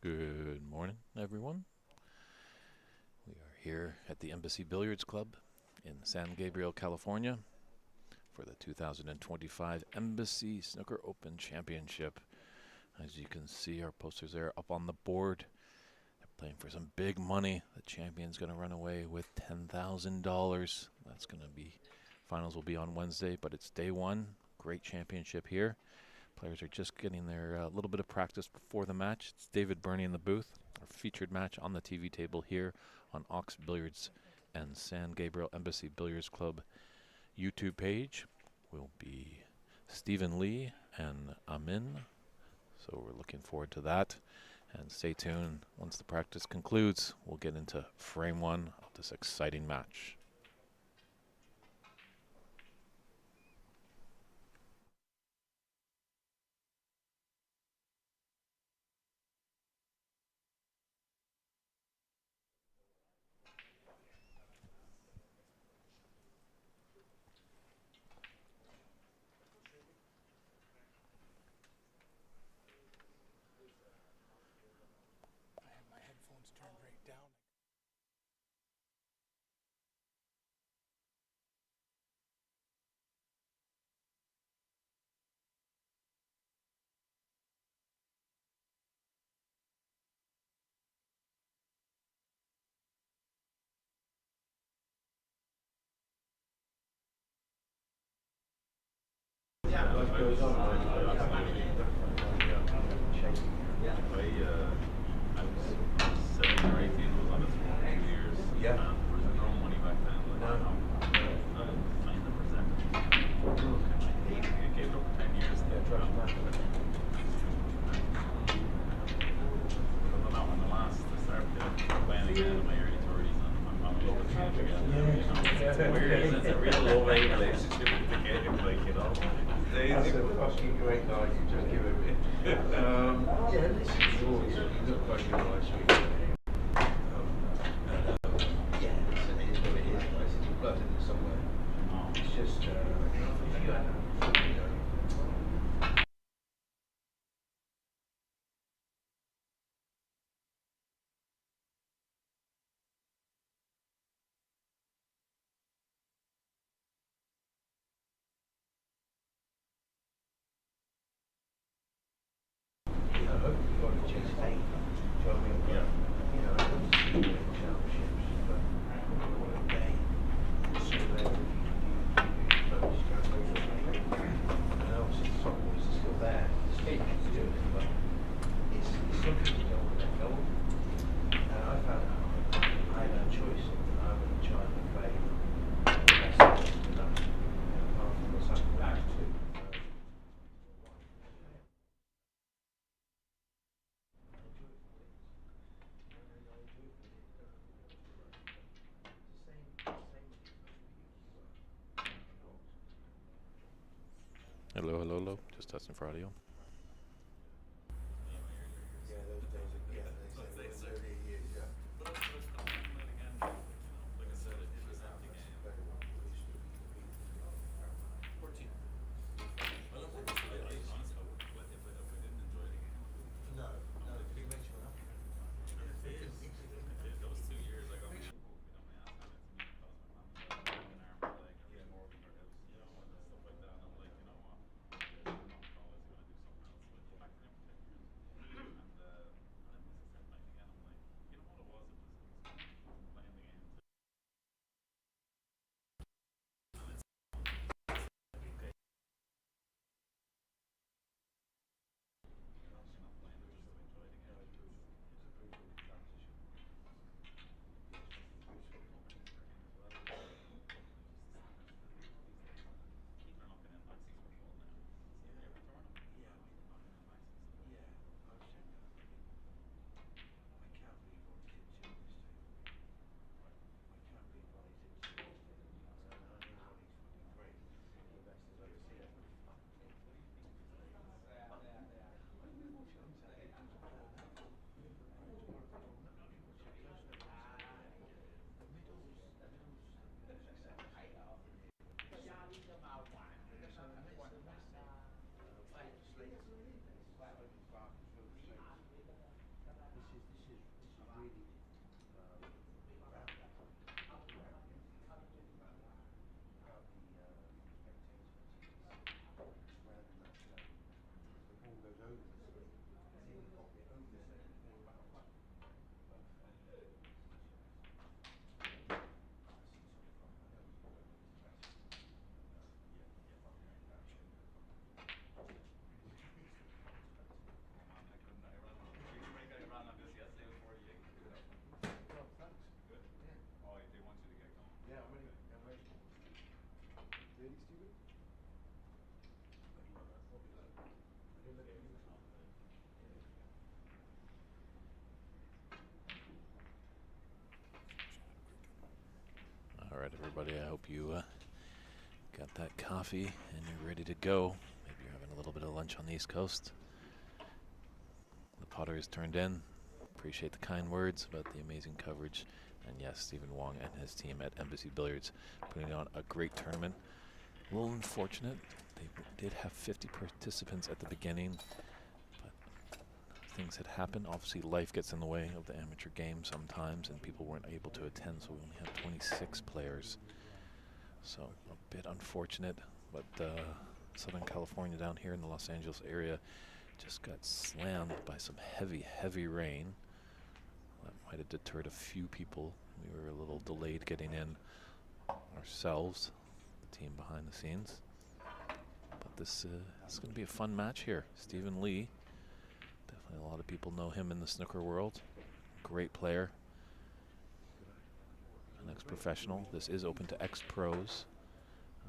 Good morning, everyone. We are here at the Embassy Billiards Club in San Gabriel, California for the 2025 Embassy Snooker Open Championship. As you can see, our posters there up on the board. They're playing for some big money. The champion's going to run away with $10,000. That's going to be, finals will be on Wednesday, but it's day one. Great championship here. Players are just getting their little bit of practice before the match. It's David Burney in the booth. Our featured match on the TV table here on Ox Billiards and San Gabriel Embassy Billiards Club YouTube page will be Stephen Lee and Amin. So we're looking forward to that. And stay tuned. Once the practice concludes, we'll get into frame one of this exciting match. I have my headphones turned right down. Life goes on. I was 17 or 18, was on it for 2 years. Yeah. There was no money back then. Like, No. not the percentage. I gave it up for 10 years. Yeah, trust me. But when the last, I started playing again in my early 30s, and I'm in love with the game again. Yeah. It's weird, it's a real love-hate relationship with the game, like, you know. That's a fucking great night. You just give it a bit. Yeah, listen, you look like you're nice. Yeah, listen, it is what it is. It's blood in it somewhere. It's just, if you had, you know. I hope you've got to chase eight. Do you know what I mean? Yeah. You know, I don't see you in championships, but one day, so then you focus and obviously the top boys are still there. The skate is doing it, but it's something you don't want to let go of. And I found out I had no choice. I'm going to try and play the best of enough. Apart from what's happened back to. Hello, hello, hello. Just testing for audio. Yeah, those days are, yeah, they say 30 years, yeah. But again, like I said, it was that game. 14. Well, I honestly, if I didn't enjoy the game. No, no, big match went up. It is. Those 2 years, I got my ass handed to me because my mom was an arm and a leg every morning in her house, you know, and stuff like that. And I'm like, you know what? I'm not always going to do something All right, everybody, I hope you got that coffee and you're ready to go. Maybe you're having a little bit of lunch on the East Coast. The Potter is turned in. Appreciate the kind words about the amazing coverage. And yes, Stephen Wong and his team at Embassy Billiards putting on a great tournament. A little unfortunate. They did have 50 participants at the beginning, but things had happened. Obviously, life gets in the way of the amateur game sometimes, and people weren't able to attend, so we only had 26 players. So a bit unfortunate, but Southern California down here in the Los Angeles area just got slammed by some heavy, heavy rain. That might have deterred a few people. We were a little delayed getting in ourselves, the team behind the scenes. But this is going to be a fun match here. Stephen Lee, definitely a lot of people know him in the snooker world. Great player. An ex-professional. This is open to ex-pros.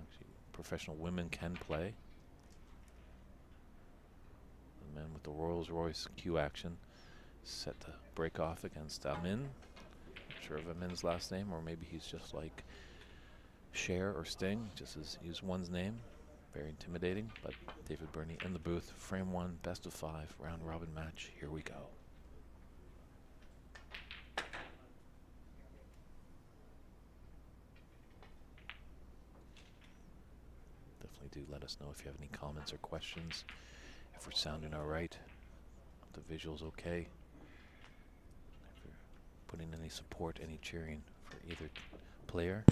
Actually, professional women can play. The man with the Rolls-Royce Q action set to break off against Amin. Not sure of Amin's last name, or maybe he's just like Cher or Sting, just as use one's name. Very intimidating, but David Burney in the booth. Frame 1, best of 5, round robin match. Here we go. Definitely do let us know if you have any comments or questions. If we're sounding all right, if the visual's okay. If you're putting any support, any cheering for either player.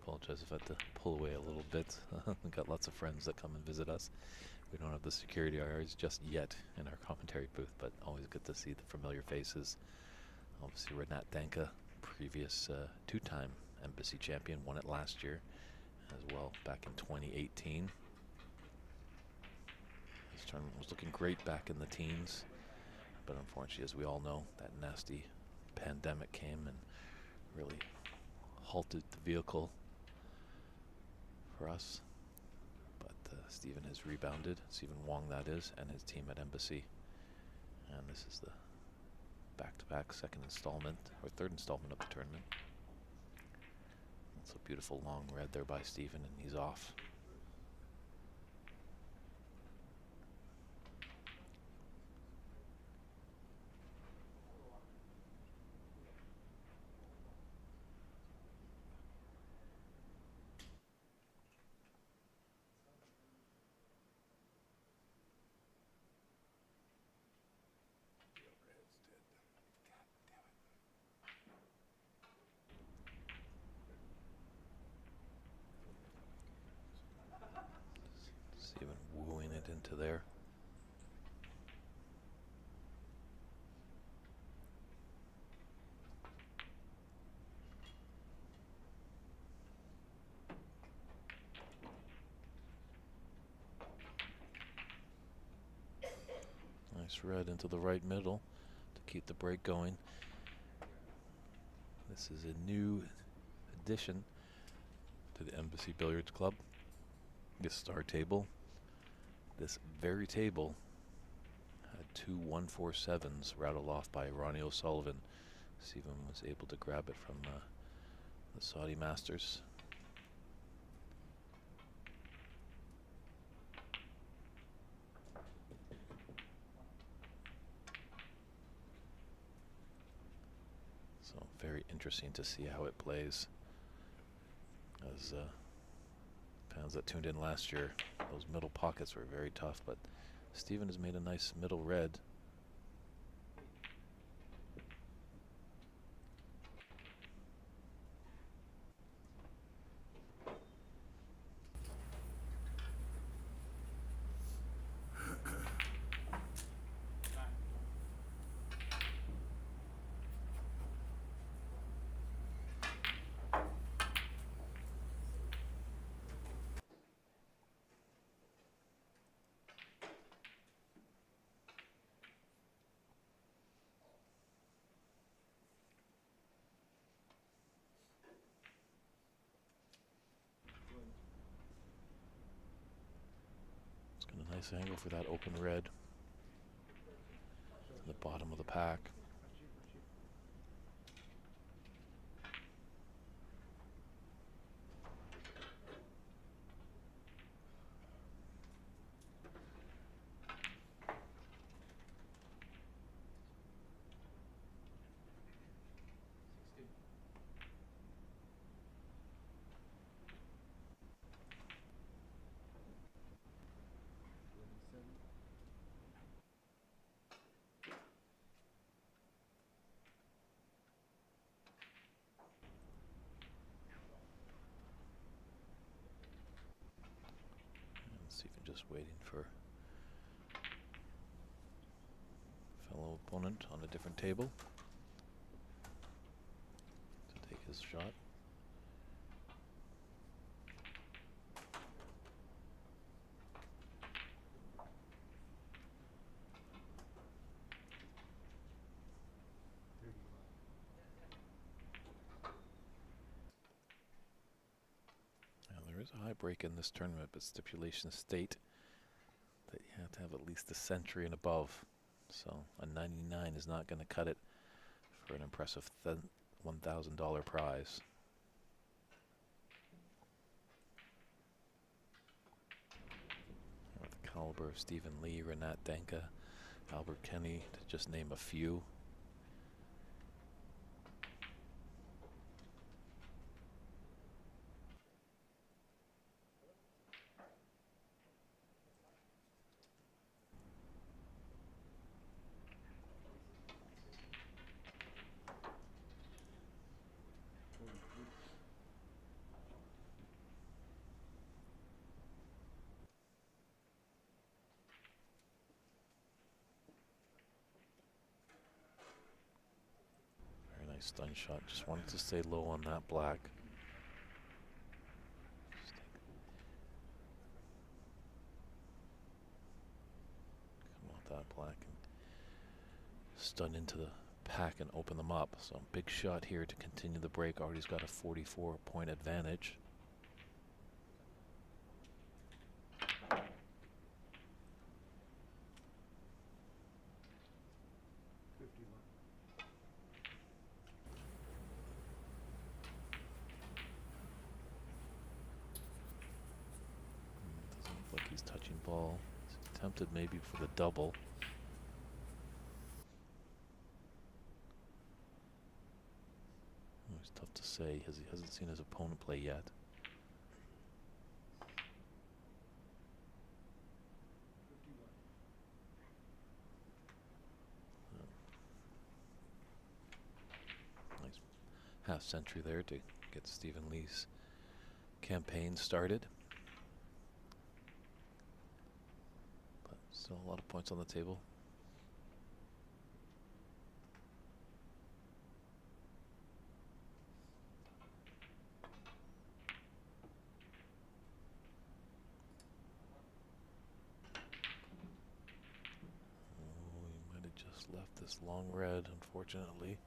Apologize if I had to pull away a little bit. We've got lots of friends that come and visit us. We don't have the security hours just yet in our commentary booth, but always good to see the familiar faces. Obviously, Renat Danka, previous two-time Embassy champion, won it last year as well, back in 2018. This tournament was looking great back in the teens, but unfortunately, as we all know, that nasty pandemic came and really halted the vehicle for us. But Stephen has rebounded, Stephen Wong that is, and his team at Embassy. And this is the back-to-back second installment, or third installment of the tournament. That's a beautiful long red there by Stephen, and he's off. Stephen wooing it into there. Nice red into the right middle to keep the break going. This is a new addition to the Embassy Billiards Club. This star table. This very table had two 147s rattled off by Ronnie O'Sullivan. Stephen was able to grab it from the Saudi Masters. So very interesting to see how it plays. As fans that tuned in last year, those middle pockets were very tough, but Stephen has made a nice middle red. Nice angle for that open red. The bottom of the pack. Stephen just waiting for fellow opponent on a different table to take his shot. Now there is a high break in this tournament, but stipulations state that you have to have at least a century and above. So a 99 is not going to cut it for an impressive $1,000 prize. With the caliber of Stephen Lee, Renat Denka, Albert Kenny, to just name a few. Nice stun shot. Just wanted to stay low on that black. Come off that black and stun into the pack and open them up. So big shot here to continue the break. Already's got a 44-point advantage. He's touching ball. He's tempted maybe for the double. It's tough to say as he hasn't seen his opponent play yet. Nice half century there to get Stephen Lee's campaign started. Still a lot of points on the table. Oh, he might have just left this long red, unfortunately.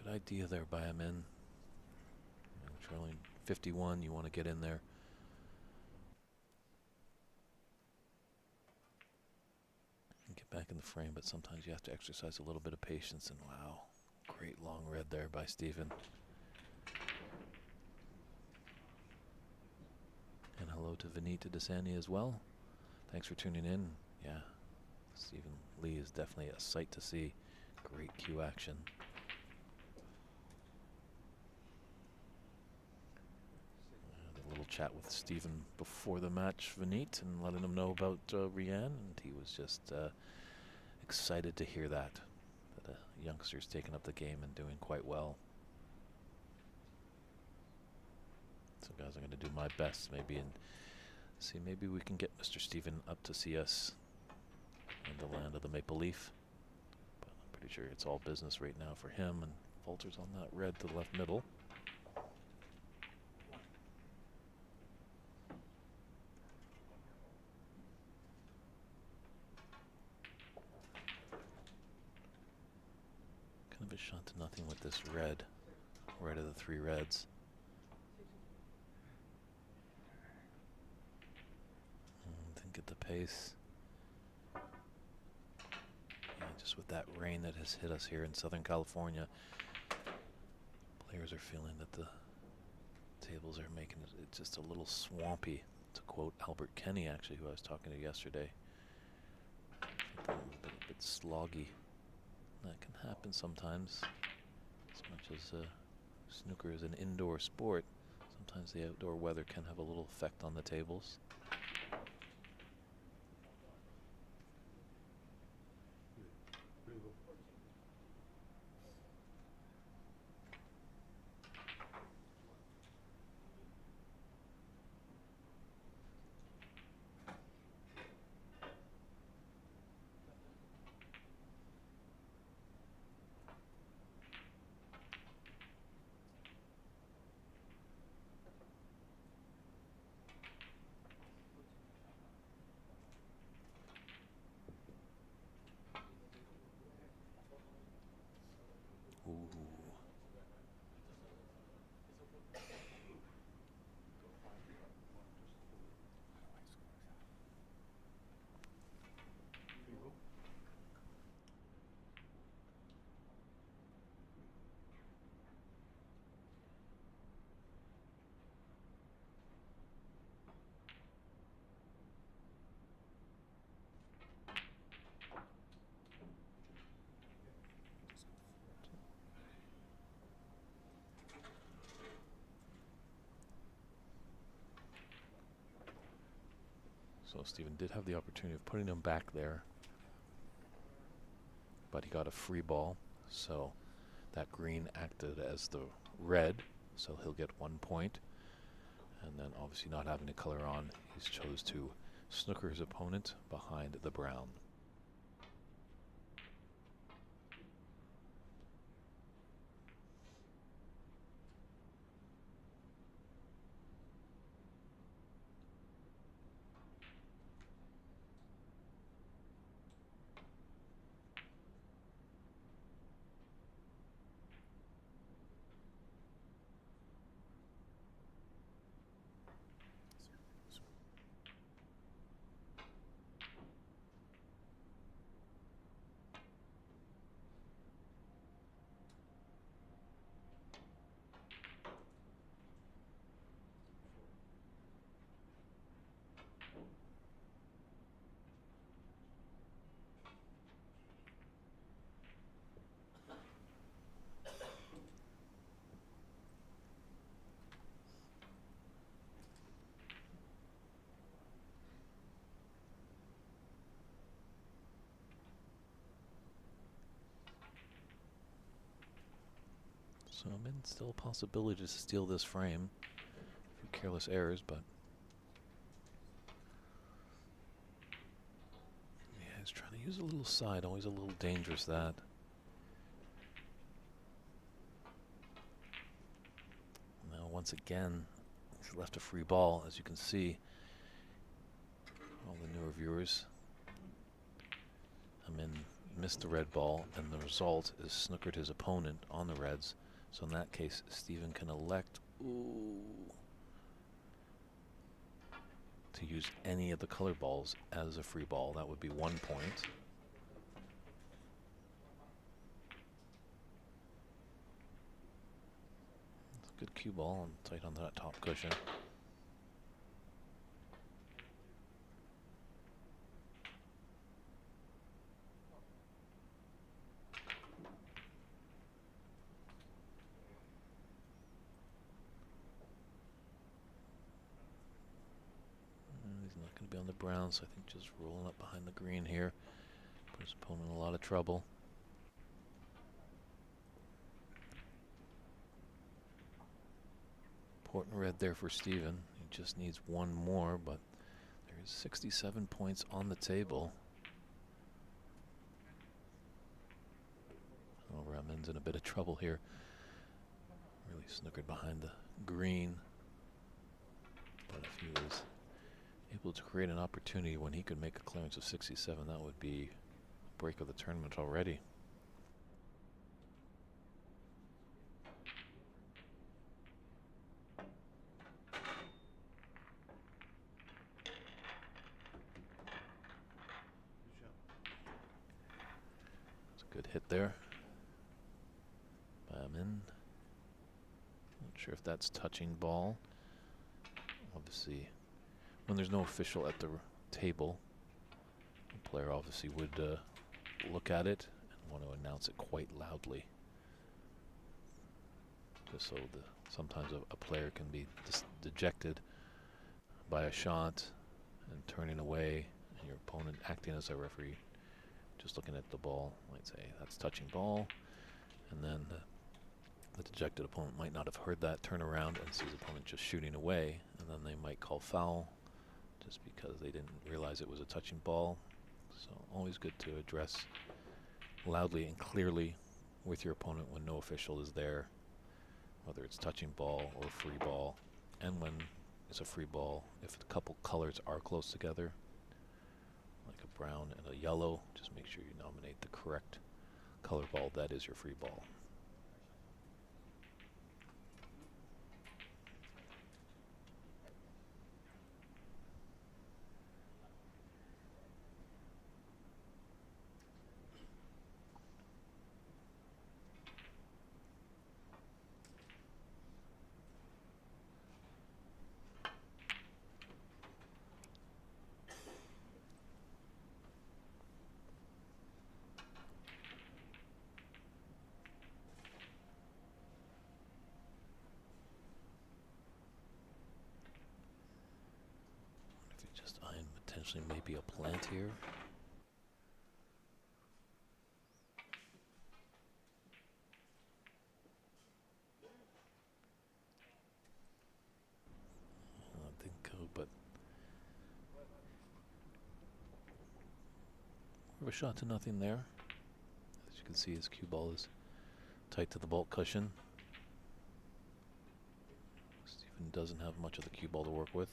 Good idea there by Amin. Trailing 51, you want to get in there. Get back in the frame, but sometimes you have to exercise a little bit of patience. And wow, great long red there by Stephen. And hello to Vinita Desani as well. Thanks for tuning in. Yeah, Stephen Lee is definitely a sight to see. Great cue action. A little chat with Stephen before the match, Vinit, and letting him know about Rianne, and he was just excited to hear that a youngster's taking up the game and doing quite well. So guys, I'm going to do my best maybe and see maybe we can get Mr. Stephen up to see us in the land of the Maple Leaf. But I'm pretty sure it's all business right now for him, and Falter's on that red to the left middle. Kind of a shot to nothing with this red of the three reds. I think get the pace. Yeah, just with that rain that has hit us here in Southern California, players are feeling that the tables are making it it's just a little swampy, to quote Albert Kenny, actually, who I was talking to yesterday. A bit sloggy. That can happen sometimes. As much as snooker is an indoor sport, sometimes the outdoor weather can have a little effect on the tables. So Stephen did have the opportunity of putting him back there, but he got a free ball, so that green acted as the red, so he'll get 1 point. And then obviously not having the color on, he's chose to snooker his opponent behind the brown. So Amin still a possibility to steal this frame. A few careless errors, but yeah, he's trying to use a little side, always a little dangerous that. Now once again, he's left a free ball, as you can see. All the newer viewers. Amin missed the red ball, and the result is snookered his opponent on the reds. So in that case, Stephen can elect to use any of the color balls as a free ball. That would be 1 point. It's a good cue ball and tight on that top cushion. He's not going to be on the brown, so I think just rolling up behind the green here puts his opponent in a lot of trouble. Important red there for Stephen. He just needs one more, but there's 67 points on the table. Oh, Amin's in a bit of trouble here. Really snookered behind the green. But if he was able to create an opportunity when he could make a clearance of 67, that would be a break of the tournament already. Good hit there by Amin. Not sure if that's touching ball. Obviously, when there's no official at the table, the player obviously would look at it and want to announce it quite loudly. Just so sometimes a player can be dejected by a shot and turning away, and your opponent acting as a referee, just looking at the ball, might say that's touching ball, and then the dejected opponent might not have heard that, turn around and see his opponent just shooting away, and then they might call foul just because they didn't realize it was a touching ball. So always good to address loudly and clearly with your opponent when no official is there, whether it's touching ball or free ball. And when it's a free ball, if a couple colors are close together, like a brown and a yellow, just make sure you nominate the correct color ball. That is your free ball. Just eyeing potentially maybe a plant here. I don't think so, but we have a shot to nothing there. As you can see, his cue ball is tight to the vault cushion. Stephen doesn't have much of the cue ball to work with.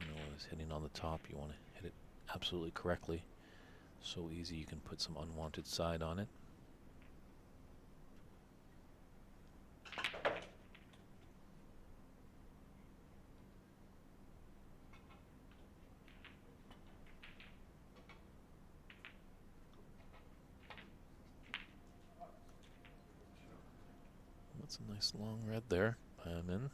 You know, when he's hitting on the top, you want to hit it absolutely correctly. So easy, you can put some unwanted side on it. That's a nice long red there by Amin.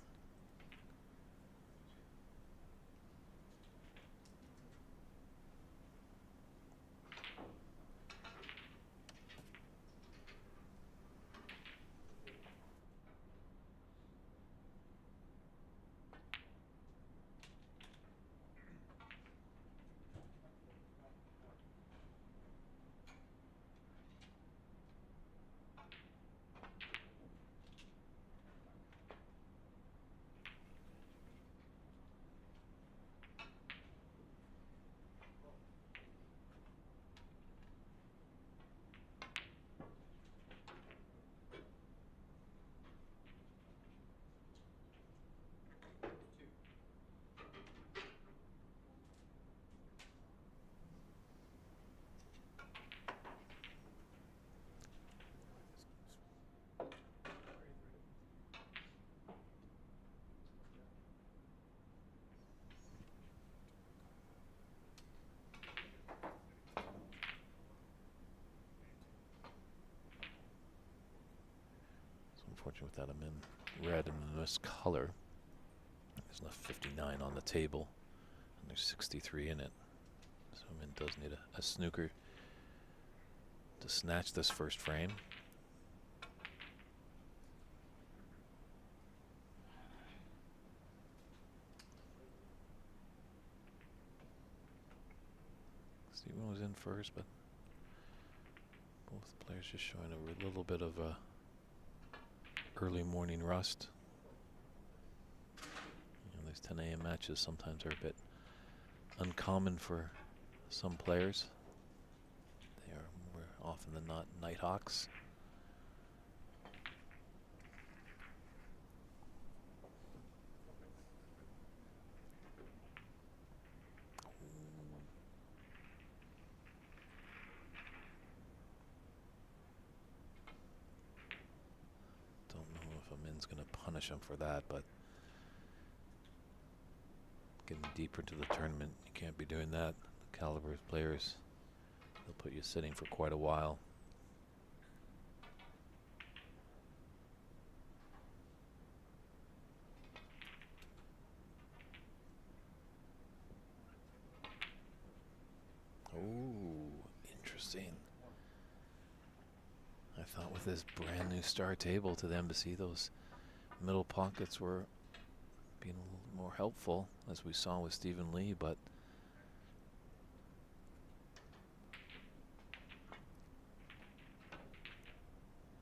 Unfortunately, with that I'm in red and this color. There's enough 59 on the table, and there's 63 in it. So Amin does need a snooker to snatch this first frame. Steven was in first, but both players just showing a little bit of a early morning rust. You know, these 10 a.m. matches sometimes are a bit uncommon for some players. They are more often than not Nighthawks. Amin's going to punish him for that, but getting deeper into the tournament, you can't be doing that. The caliber of players They'll put you sitting for quite a while. Oh, interesting. I thought with this brand new star table to the Embassy, those middle pockets were being a little more helpful, as we saw with Stephen Lee, but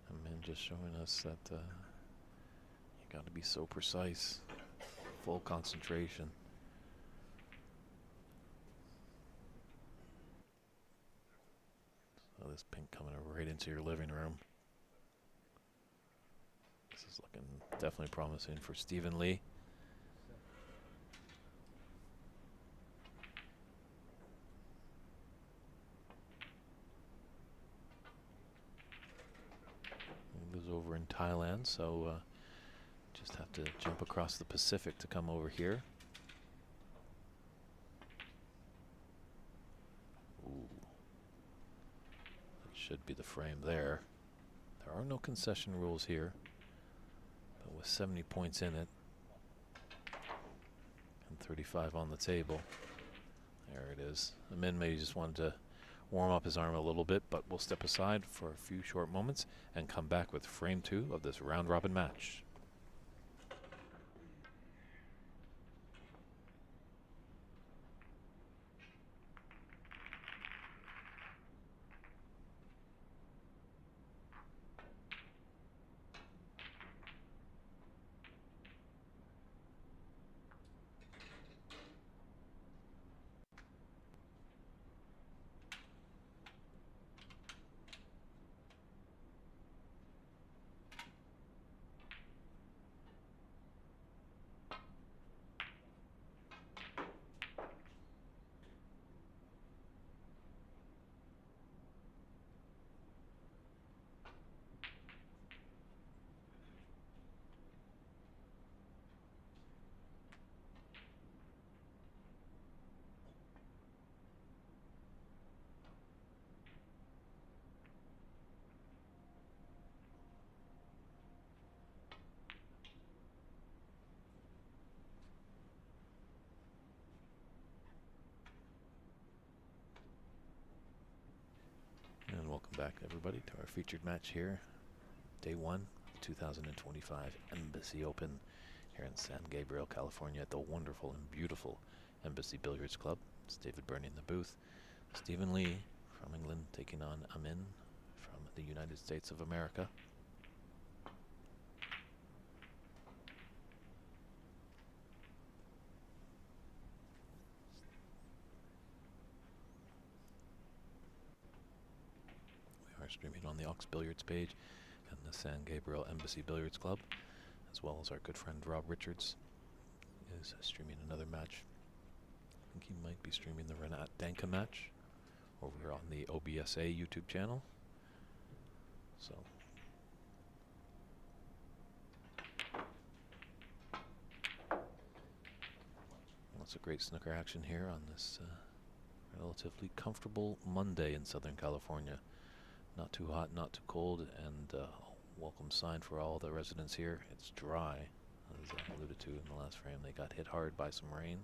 Amin just showing us that you got to be so precise, full concentration. So this pink coming right into your living room. This is looking definitely promising for Stephen Lee. He lives over in Thailand, so just have to jump across the Pacific to come over here. Ooh. That should be the frame there. There are no concession rules here, but with 70 points in it and 35 on the table, there it is. Amin maybe just wanted to warm up his arm a little bit, but we'll step aside for a few short moments and come back with frame 2 of this round-robin match. And welcome back, everybody, to our featured match here. Day 1, 2025 Embassy Open here in San Gabriel, California at the wonderful and beautiful Embassy Billiards Club. It's David Burney in the booth. Stephen Lee from England taking on Amin from the United States of America. We are streaming on the Ox Billiards page and the San Gabriel Embassy Billiards Club, as well as our good friend Rob Richards is streaming another match. I think he might be streaming the Renat Danka match over on the OBSA YouTube channel. So lots of great snooker action here on this relatively comfortable Monday in Southern California. Not too hot, not too cold, and welcome sign for all the residents here. It's dry, as I alluded to in the last frame. They got hit hard by some rain.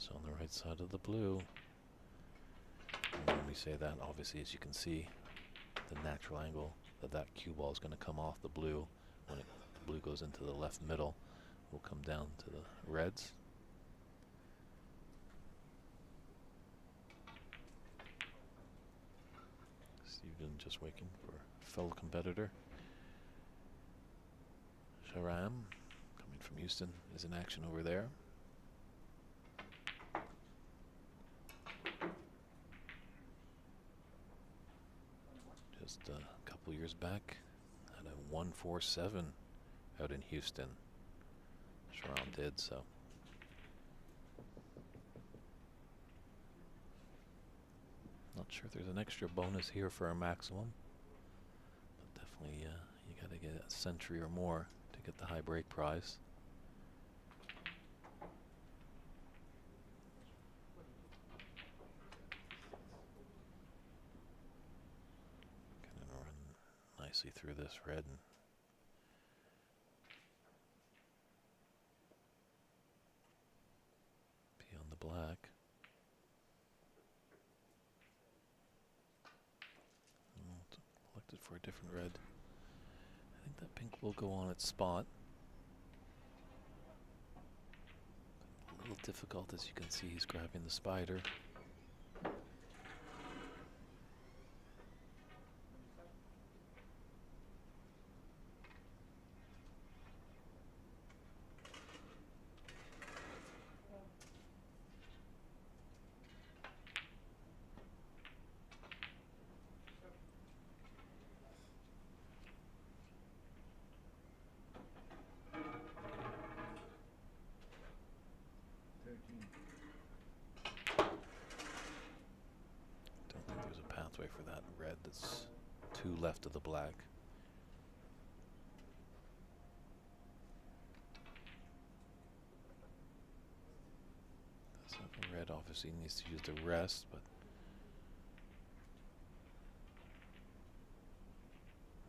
So on the right side of the blue, and when we say that, obviously, as you can see, the natural angle that cue ball is going to come off the blue when the blue goes into the left middle will come down to the reds. Steven just waiting for fellow competitor Sharam, coming from Houston, is in action over there. Just a couple couple years back. Had a 147 out in Houston. Sharon did so. Not sure if there's an extra bonus here for a maximum, but definitely you got to get a century or more to get the high break prize. Gonna run nicely through this red and be on the black. Selected for a different red. I think that pink will go on its spot. A little difficult, as you can see, he's grabbing the spider. Don't think there's a pathway for that red. That's two left of the black. So the red obviously needs to use the rest, but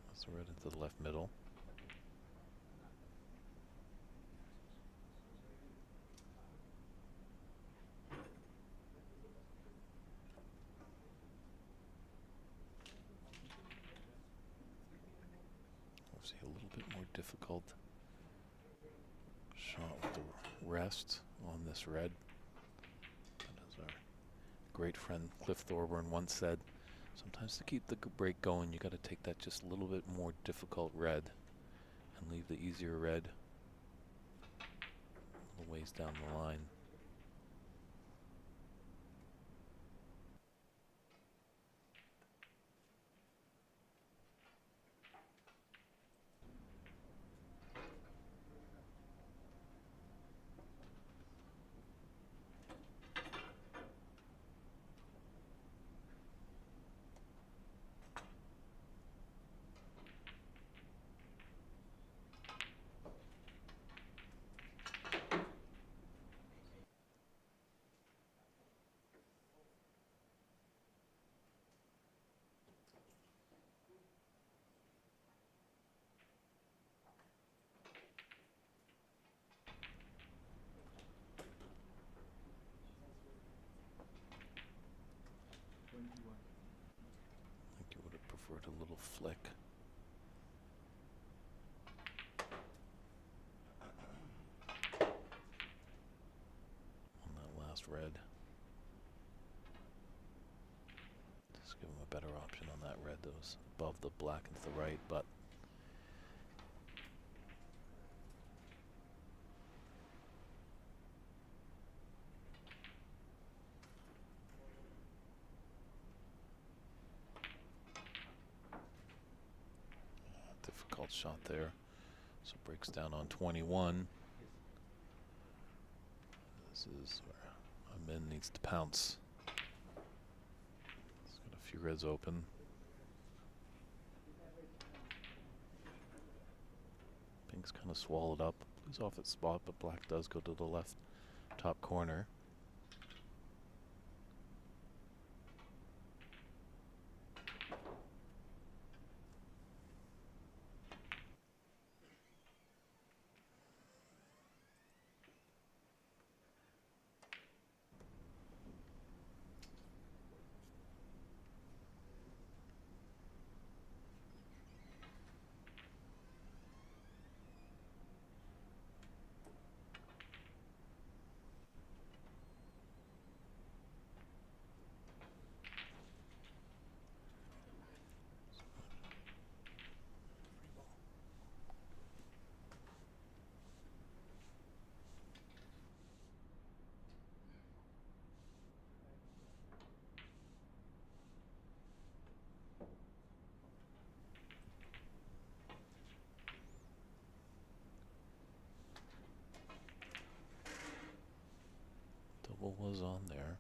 that's the red into the left middle. Obviously a little bit more difficult shot with the rest on this red. And as our great friend Cliff Thorburn once said, sometimes to keep the break going, you got to take that just a little bit more difficult red and leave the easier red a little ways down the line. I think you would have preferred a little flick. On that last red. Just give him a better option on that red that was above the black and to the right, but difficult shot there. So breaks down on 21. This is where Amin needs to pounce. He's got a few reds open. Pink's kind of swallowed up. Blue's off its spot, but black does go to the left top corner. was on there.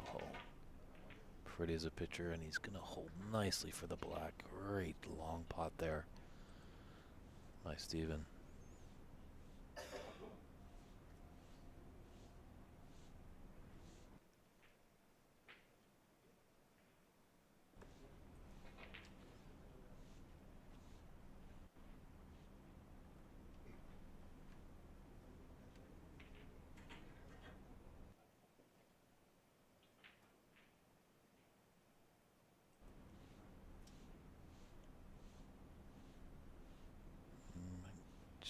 Oh, pretty as a pitcher, and he's gonna hold nicely for the black. Great long pot there. Nice, Steven.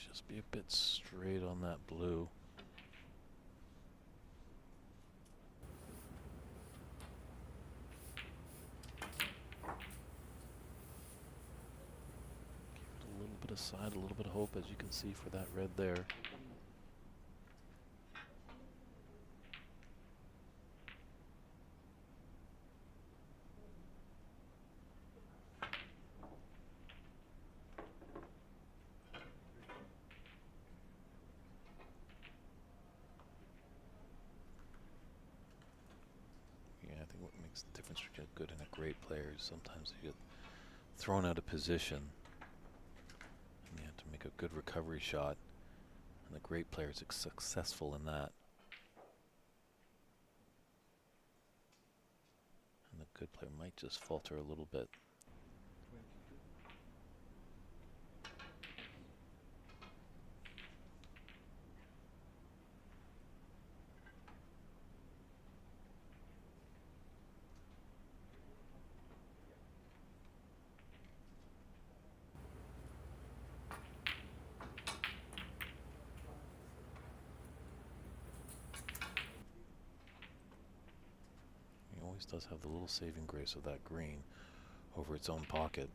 Just be a bit straight on that blue. Give it a little bit of side, a little bit of hope, as you can see, for that red there. I think what makes the difference between a good and a great player is sometimes you get thrown out of position and you have to make a good recovery shot, and the great player is successful in that. And the good player might just falter a little bit. Does have the little saving grace of that green over its own pocket.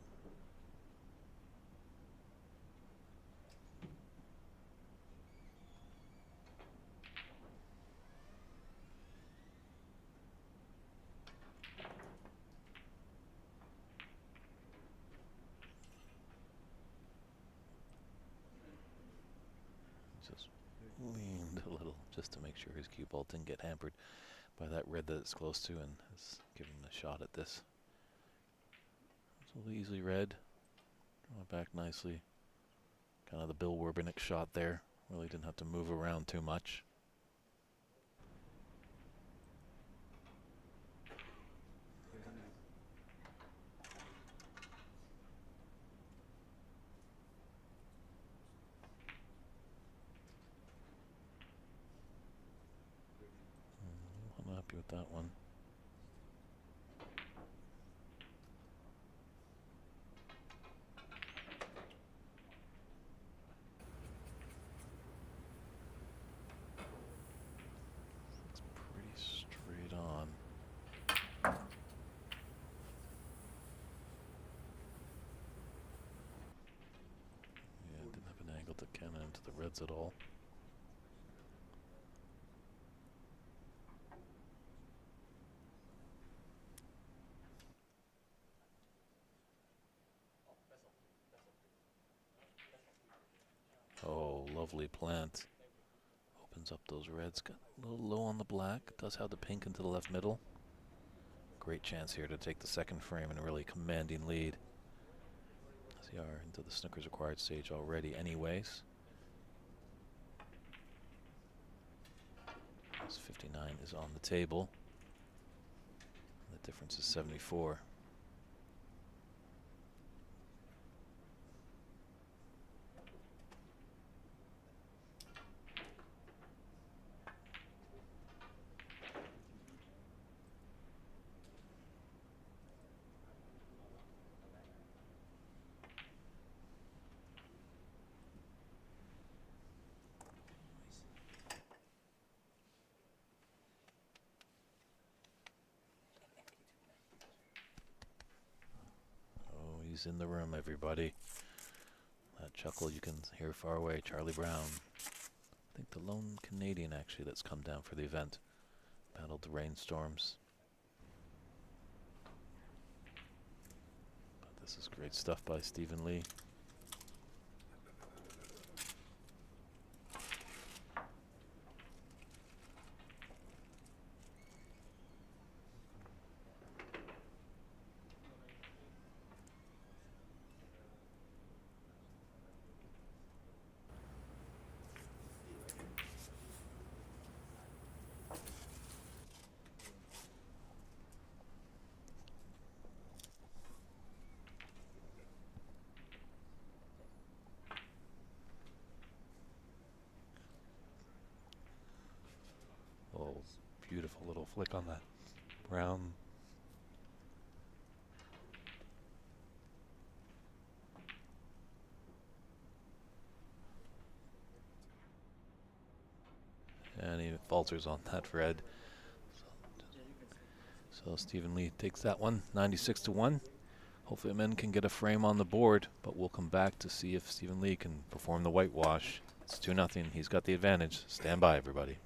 Just leaned a little just to make sure his cue ball didn't get hampered by that red that it's close to, and has given him a shot at this. It's a little easily red. Draw it back nicely. Kind of the Bill Werbenick shot there. Really didn't have to move around too much. I'm happy with that one. It's pretty straight on. Yeah, didn't have an angle to cannon into the reds at all. Oh, lovely plant. Opens up those reds. Got a little low on the black. Does have the pink into the left middle. Great chance here to take the second frame and a really commanding lead. As we are into the snooker's acquired stage already anyways. This 59 is on the table. The difference is 74. He's in the room, everybody. That chuckle you can hear far away. Charlie Brown. I think the lone Canadian, actually, that's come down for the event. Battled the rainstorms. This is great stuff by Stephen Lee. Oh, beautiful little flick on that brown. And he falters on that red. So Stephen Lee takes that one, 96-1. Hopefully Amin can get a frame on the board, but we'll come back to see if Stephen Lee can perform the whitewash. It's 2-0. He's got the advantage. Stand by, everybody.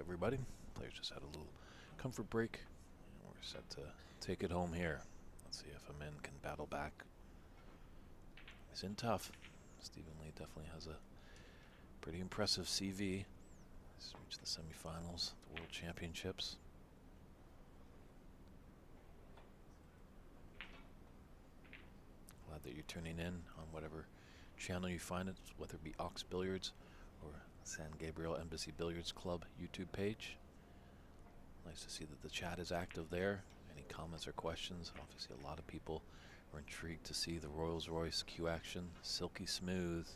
everybody. Players just had a little comfort break. And we're set to take it home here. Let's see if Amin can battle back. He's in tough. Stephen Lee definitely has a pretty impressive CV. He's reached the semifinals, the World Championships. Glad that you're tuning in on whatever channel you find it, whether it be Ox Billiards or San Gabriel Embassy Billiards Club YouTube page. Nice to see that the chat is active there. Any comments or questions? Obviously a lot of people are intrigued to see the Rolls-Royce Q action, silky smooth,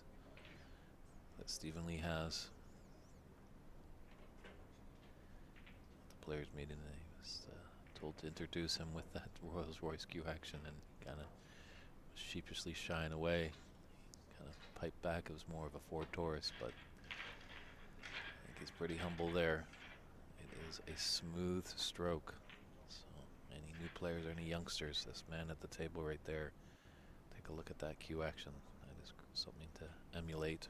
that Stephen Lee has. At the players meeting, he was told to introduce him with that Rolls-Royce Q action and kind of sheepishly shying away. Kind of piped back. It was more of a Ford Taurus, but I think he's pretty humble there. It is a smooth stroke. So any new players or any youngsters, this man at the table right there, take a look at that Q action. That is something to emulate.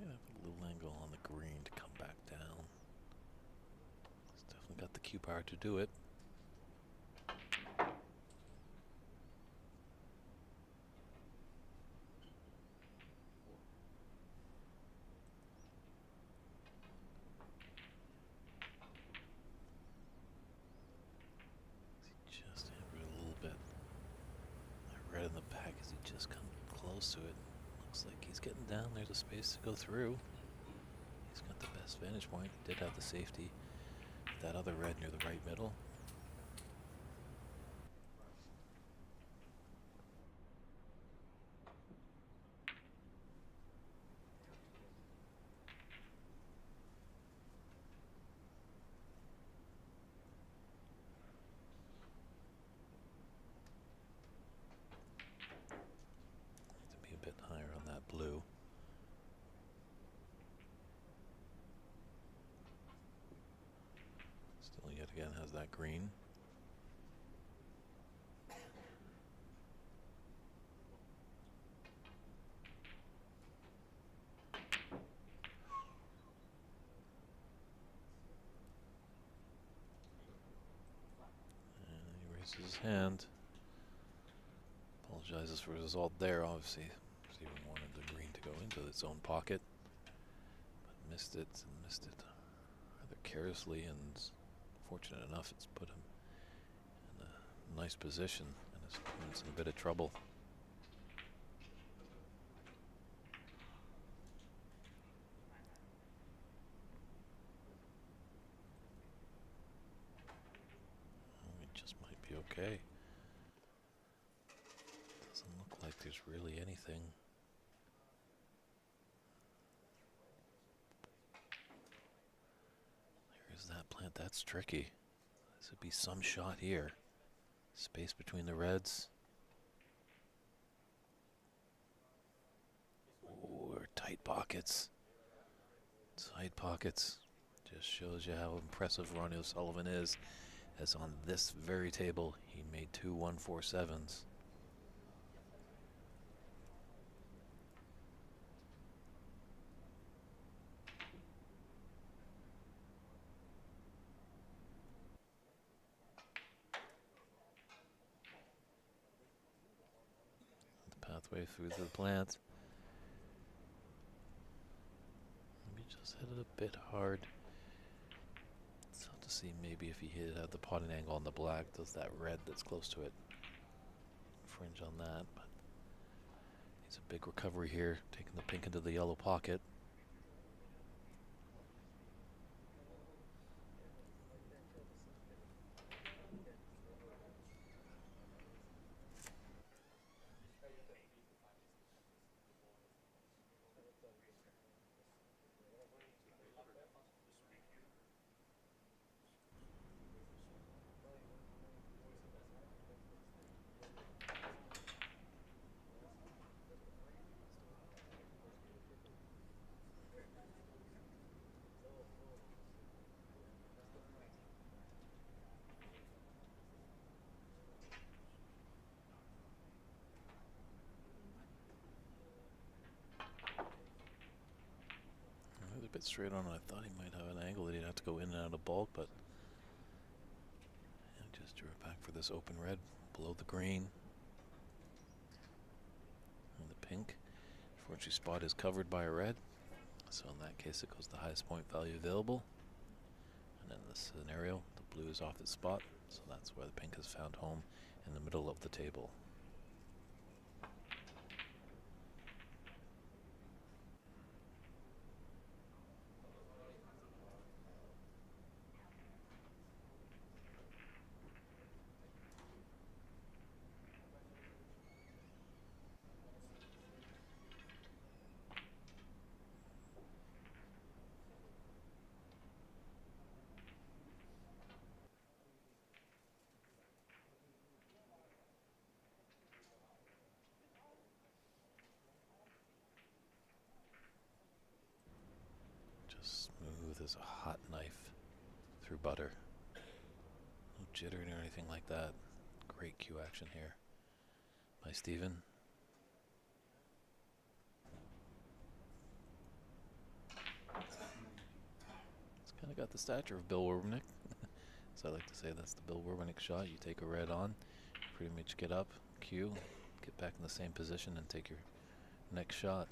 A little angle on the green to come back down. He's definitely got the cue power to do it. He just hammered it a little bit. I read in the back as he just come close to it. Looks like he's getting down. There's a space to go through. He's got the best vantage point. He did have the safety. That other red near the right middle. To be a bit higher on that blue. Still yet again has that green. And he raises his hand. Apologizes for the result there. Obviously, Stephen wanted the green to go into its own pocket, but missed it and missed it rather carelessly, and fortunate enough it's put him in a nice position and his opponent's in a bit of trouble. Oh, it just might be okay. Doesn't look like there's really anything. There's that plant. That's tricky. This would be some shot here. Space between the reds. Ooh, tight pockets. Tight pockets. Just shows you how impressive Ronnie O'Sullivan is, as on this very table he made two 147s. The pathway through the plant. Maybe just hit it a bit hard. It's tough to see maybe if he hit it at the potting angle on the black, does that red that's close to it fringe on that, but it's a big recovery here, taking the pink into the yellow pocket. keep it straight on. I thought he might have an angle that he'd have to go in and out of bulk, but yeah, just drew it back for this open red below the green. And the pink, fortunately, spot is covered by a red, so in that case, it goes the highest point value available. And in this scenario, the blue is off its spot, so that's where the pink has found home in the middle of the table. Just smooth as a hot knife through butter. No jittering or anything like that. Great cue action here by Steven. It's kind of got the stature of Bill Wernick. So I like to say that's the Bill Wernick shot. You take a red on, pretty much get up, cue, get back in the same position and take your next shot.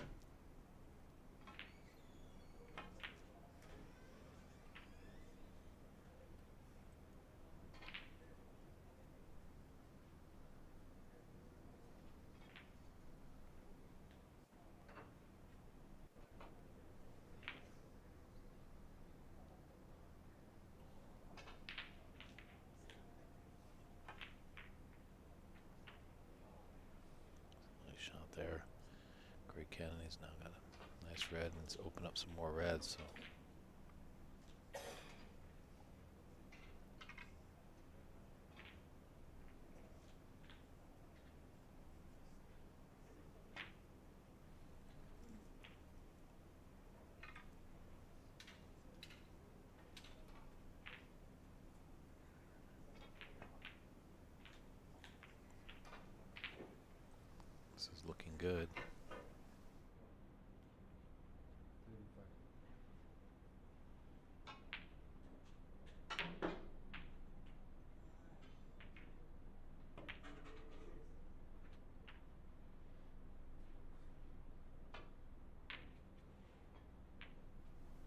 Nice shot there. Great cannon. He's now got a nice red and it's opened up some more reds. So this is looking good.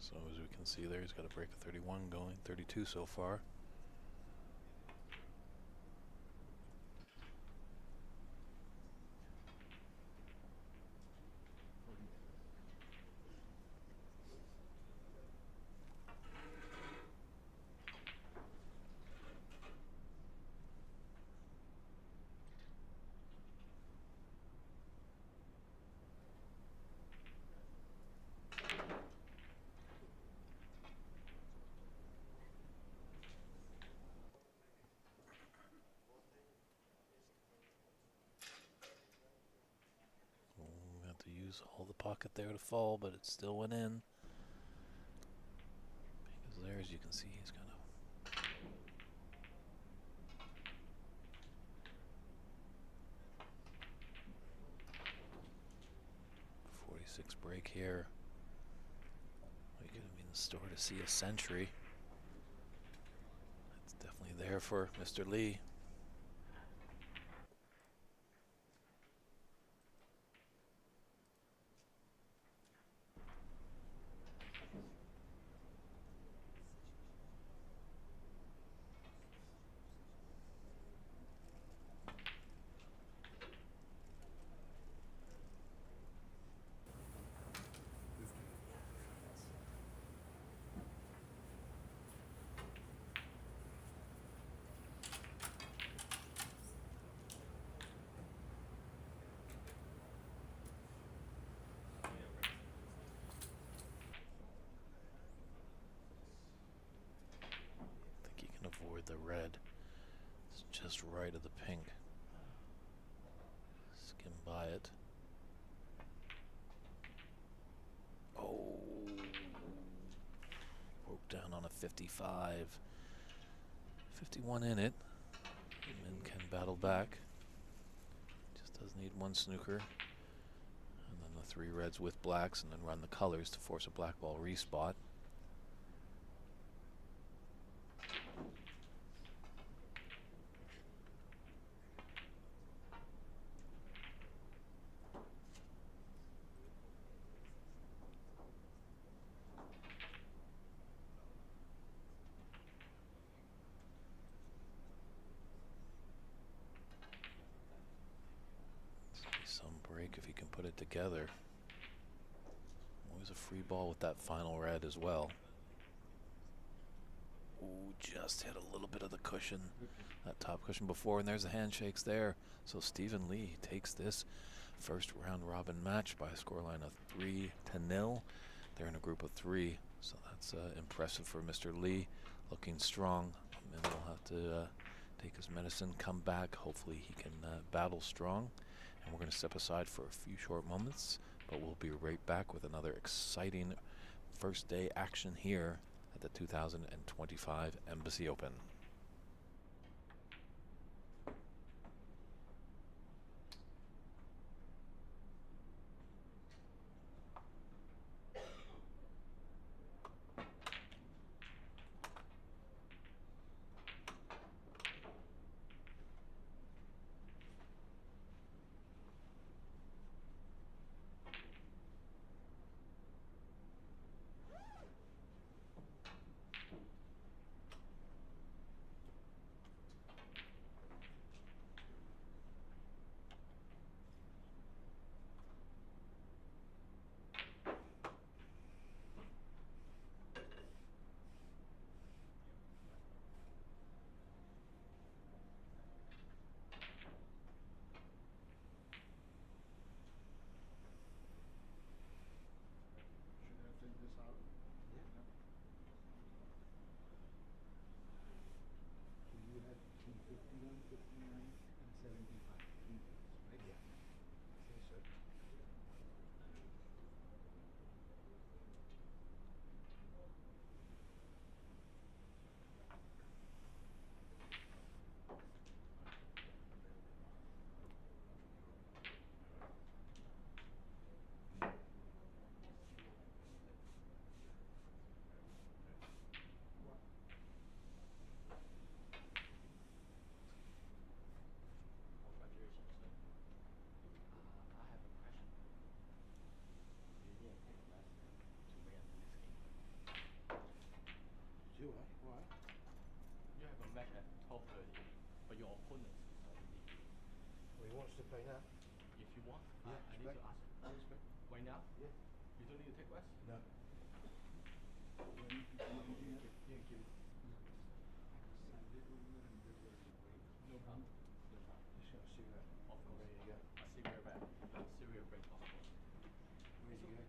So as we can see there, he's got a break of 31 going, 32 so far. We have to use all the pocket there to fall, but it still went in. Because there, as you can see, he's got a 46 break here. We could be in the store to see a century. It's definitely there for Mr. Lee. I think you can avoid the red. It's just right of the pink. Skim by it. Oh, broke down on a 55. 51 in it. Amin can battle back. Just does need one snooker. And then the 3 reds with blacks and then run the colors to force a black ball respot. Some break if he can put it together. Always a free ball with that final red as well. Ooh, just hit a little bit of the cushion, that top cushion before, and there's the handshakes there. So Stephen Lee takes this first round robin match by a scoreline of 3-0. They're in a group of 3, so that's impressive for Mr. Lee. Looking strong. Amin will have to take his medicine, come back. Hopefully he can battle strong. And we're going to step aside for a few short moments, but we'll be right back with another exciting first day action here at the 2025 Embassy Open. To play now? If you want, Yeah, I need to ask. Right now? Yeah. You don't need to take rest? No. No problem. Just got to see that. Of course. Ready to go. I see where back. See where break possible. Ready to go.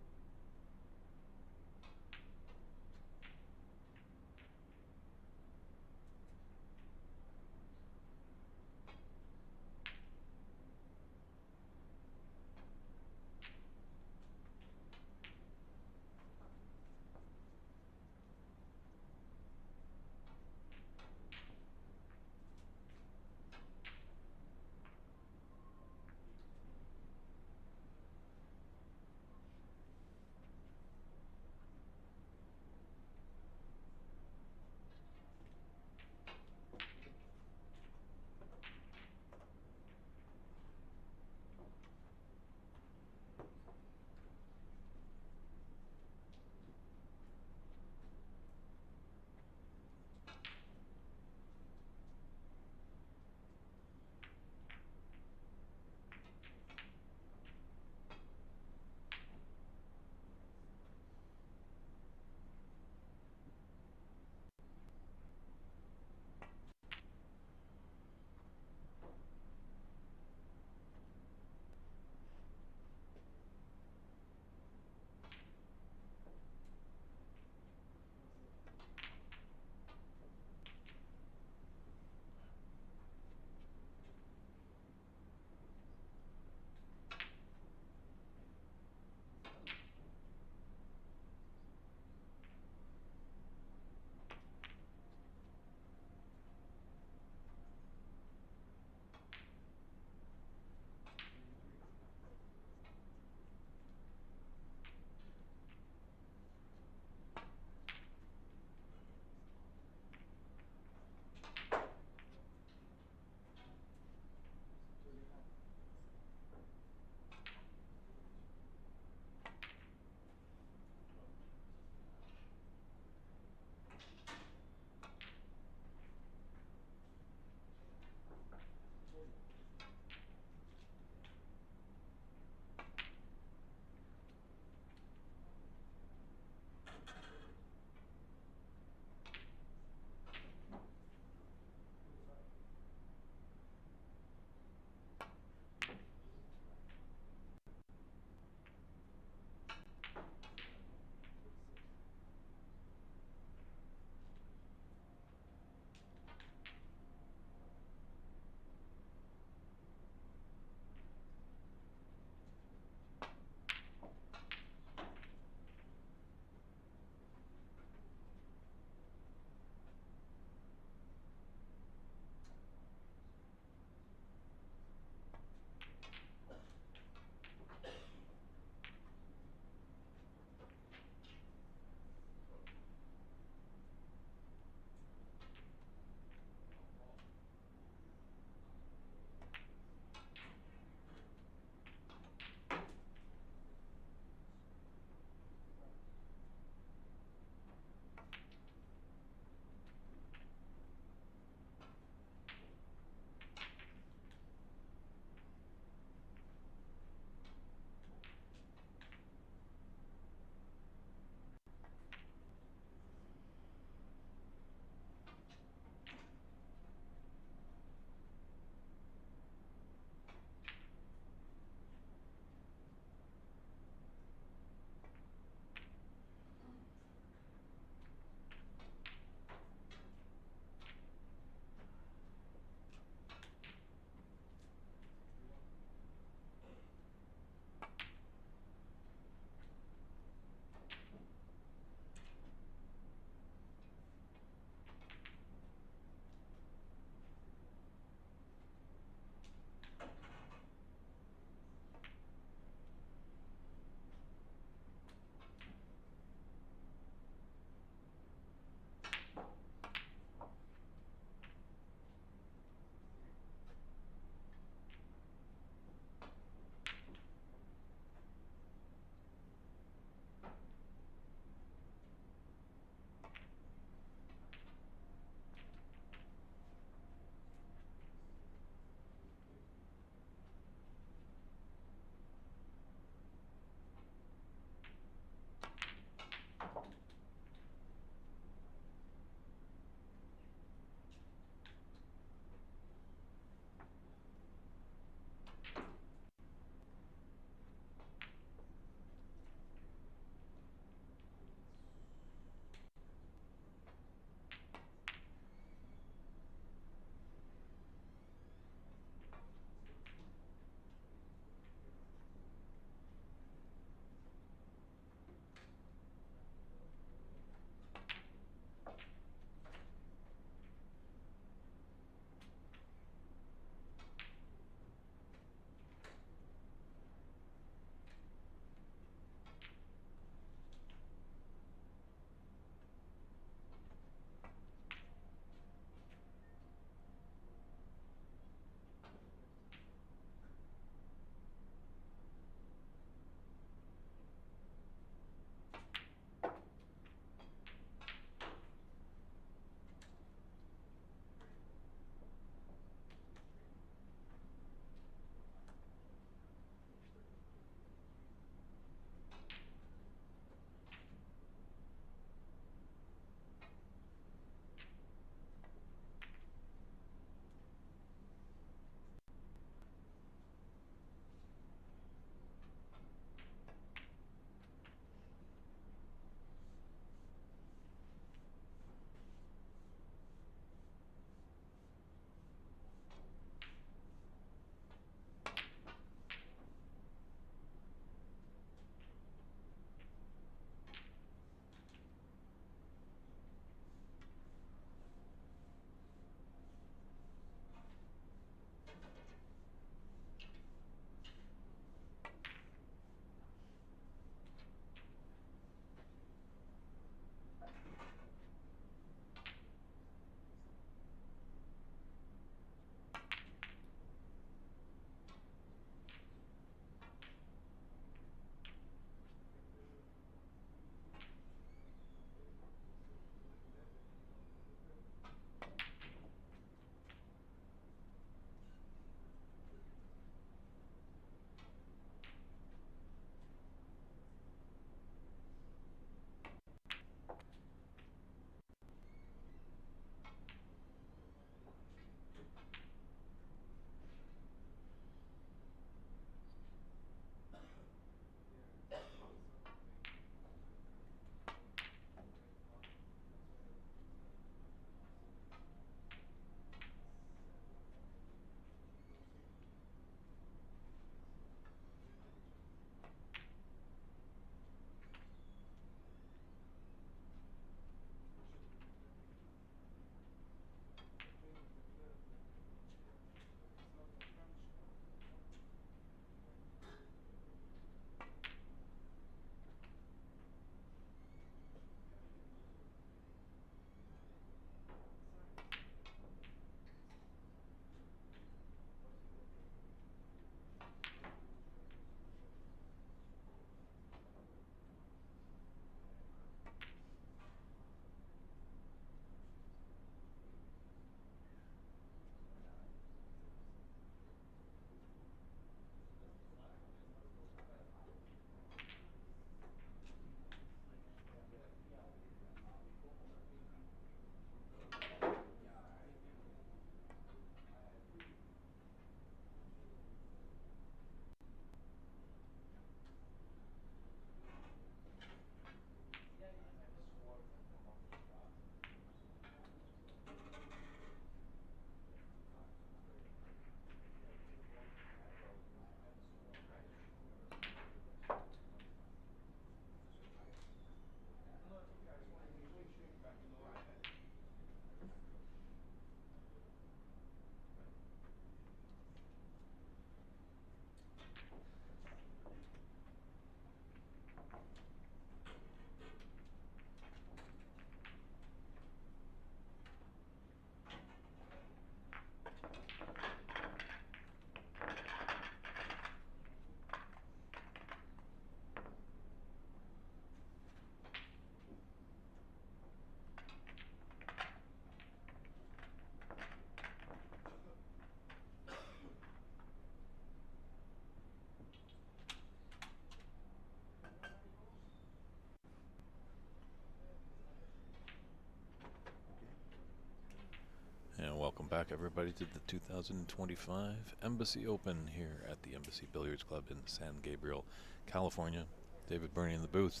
Welcome back, everybody, to the 2025 Embassy Open here at the Embassy Billiards Club in San Gabriel, California. David Burney in the booth,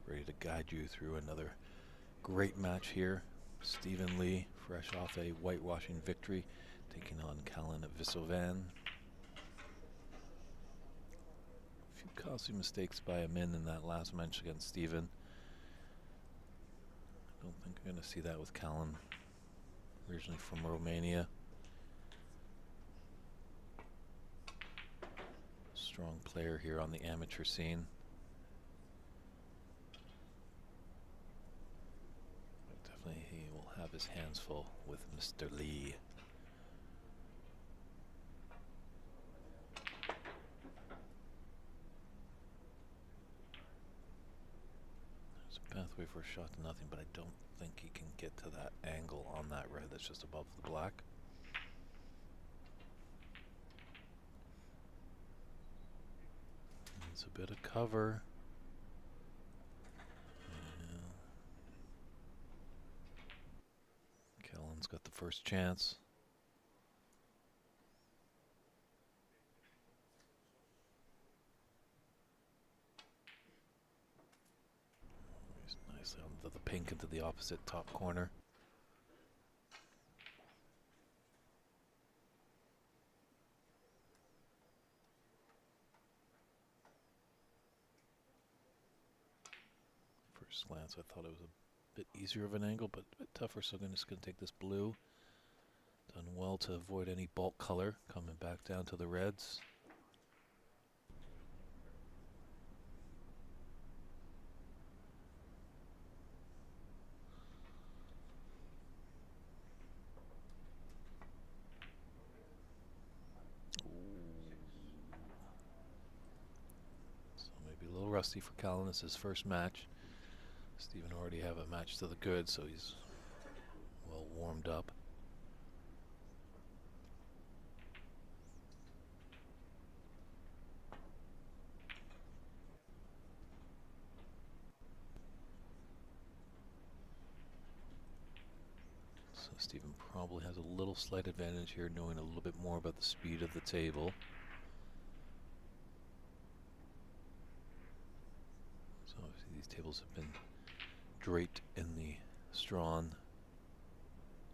ready to guide you through another great match here. Stephen Lee, fresh off a whitewashing victory, taking on Callum Vissovan. A few costly mistakes by Amin in that last match against Stephen. I don't think you're going to see that with Callum. Originally from Romania. Strong player here on the amateur scene. But definitely he will have his hands full with Mr. Lee. There's a pathway for a shot to nothing, but I don't think he can get to that angle on that red that's just above the black. Needs a bit of cover. Yeah. Callum's got the first chance. He's nicely on the pink into the opposite top corner. First glance, I thought it was a bit easier of an angle, but a bit tougher, so I'm just going to take this blue. Done well to avoid any bulk color, coming back down to the reds. So maybe a little rusty for Callum. This is his first match. Stephen already have a match to the good, so he's well warmed up. So Stephen probably has a little slight advantage here, knowing a little bit more about the speed of the table. So obviously these tables have been draped in the Strawn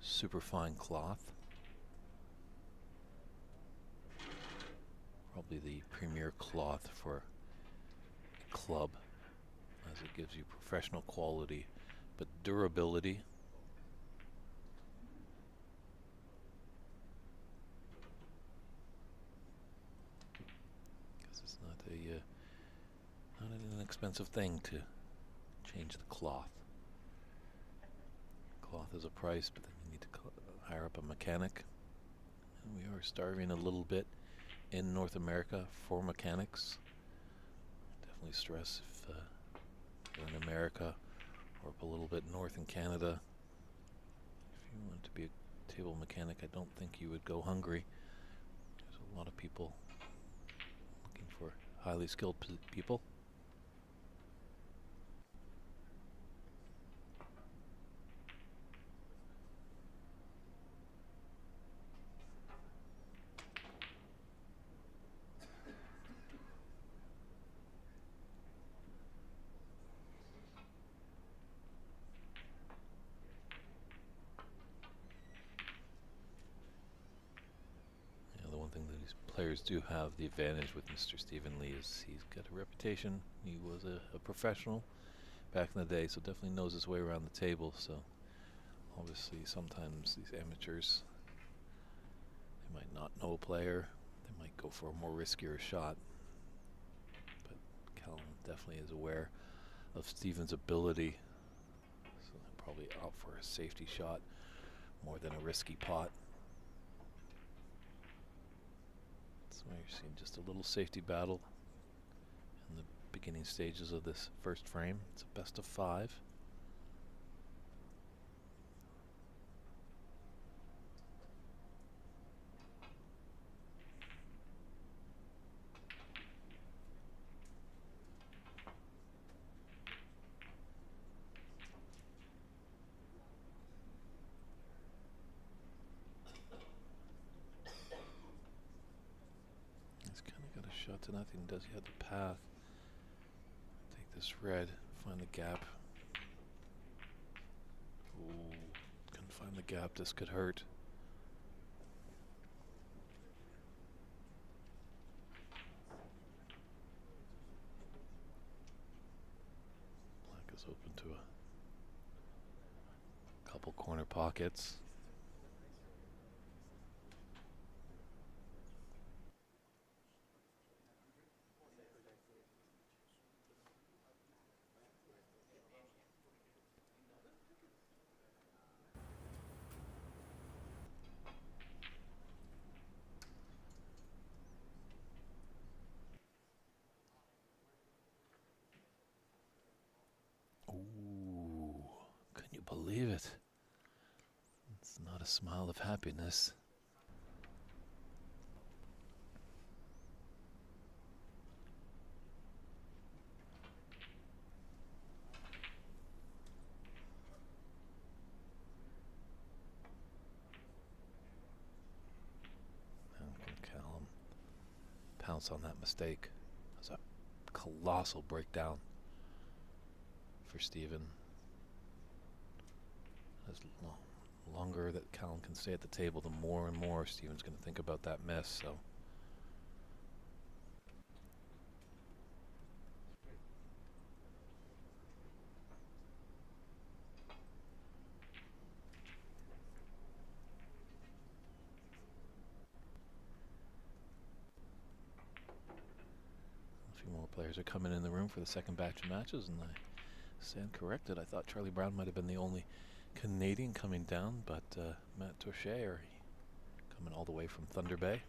superfine cloth. Probably the premier cloth for a club, as it gives you professional quality, but durability. Because it's not an inexpensive thing to change the cloth. Cloth is a price, but then you need to hire up a mechanic. And we are starving a little bit in North America for mechanics. Definitely stress if you're in America or up a little bit north in Canada. If you want to be a table mechanic, I don't think you would go hungry. There's a lot of people looking for highly skilled people. Players do have the advantage with Mr. Stephen Lee is he's got a reputation. He was a professional back in the day, so definitely knows his way around the table. So obviously sometimes these amateurs, they might not know a player. They might go for a more riskier shot. But Callum definitely is aware of Stephen's ability. So he'll probably opt for a safety shot more than a risky pot. So you're seeing just a little safety battle in the beginning stages of this first frame. It's a best of 5. shot to nothing. Does he have the path? Take this red, find the gap. Ooh, couldn't find the gap. This could hurt. Black is open to a couple corner pockets. Ooh, can you believe it? It's not a smile of happiness. How can Callum pounce on that mistake? It's a colossal breakdown for Steven. As longer that Callum can stay at the table, the more and more Steven's going to think about that miss. So a few more players are coming in the room for the second batch of matches, and I stand corrected. I thought Charlie Brown might have been the only Canadian coming down, but Matt Torchet coming all the way from Thunder Bay.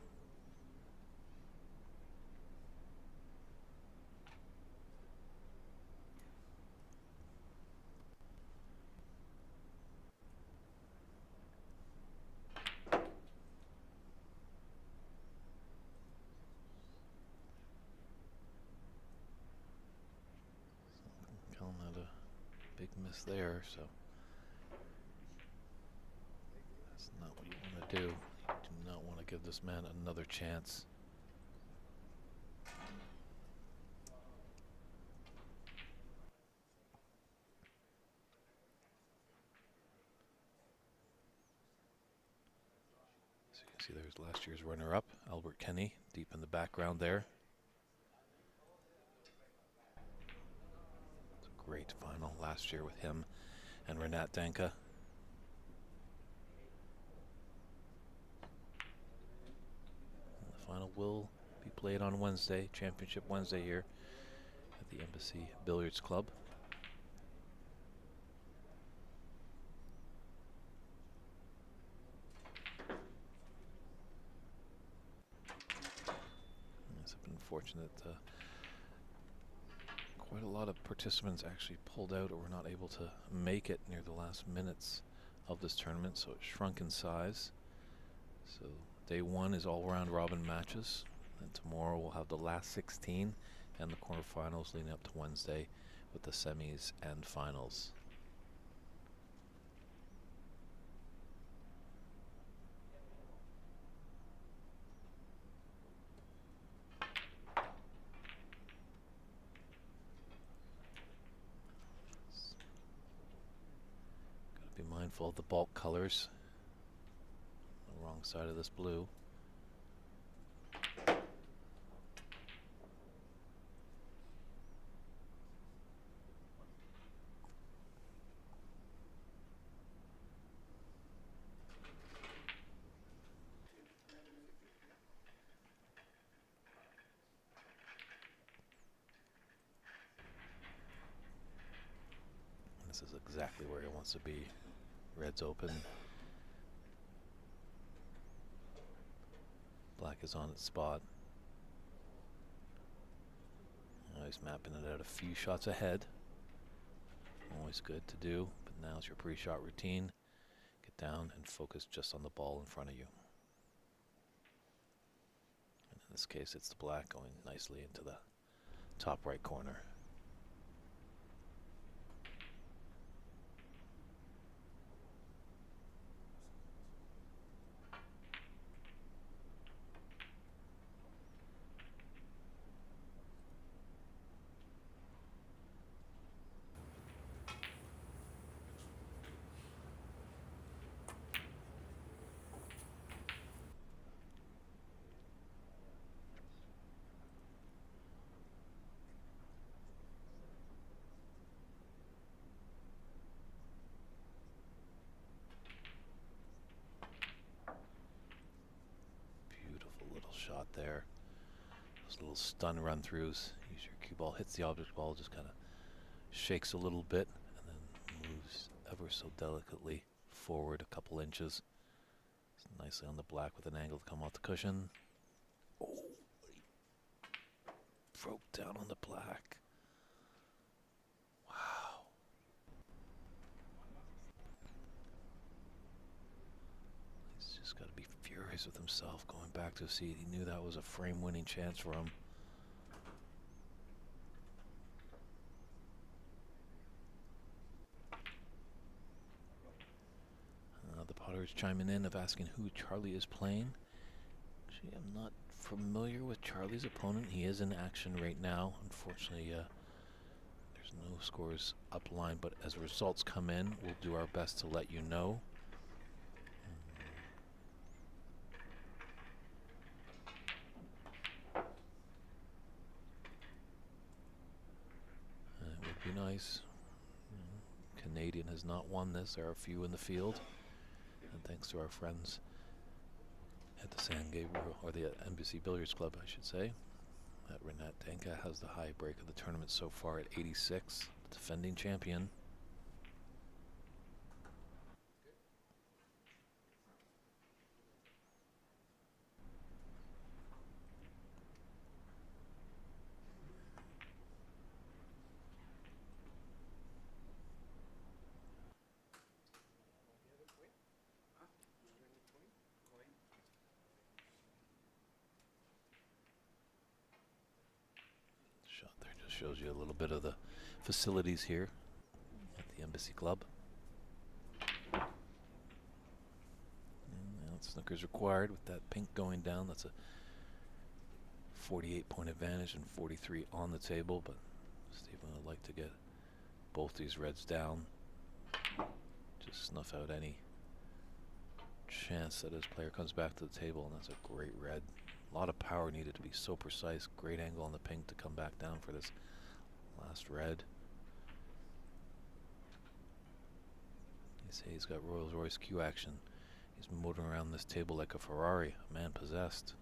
Callum had a big miss there, so that's not what you want to do. You do not want to give this man another chance. So you can see there's last year's runner-up, Albert Kenny, deep in the background there. It's a great final last year with him and Renat Danka. The final will be played on Wednesday, Championship Wednesday here at the Embassy Billiards Club. It's been fortunate. Quite a lot of participants actually pulled out or were not able to make it near the last minutes of this tournament, so it shrunk in size. So day one is all round robin matches, and tomorrow we'll have the last 16 and the quarterfinals leading up to Wednesday with the semis and finals. Gotta be mindful of the bulk colors. The wrong side of this blue. This is exactly where he wants to be. Red's open. Black is on its spot. Now he's mapping it out a few shots ahead. Always good to do, but now's your pre-shot routine. Get down and focus just on the ball in front of you. And in this case, it's the black going nicely into the top right corner. there. Those little stun run-throughs. Use your cue ball, hits the object ball, just kind of shakes a little bit, and then moves ever so delicately forward a couple inches. It's nicely on the black with an angle to come off the cushion. Oh, he broke down on the black. Wow. He's just got to be furious with himself going back to a seat. He knew that was a frame-winning chance for him. The Potters chiming in of asking who Charlie is playing. Actually, I'm not familiar with Charlie's opponent. He is in action right now. Unfortunately, there's no scores upline, but as results come in, we'll do our best to let you know. It would be nice. Canadian has not won this. There are a few in the field. And thanks to our friends at the San Gabriel, or the Embassy Billiards Club, I should say, that Renat Danka has the high break of the tournament so far at 86, the defending champion. Shot there just shows you a little bit of the facilities here at the Embassy Club. And now snooker's required with that pink going down. That's a 48-point advantage and 43 on the table, but Stephen would like to get both these reds down. Just snuff out any chance that his player comes back to the table, and that's a great red. A lot of power needed to be so precise. Great angle on the pink to come back down for this last red. They say he's got Rolls Royce Q action. He's motoring around this table like a Ferrari, a man possessed.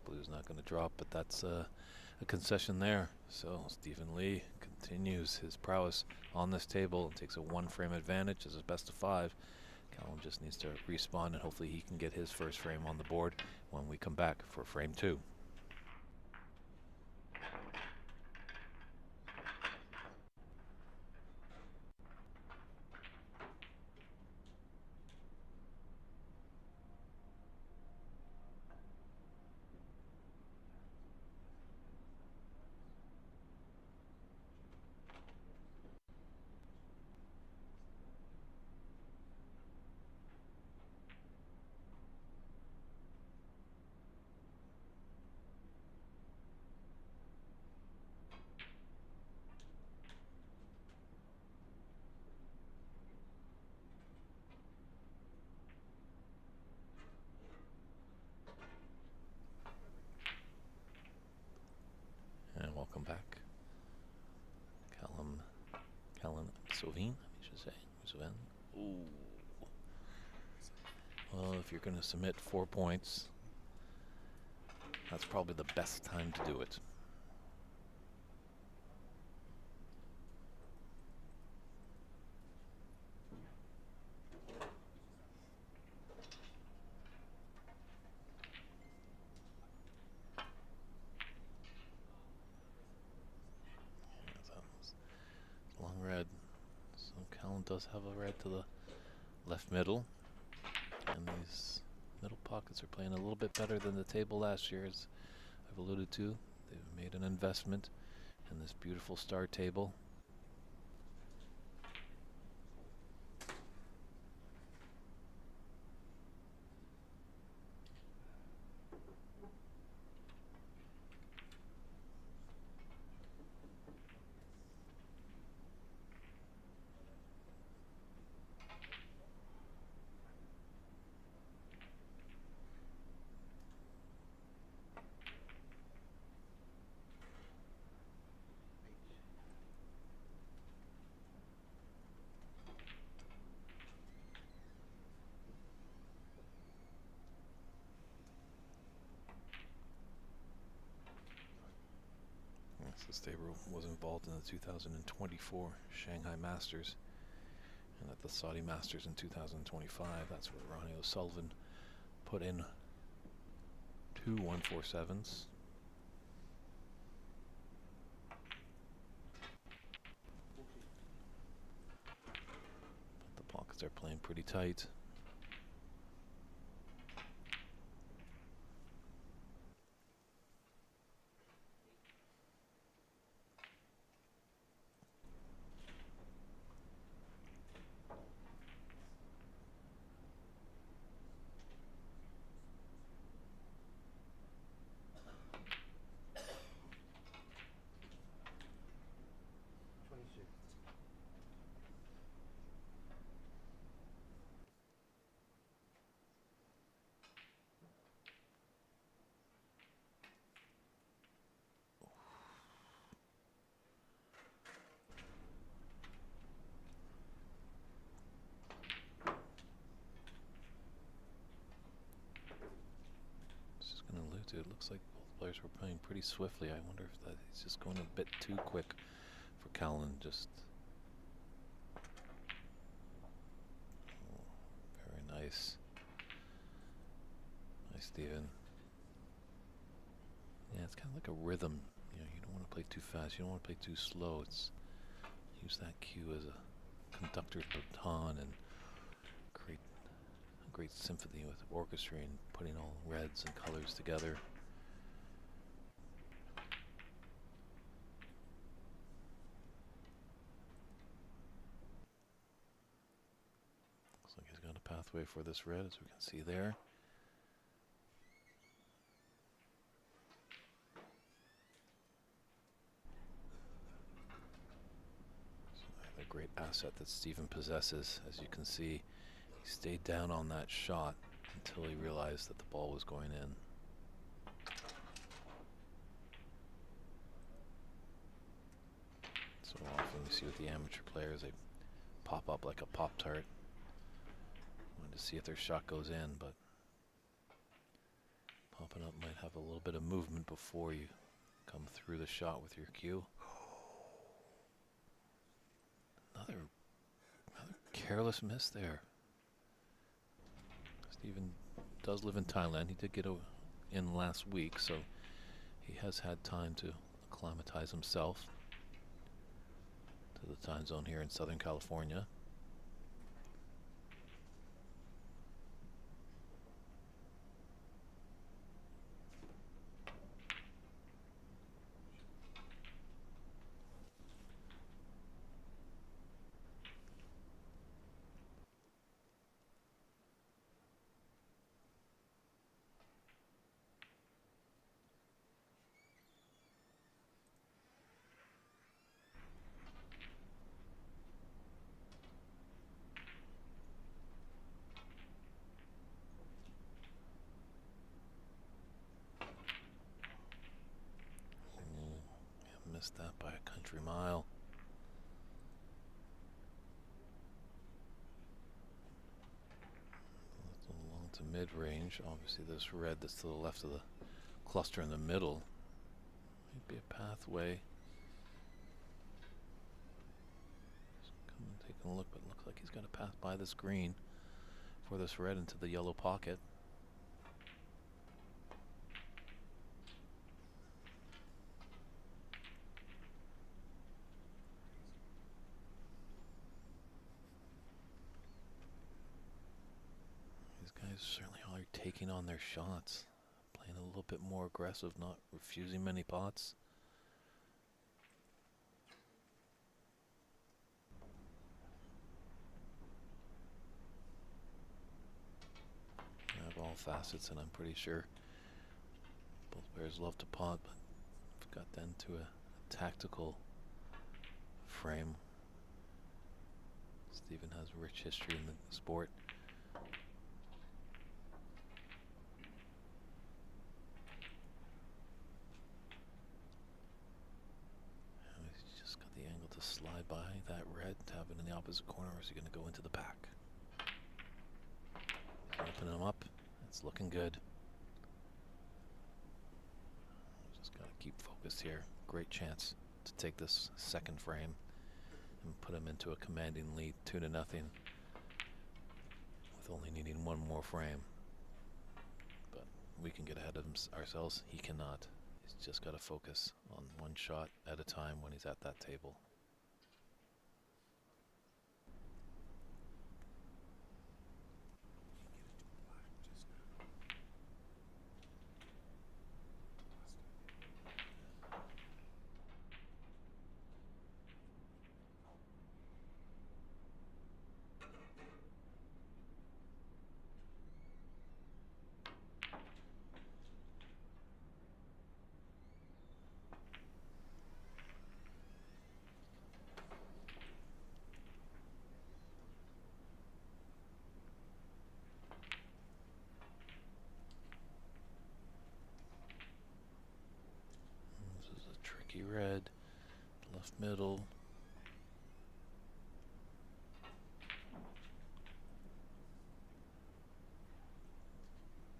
Blue's not going to drop, but that's a concession there. So Stephen Lee continues his prowess on this table and takes a one-frame advantage as a best of 5. Callum just needs to respawn, and hopefully he can get his first frame on the board when we come back for frame 2. And welcome back. Callum Sylvain, I should say. Sylvain. Ooh. Well, if you're going to submit 4 points, that's probably the best time to do it. Long red. So Callum does have a red to the left middle. And these middle pockets are playing a little bit better than the table last year, as I've alluded to. They've made an investment in this beautiful star table. Stabro was involved in the 2024 Shanghai Masters, and at the Saudi Masters in 2025, that's where Ronnie O'Sullivan put in 2 147s. But the pockets are playing pretty tight. It looks like both players were playing pretty swiftly. I wonder if that he's just going a bit too quick for Callum. Just very nice. Nice, Stephen. Yeah, it's kind of like a rhythm. You know, you don't want to play too fast. You don't want to play too slow. It's use that cue as a conductor's baton and create a great symphony with orchestra and putting all reds and colors together. Looks like he's got a pathway for this red, as we can see there. So the great asset that Stephen possesses, as you can see, he stayed down on that shot until he realized that the ball was going in. So often you see with the amateur players, they pop up like a Pop-Tart, wanting to see if their shot goes in, but popping up might have a little bit of movement before you come through the shot with your cue. Another careless miss there. Stephen does live in Thailand. He did get in last week, so he has had time to acclimatize himself to the time zone here in Southern California. Missed that by a country mile. Long to mid-range. Obviously this red that's to the left of the cluster in the middle might be a pathway. Just come and take a look, but it looks like he's got to pass by this green for this red into the yellow pocket. Certainly all are taking on their shots, playing a little bit more aggressive, not refusing many pots. I have all facets, and I'm pretty sure both players love to pot, but I've got them to a tactical frame. Stephen has rich history in the sport. Slide by that red, tap it in the opposite corner, or is he going to go into the back? Opening him up. It's looking good. Just got to keep focused here. great chance to take this second frame and put him into a commanding lead, 2-0, with only needing one more frame. But we can get ahead of ourselves. He cannot. He's just got to focus on one shot at a time when he's at that table. Tricky red, left middle.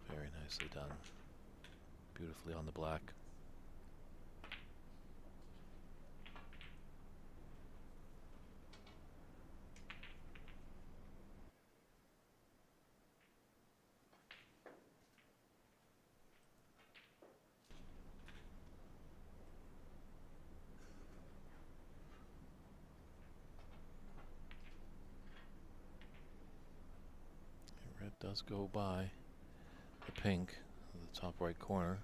Very nicely done. Beautifully on the black. Red does go by the pink in the top right corner.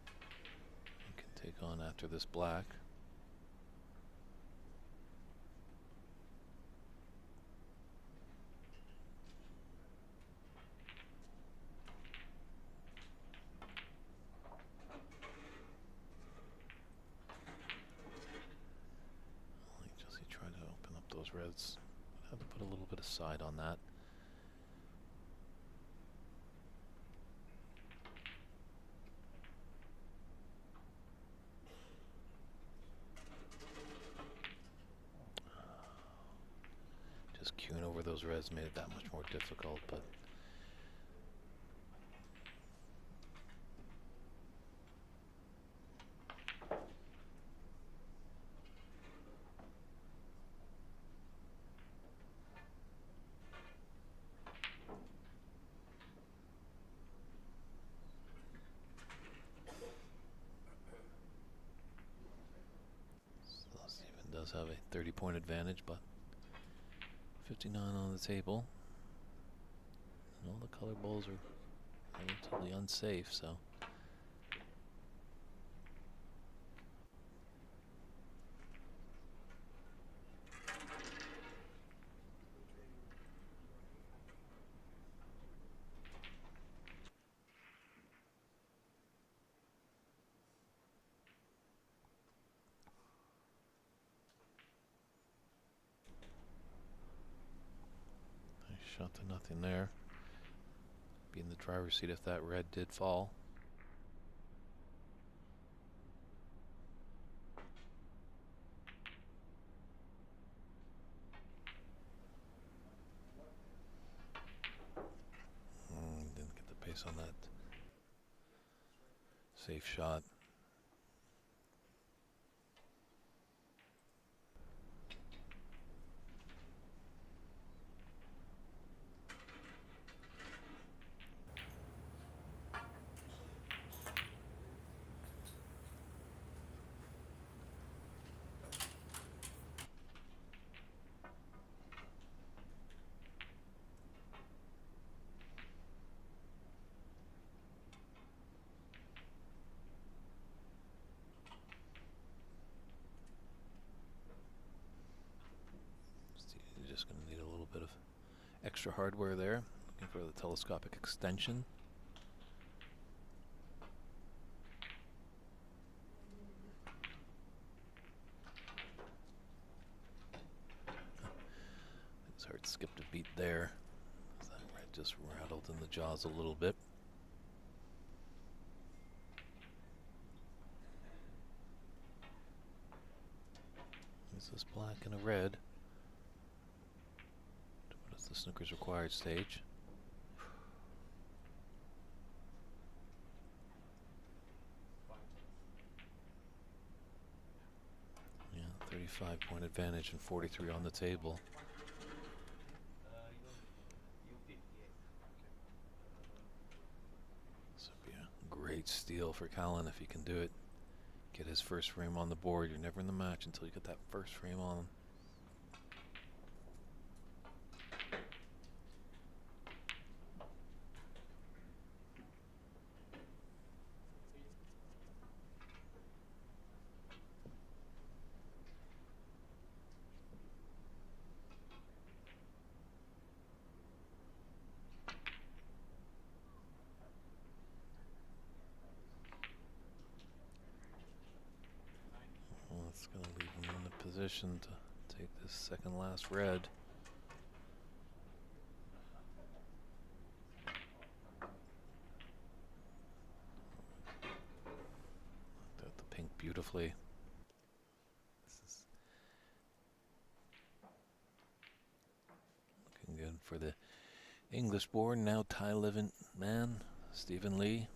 You can take on after this black. Just he tried to open up those reds. Had to put a little bit of side on that. Just queuing over those reds made it that much more difficult, but Steven does have a 30-point advantage, but 59 on the table. And all the color balls are relatively unsafe, so. Shot to nothing there. Be in the driver's seat if that red did fall. Didn't get the pace on that. Safe shot. You're just going to need a little bit of extra hardware there. Looking for the telescopic extension. His heart skipped a beat there. That red just rattled in the jaws a little bit. This is black and a red. What is the snooker's required stage? 25-point advantage and 43 on the table. This would be a great steal for Callum if he can do it. Get his first frame on the board. You're never in the match until you get that first frame on. Well, that's going to leave him in a position to take this second last red. Looked at the pink beautifully. This is looking good for the English-born, now Thai-living man, Stephen Lee.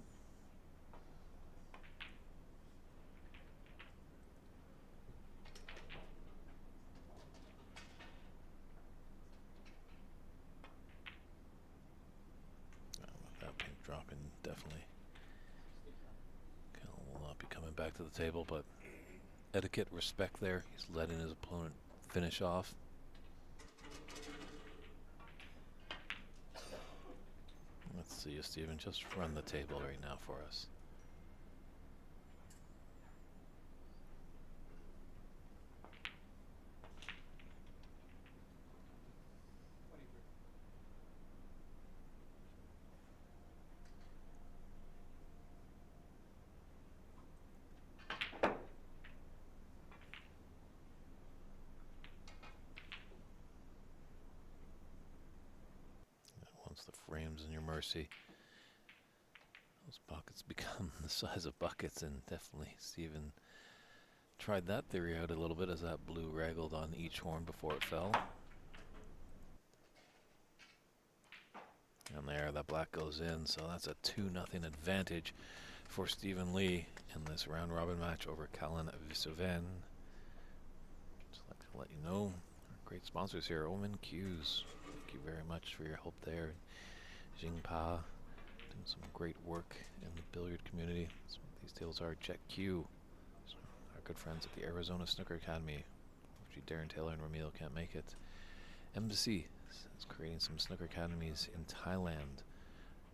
With that pink dropping, definitely Callum will not be coming back to the table, but etiquette, respect there. He's letting his opponent finish off. Let's see you, Stephen. Just run the table right now for us. Once the frame's in your mercy, those buckets become the size of buckets, and definitely Stephen tried that theory out a little bit as that blue raggled on each horn before it fell. And there, that black goes in, so that's a 2-0 advantage for Stephen Lee in this round robin match over Callum Visoven. Just like to let you know, our great sponsors here, Omen Q's. Thank you very much for your help there. Jingpa, doing some great work in the billiard community. So these tables are Jet Q, so our good friends at the Arizona Snooker Academy. Unfortunately, Darren Taylor and Ramil can't make it. Embassy is creating some snooker academies in Thailand,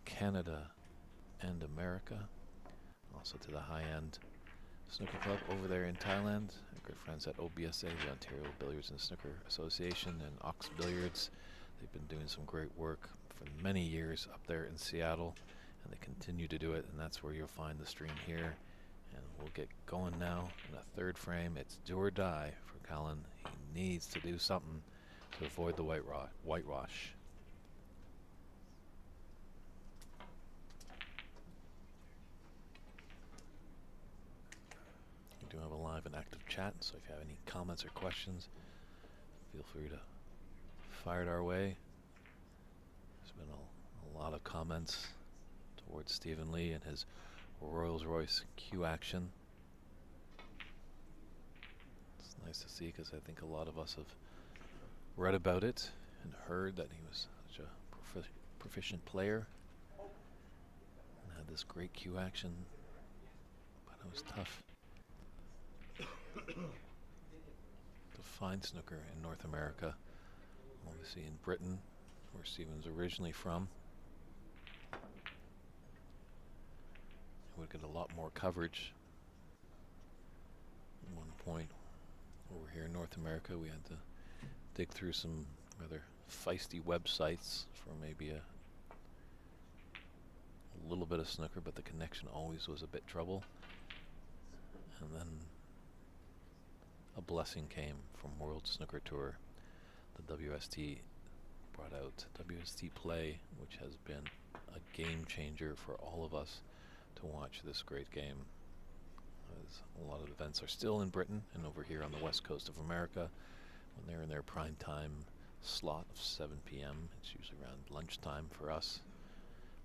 Canada, and America. Also to the high-end snooker club over there in Thailand. Our good friends at OBSA, the Ontario Billiards and Snooker Association, and Ox Billiards. They've been doing some great work for many years up there in Seattle, and they continue to do it, and that's where you'll find the stream here. And we'll get going now in a third frame. It's do or die for Callum. He needs to do something to avoid the whitewash. We do have a live and active chat, so if you have any comments or questions, feel free to fire it our way. There's been a lot of comments towards Stephen Lee and his Rolls-Royce Q action. It's nice to see because I think a lot of us have read about it and heard that he was such a proficient player and had this great Q action, but it was tough to find snooker in North America. Obviously in Britain, where Stephen's originally from, it would get a lot more coverage. At one point over here in North America, we had to dig through some rather feisty websites for maybe a little bit of snooker, but the connection always was a bit trouble. And then a blessing came from World Snooker Tour. The WST brought out WST Play, which has been a game changer for all of us to watch this great game. As a lot of events are still in Britain and over here on the west coast of America. When they're in their prime time slot of 7 p.m. It's usually around lunchtime for us.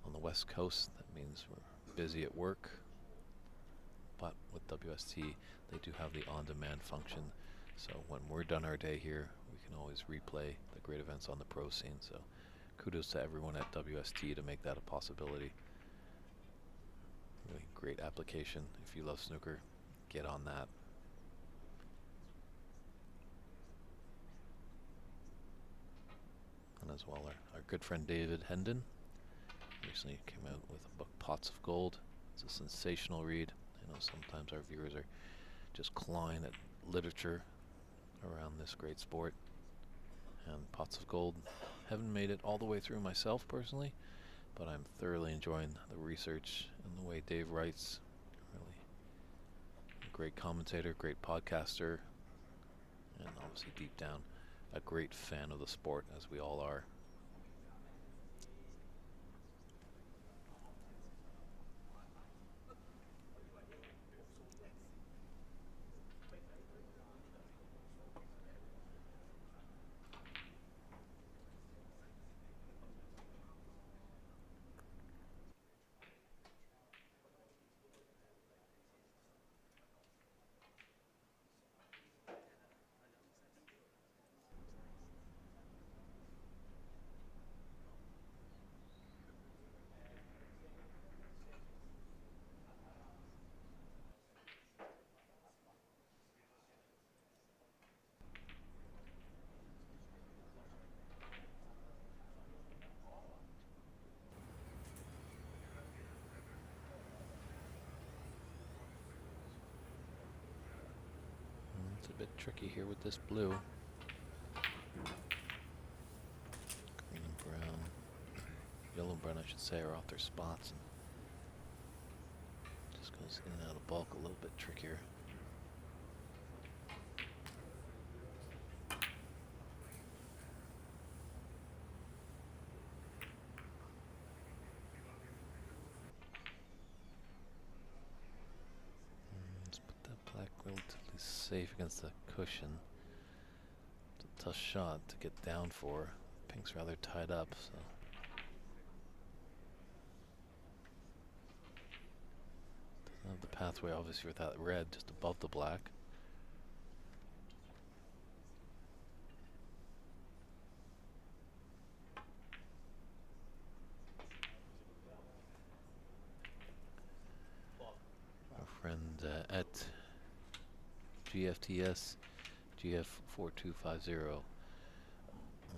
On the west coast, that means we're busy at work. But with WST, they do have the on-demand function, So when we're done our day here, we can always replay the great events on the pro scene. So kudos to everyone at WST to make that a possibility. Really great application. If you love snooker, get on that. And as well, our good friend David Hendon recently came out with a book, Pots of Gold. It's a sensational read. I know sometimes our viewers are just clawing at literature around this great sport. And Pots of Gold, haven't made it all the way through myself personally, but I'm thoroughly enjoying the research and the way Dave writes. Really a great commentator, great podcaster, and obviously deep down a great fan of the sport, as we all are. It's a bit tricky here with this blue. Green and brown. Yellow and brown, I should say, are off their spots. And just goes in and out of bulk a little bit trickier. Let's put that black relatively safe against the cushion. It's a tough shot to get down for. Pink's rather tied up, so. Doesn't have the pathway obviously with that red just above the black. Our friend at GFTS GF4250.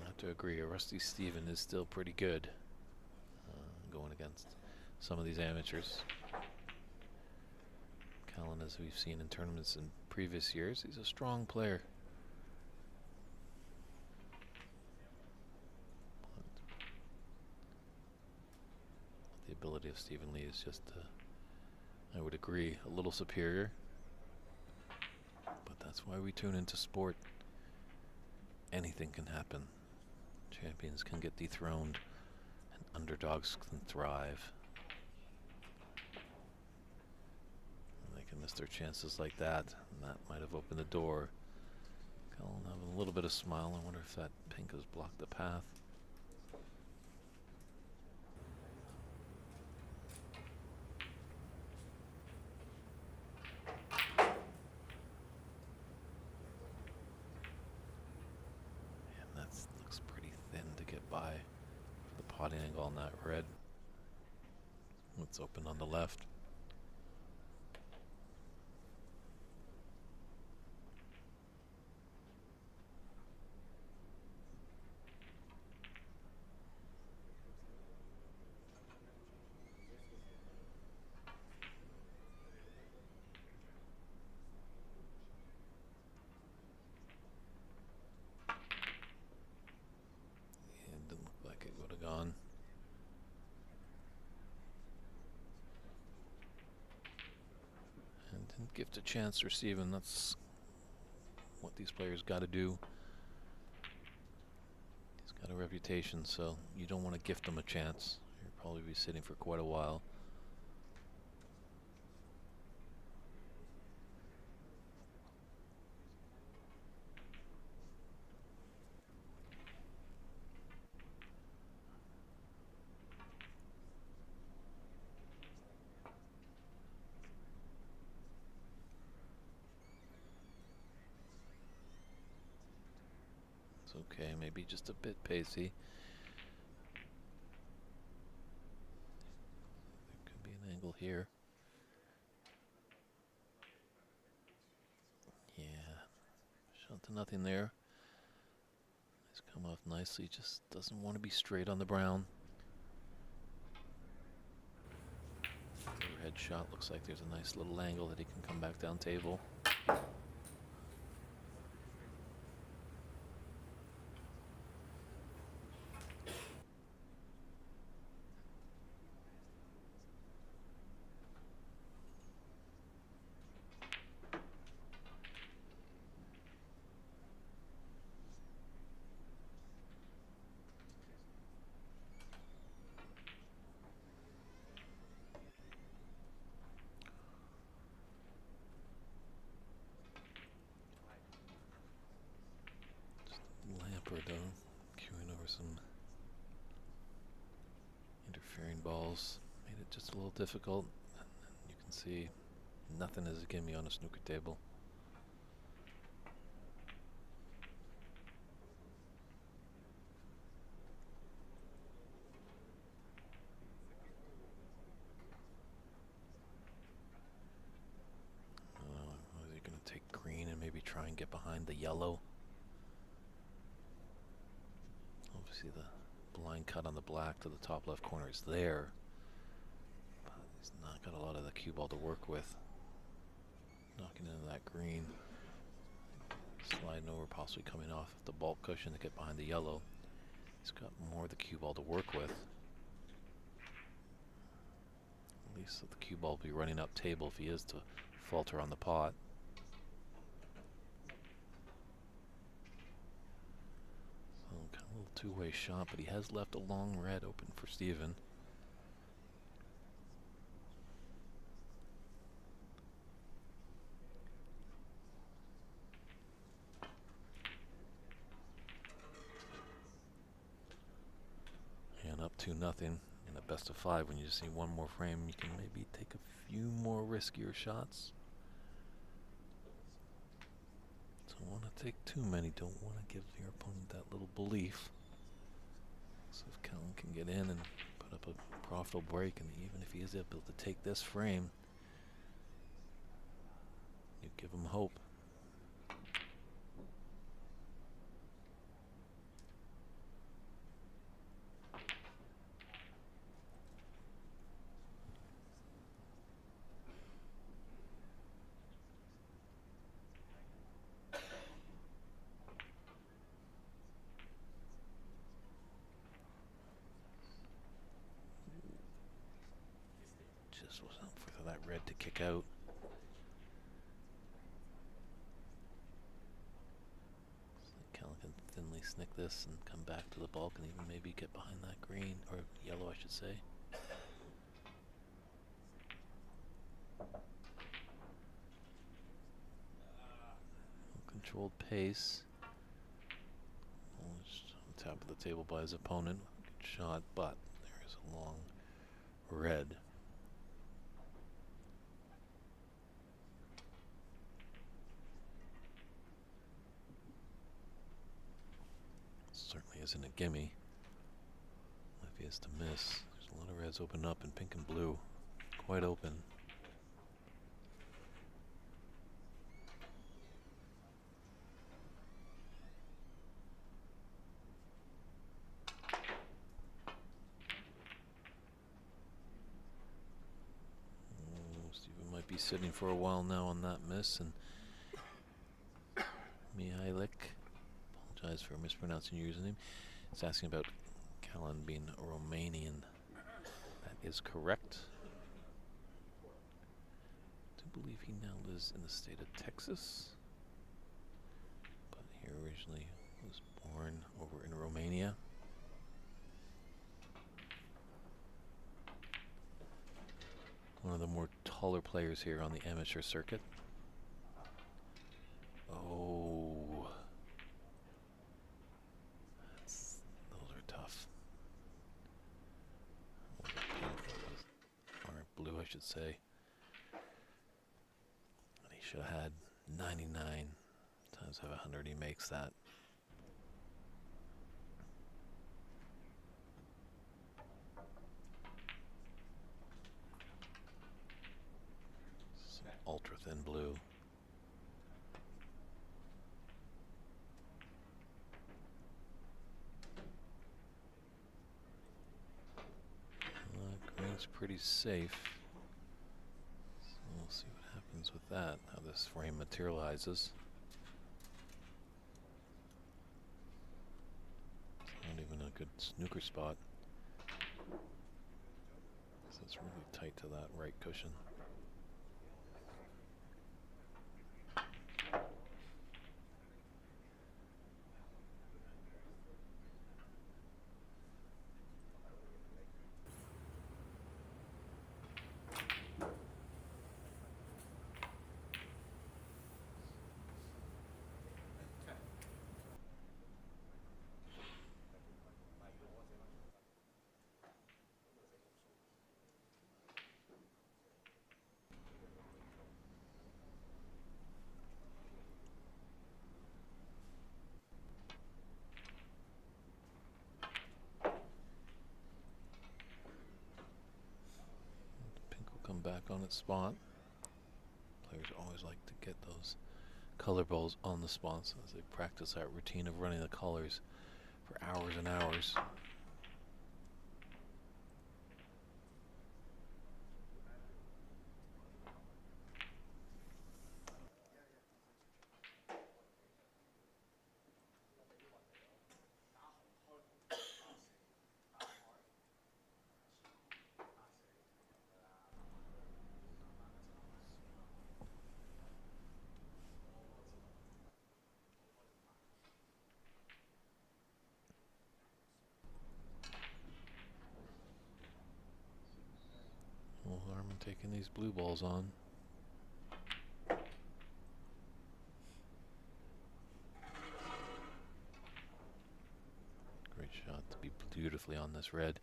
I have to agree, Rusty Steven is still pretty good going against some of these amateurs. Callum, as we've seen in tournaments in previous years, he's a strong player. But the ability of Stephen Lee is just, I would agree, a little superior. But that's why we tune into sport. Anything can happen. Champions can get dethroned, and underdogs can thrive. And they can miss their chances like that, and that might have opened the door. Callum having a little bit of smile. I wonder if that pink has blocked the path. By the potting angle on that red. It's open on the left. Gone. And didn't gift a chance receiving. That's what these players got to do. He's got a reputation, so you don't want to gift him a chance. You'll probably be sitting for quite a while. okay, maybe just a bit pacey. There could be an angle here. Yeah, shot to nothing there. He's come off nicely, just doesn't want to be straight on the brown. Overhead shot looks like there's a nice little angle that he can come back down table. Lampard queuing over some interfering balls. Made it just a little difficult. And you can see nothing is a gimme on a snooker table. Is he going to take green and maybe try and get behind the yellow? Obviously the blind cut on the black to the top left corner is there, but he's not got a lot of the cue ball to work with. Knocking into that green, sliding over, possibly coming off the bulk cushion to get behind the yellow. He's got more of the cue ball to work with. At least the cue ball will be running up table if he is to falter on the pot. Kind of a little two-way shot, but he has left a long red open for Steven. And up 2-0 in a best of 5. When you just need one more frame, you can maybe take a few more riskier shots. Don't want to take too many, don't want to give your opponent that little belief. So if Callum can get in and put up a profitable break, and even if he is able to take this frame, you give him hope. Just was up for that red to kick out. So Callum can thinly snick this and come back to the bulk and even maybe get behind that green, or yellow I should say. Controlled pace. Almost on top of the table by his opponent. Good shot, but there is a long red. Certainly isn't a gimme. If he has to miss, there's a lot of reds open up in pink and blue. Quite open. Steven might be sitting for a while now on that miss, and Mihailik, apologize for mispronouncing your username, is asking about Callum being Romanian. That is correct. I do believe he now lives in the state of Texas, but he originally was born over in Romania. One of the more taller players here on the amateur circuit. Oh, those are tough. Or blue, I should say. And he should have had 99 times have 100. He makes that. in blue. Green's pretty safe. So we'll see what happens with that, how this frame materializes. It's not even a good snooker spot. So it's really tight to that right cushion. Come back on its spot. Players always like to get those color balls on the spots as they practice that routine of running the colors for hours and hours. Well, Armin taking these blue balls on. Great shot to be beautifully on this red.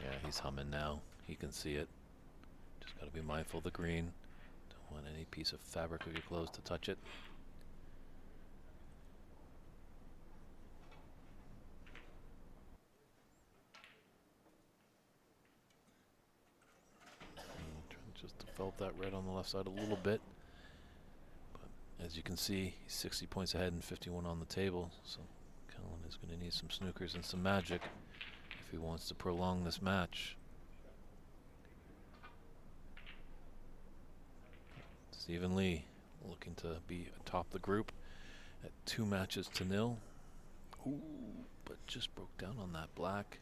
Yeah, he's humming now. He can see it. Just got to be mindful of the green. Don't want any piece of fabric of your clothes to touch it. Just develop that red on the left side a little bit. But as you can see, he's 60 points ahead and 51 on the table. So Callum is going to need some snookers and some magic if he wants to prolong this match. Stephen Lee looking to be atop the group at 2-0. Ooh, but just broke down on that black.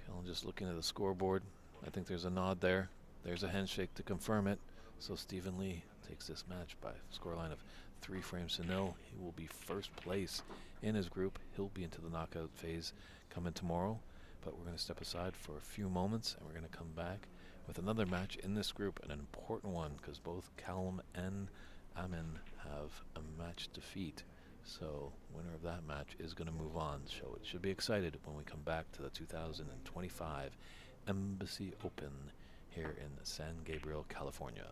Callum just looking at the scoreboard. I think there's a nod there. There's a handshake to confirm it. So Stephen Lee takes this match by a scoreline of 3-0. He will be first place in his group. He'll be into the knockout phase coming tomorrow. But we're going to step aside for a few moments and we're going to come back with another match in this group, an important one because both Callum and Amin have a match defeat. So winner of that match is going to move on. So it should be excited when we come back to the 2025 Embassy Open here in San Gabriel, California.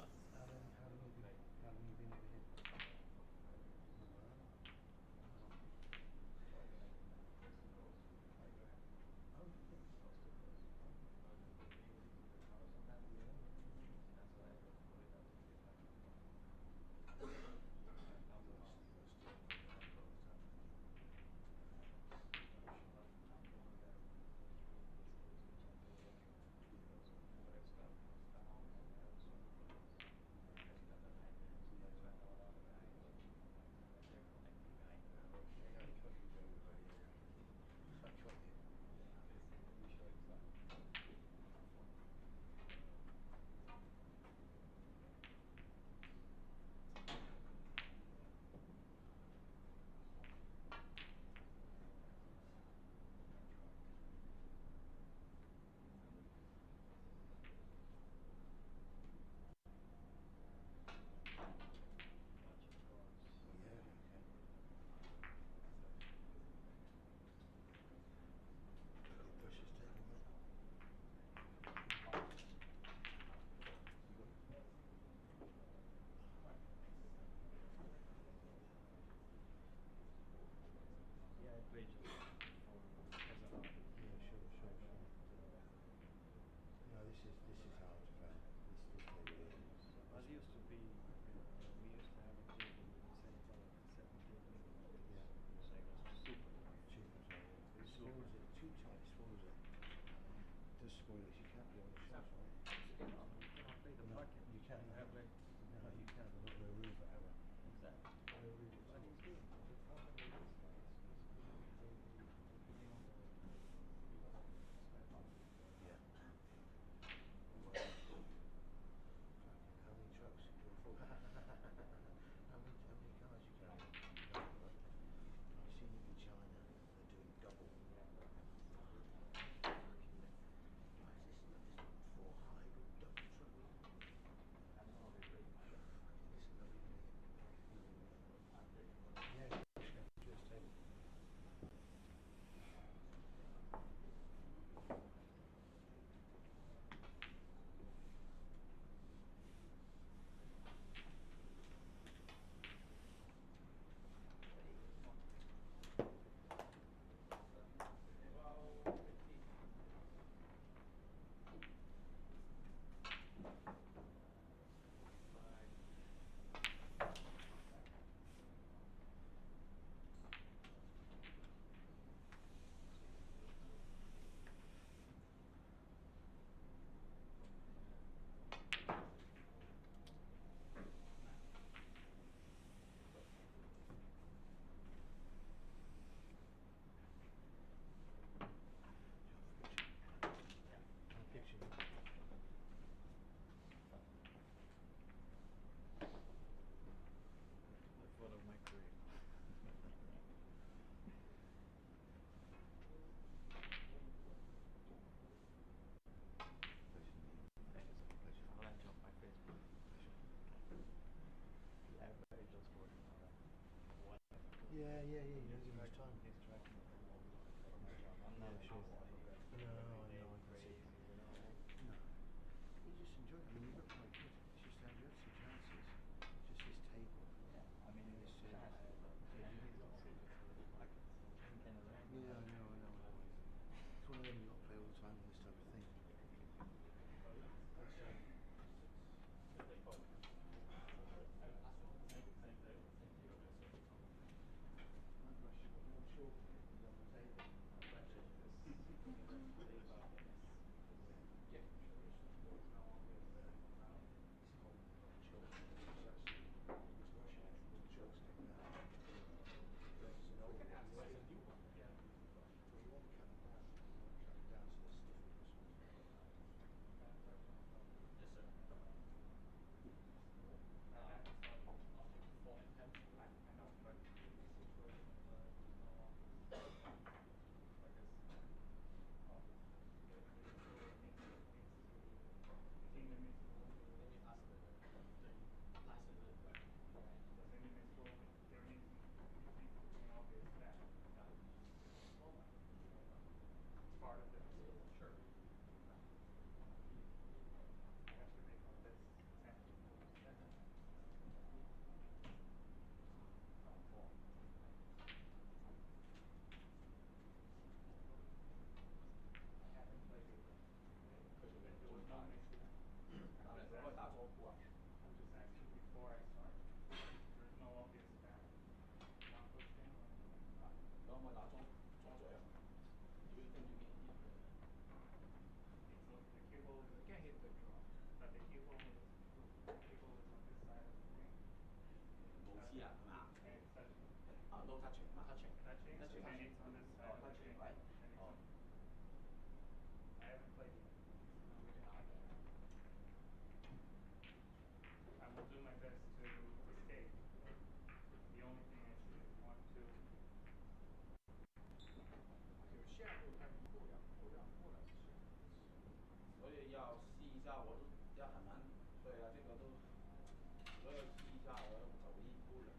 我要记一下我的抖音夫人。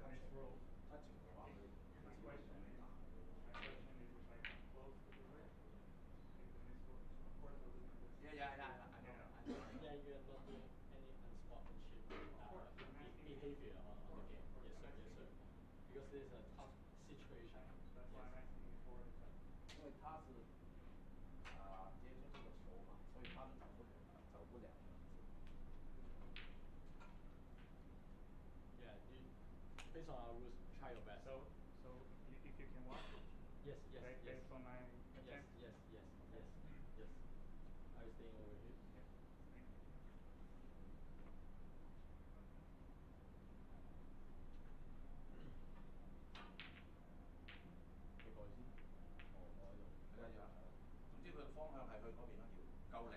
Nice roll. 他整个话会 My question is if I come close to the red, is the miss roll? Of course I was gonna Yeah, yeah, yeah, I know. Yeah, you're not doing any unsportsmanship behavior on the game. Yes, sir. Yes, sir. Because this is a tough situation. That's why I'm asking you for it. 因为他是接住这个球嘛，所以他是走不了的。Yeah, you, based on our rules, try your best. So if you can watch it, Yes, yes, yes. based on my Yes, attempt. yes, yes, yes, yes. Are you staying over here? Yeah, thank you. 你過去先。我用。係啊，總之佢個方向係去嗰邊咯，要夠力。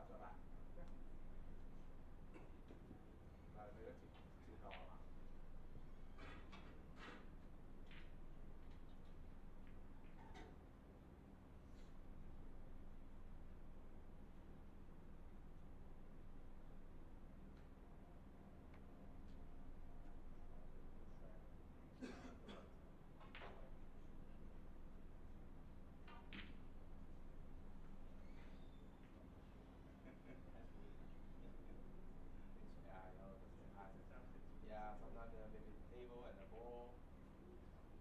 再吧。但係佢一條球係嘛？Yeah, sometimes maybe the table and the ball.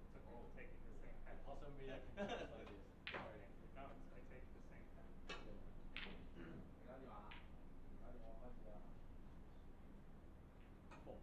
It's okay to take it the same time. Also made a contact like this. Sorry. No, I take it the same time. 你搞掂啊？搞掂我開始啦。4.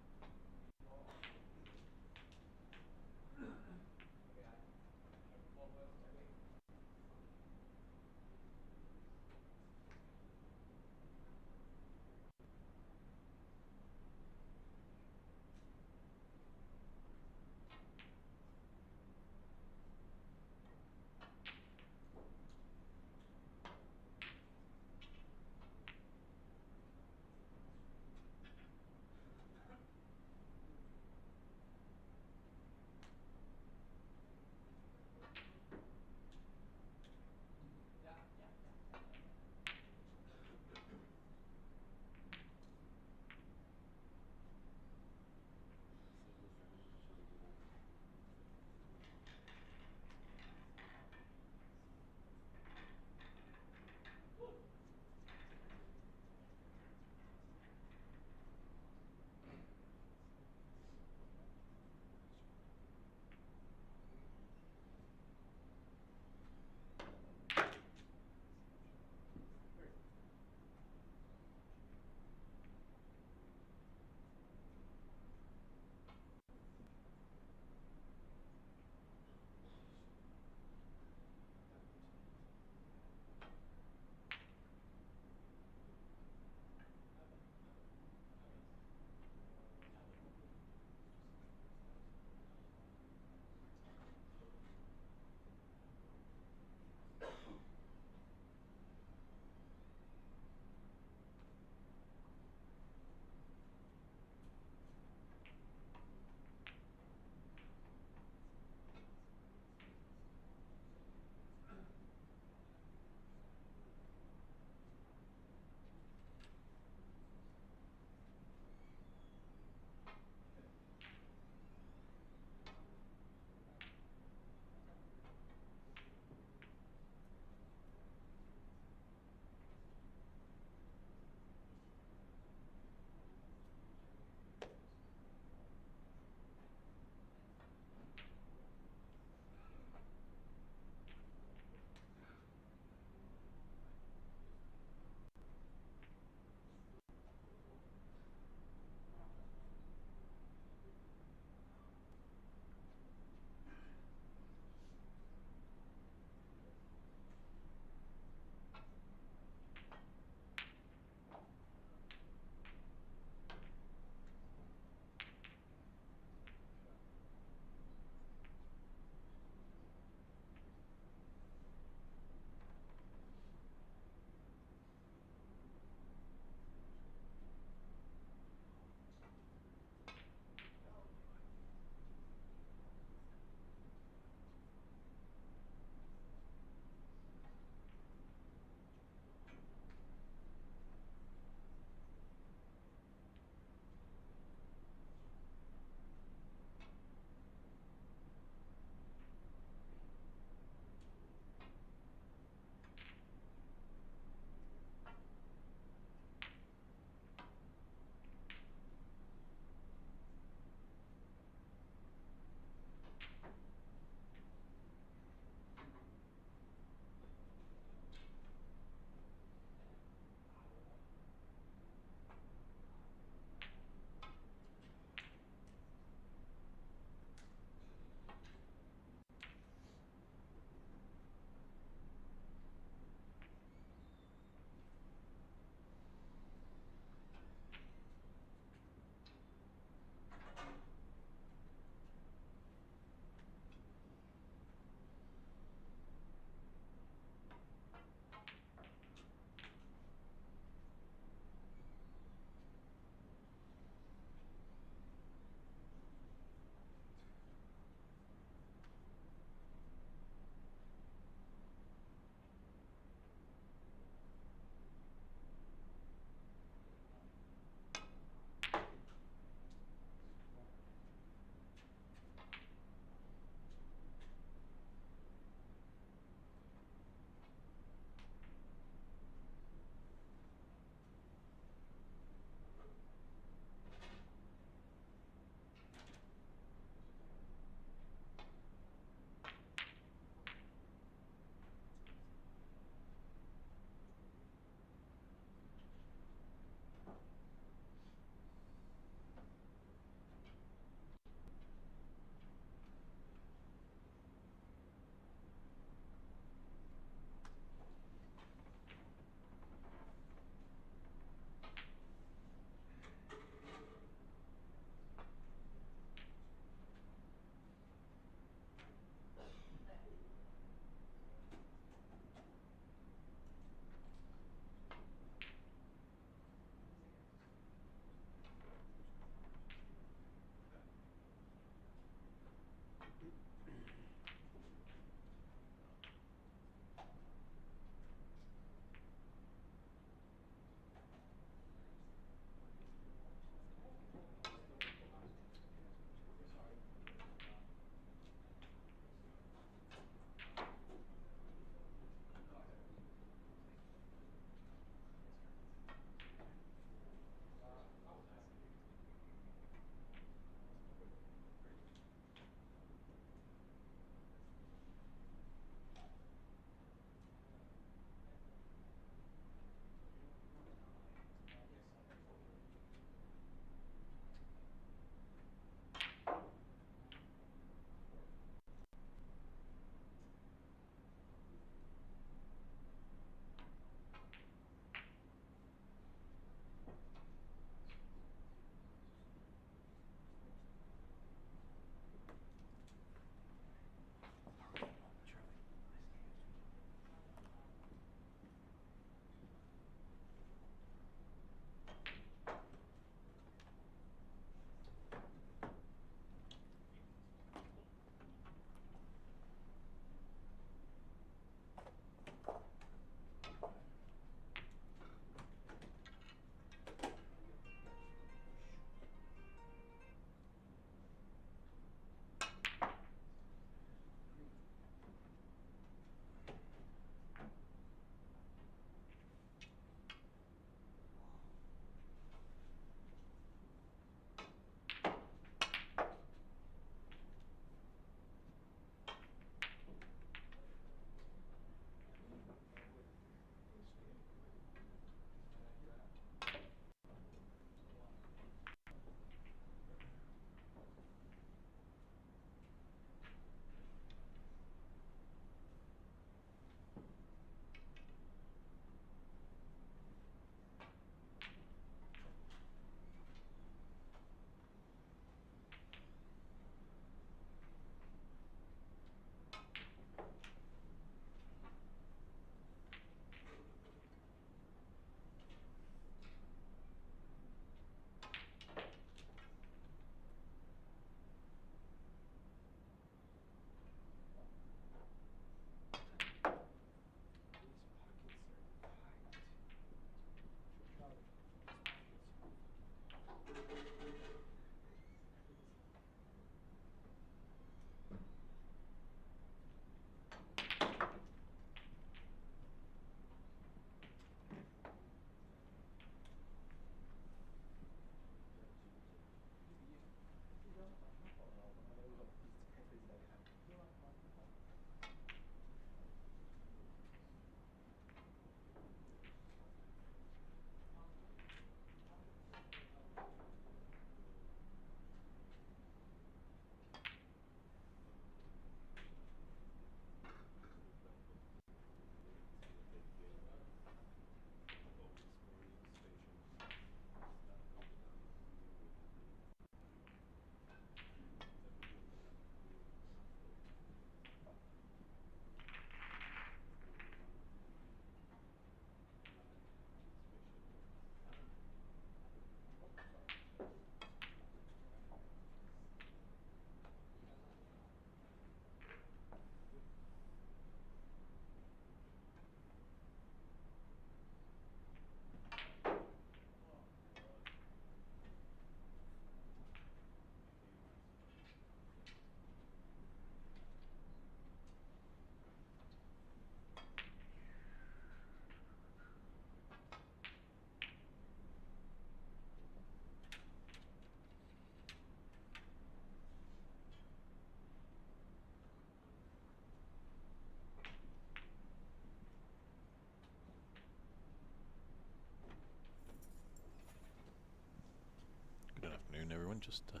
everyone. Just a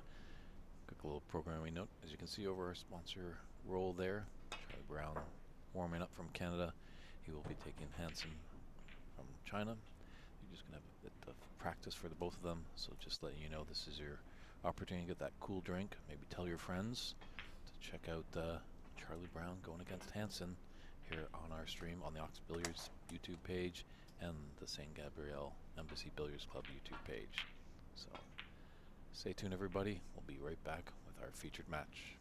quick little programming note. As you can see over our sponsor roll there, Charlie Brown warming up from Canada. He will be taking Hansen from China. You're just going to have a bit of practice for the both of them. So just letting you know, this is your opportunity to get that cool drink. Maybe tell your friends to check out Charlie Brown going against Hansen here on our stream on the Ox Billiards YouTube page and the St. Gabriel Embassy Billiards Club YouTube page. So stay tuned, everybody. We'll be right back with our featured match.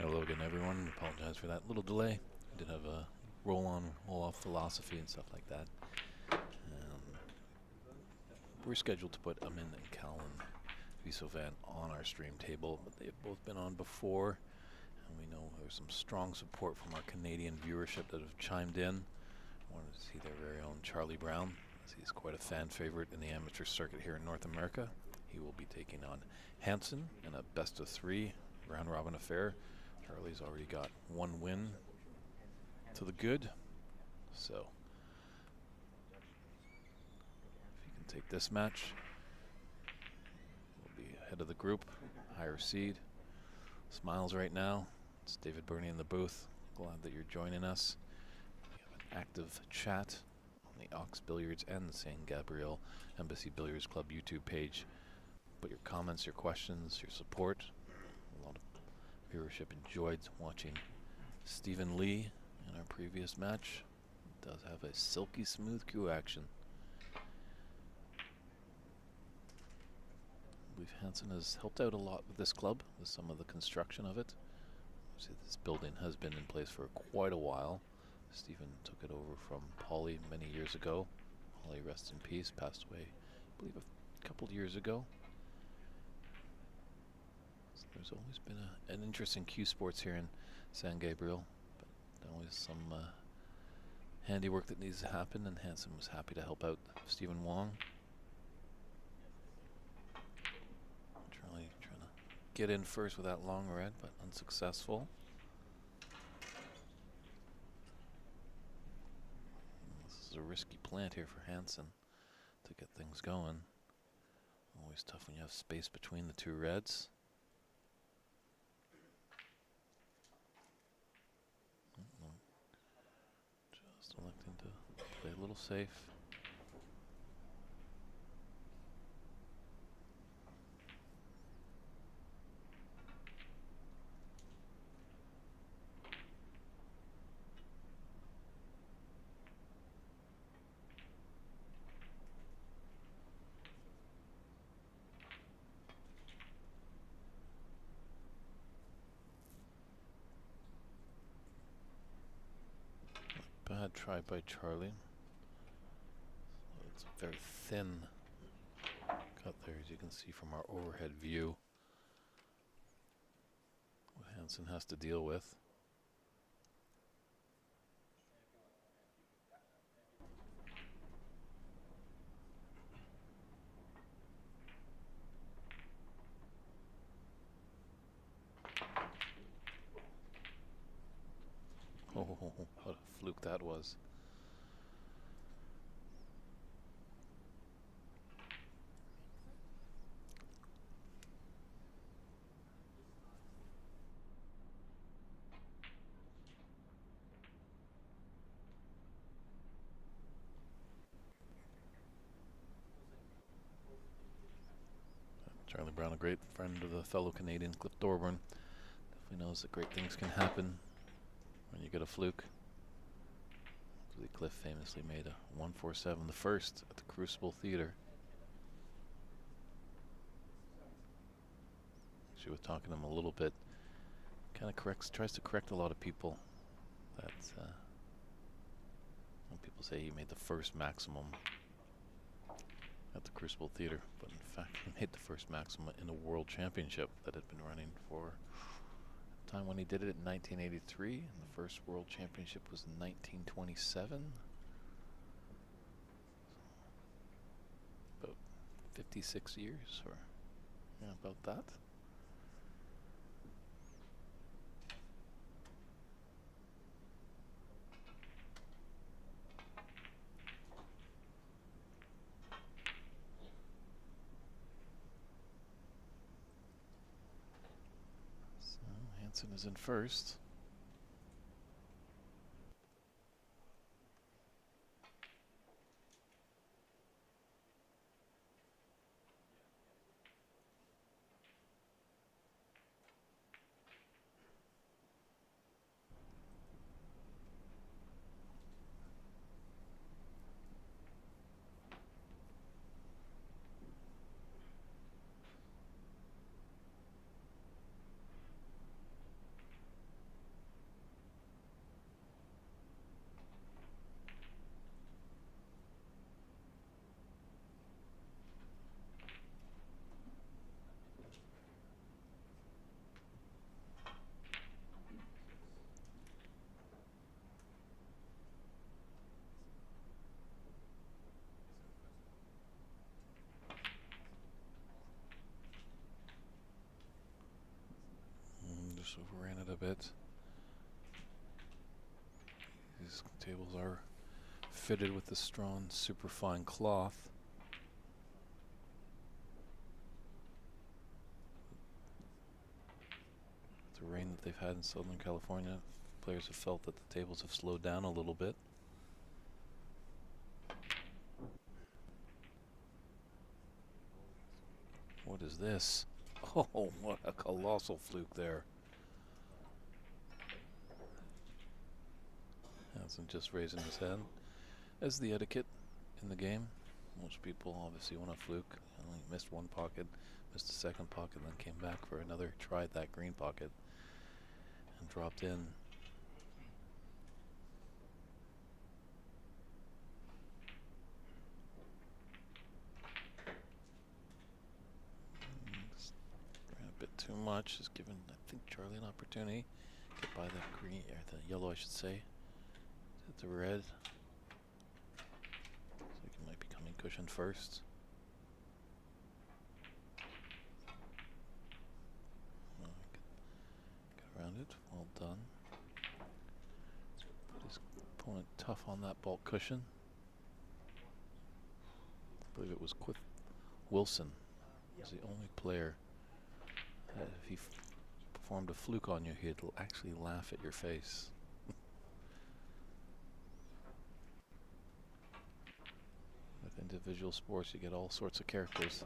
Hello again, everyone. Apologize for that little delay. I did have a roll-on, roll-off philosophy and stuff like that. We're scheduled to put Amin and Callum Visovan on our stream table, but they've both been on before, and we know there's some strong support from our Canadian viewership that have chimed in. I wanted to see their very own Charlie Brown, as he's quite a fan favorite in the amateur circuit here in North America. He will be taking on Hansen in a best-of-3 round-robin affair. Charlie's already got one win to the good, so if he can take this match, he'll be ahead of the group, higher seed. Smiles right now. It's David Burney in the booth. Glad that you're joining us. We have an active chat on the Ox Billiards and the San Gabriel Embassy Billiards Club YouTube page. Put your comments, your questions, your support. A lot of viewership enjoyed watching Stephen Lee in our previous match. Does have a silky smooth cue action. I believe Hansen has helped out a lot with this club, with some of the construction of it. See, this building has been in place for quite a while. Stephen took it over from Polly many years ago. Polly, rest in peace, passed away, I believe, a couple years ago. So there's always been an interest in cue sports here in San Gabriel, but always some handiwork that needs to happen, and Hansen was happy to help out Stephen Wong. Charlie trying to get in first with that long red, but unsuccessful. This is a risky plant here for Hansen to get things going. Always tough when you have space between the two reds. Just electing to play a little safe. Bad try by Charlie. So it's a very thin cut there, as you can see from our overhead view. What Hansen has to deal with. Oh, what a fluke that was. Charlie Brown, a great friend of the fellow Canadian Cliff Thorburn. Definitely knows that great things can happen when you get a fluke. Cliff famously made a 147, the first at the Crucible Theater. She was talking to him a little bit. Kind of tries to correct a lot of people. That when people say he made the first maximum at the Crucible Theater, but in fact he made the first maximum in a world championship that had been running for a time when he did it in 1983, and the first world championship was in 1927. About 56 years, or yeah, about that. Hansen is in first. Just overran it a bit. These tables are fitted with the strong, superfine cloth. The rain that they've had in Southern California, players have felt that the tables have slowed down a little bit. What is this? Oh, what a colossal fluke there. Hansen just raising his hand. As the etiquette in the game, most people obviously want a fluke. Only missed one pocket, missed a second pocket, then came back for another, tried that green pocket, and dropped in. Ran a bit too much, just giving, I think, Charlie an opportunity. Get by the green, or the yellow, I should say. Hit the red. Looks like it might be coming cushion first. Get around it. Well done. Put his opponent tough on that bulk cushion. I believe it was Cliff Wilson was the only player that if he performed a fluke on you, he'd actually laugh at your face. With individual sports, you get all sorts of characters.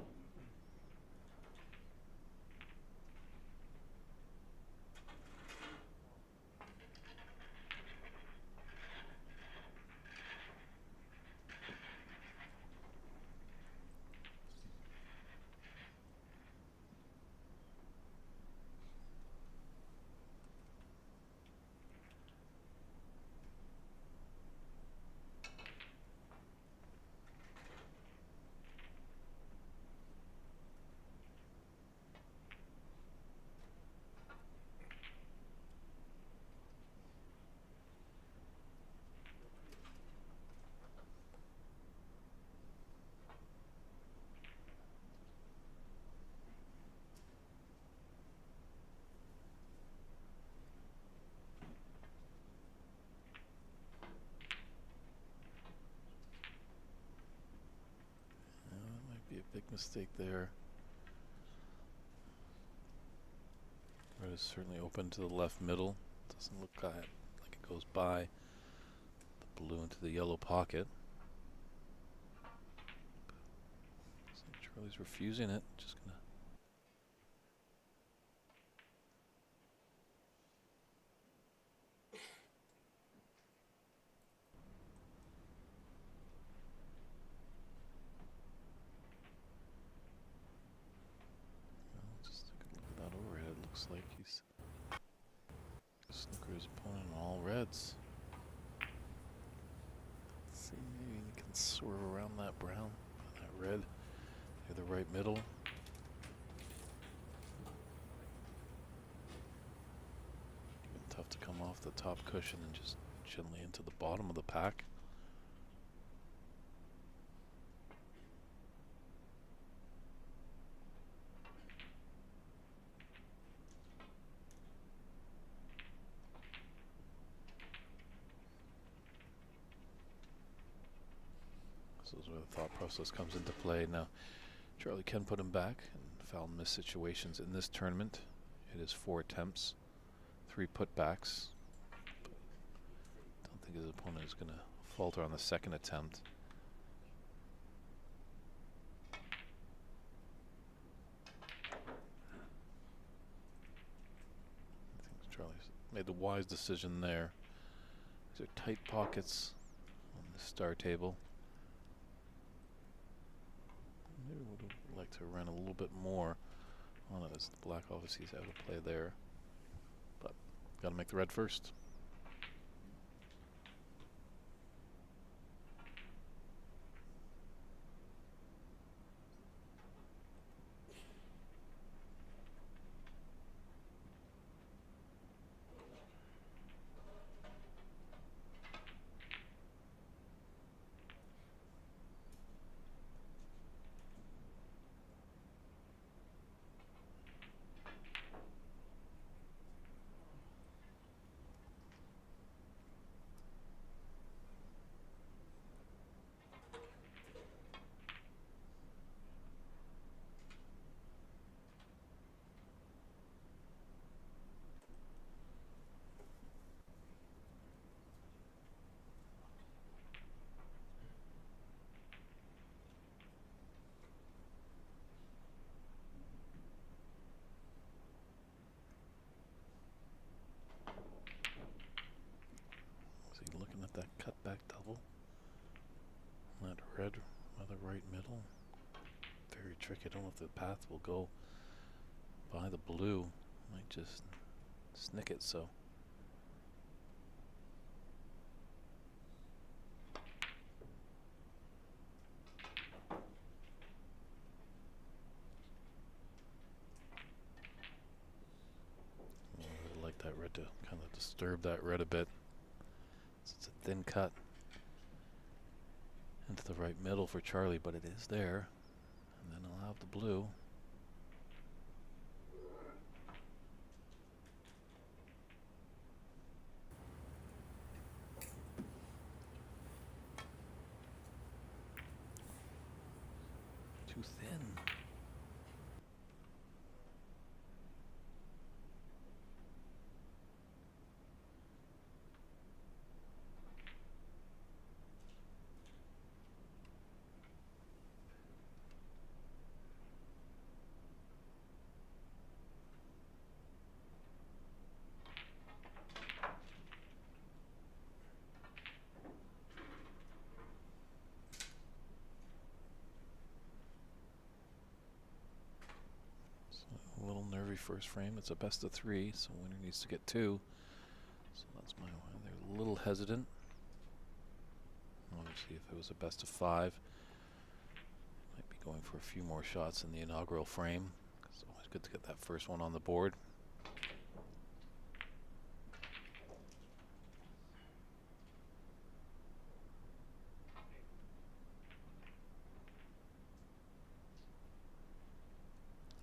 That might be a big mistake there. Red is certainly open to the left middle. Doesn't look like it goes by the blue into the yellow pocket. Looks like Charlie's refusing it. Just gonna. Well, just take a look at that overhead. Looks like he's snooker his opponent on all reds. Let's see, maybe he can swerve around that brown, that red, near the right middle. Even tough to come off the top cushion and just gently into the bottom of the pack. This is where the thought process comes into play. Now, Charlie can put him back and foul miss situations in this tournament. It is 4 attempts, 3 putbacks. Don't think his opponent is going to falter on the second attempt. I think Charlie's made the wise decision there. These are tight pockets on the star table. Maybe would have liked to run a little bit more on it, as the black obviously is out of play there. But got to make the red first. right middle. Very tricky. I don't know if the path will go by the blue. Might just snick it so. I'd like that red to kind of disturb that red a bit. It's a thin cut into the right middle for Charlie, but it is there. And then I'll have the blue. Too thin. A little nervy first frame. It's a best of 3, so winner needs to get 2. So that's my one. They're a little hesitant. Obviously, if it was a best of 5, might be going for a few more shots in the inaugural frame. It's always good to get that first one on the board.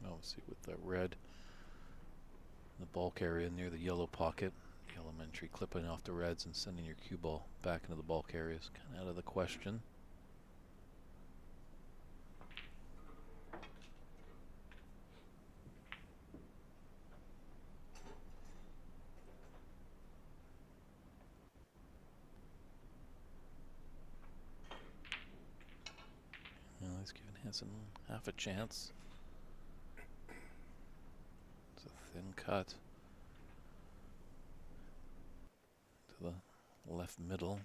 Obviously, with that red, the bulk area near the yellow pocket, the elementary clipping off the reds and sending your cue ball back into the bulk area is kind of out of the question. Well, he's giving Hansen half a chance. It's a thin cut to the left middle.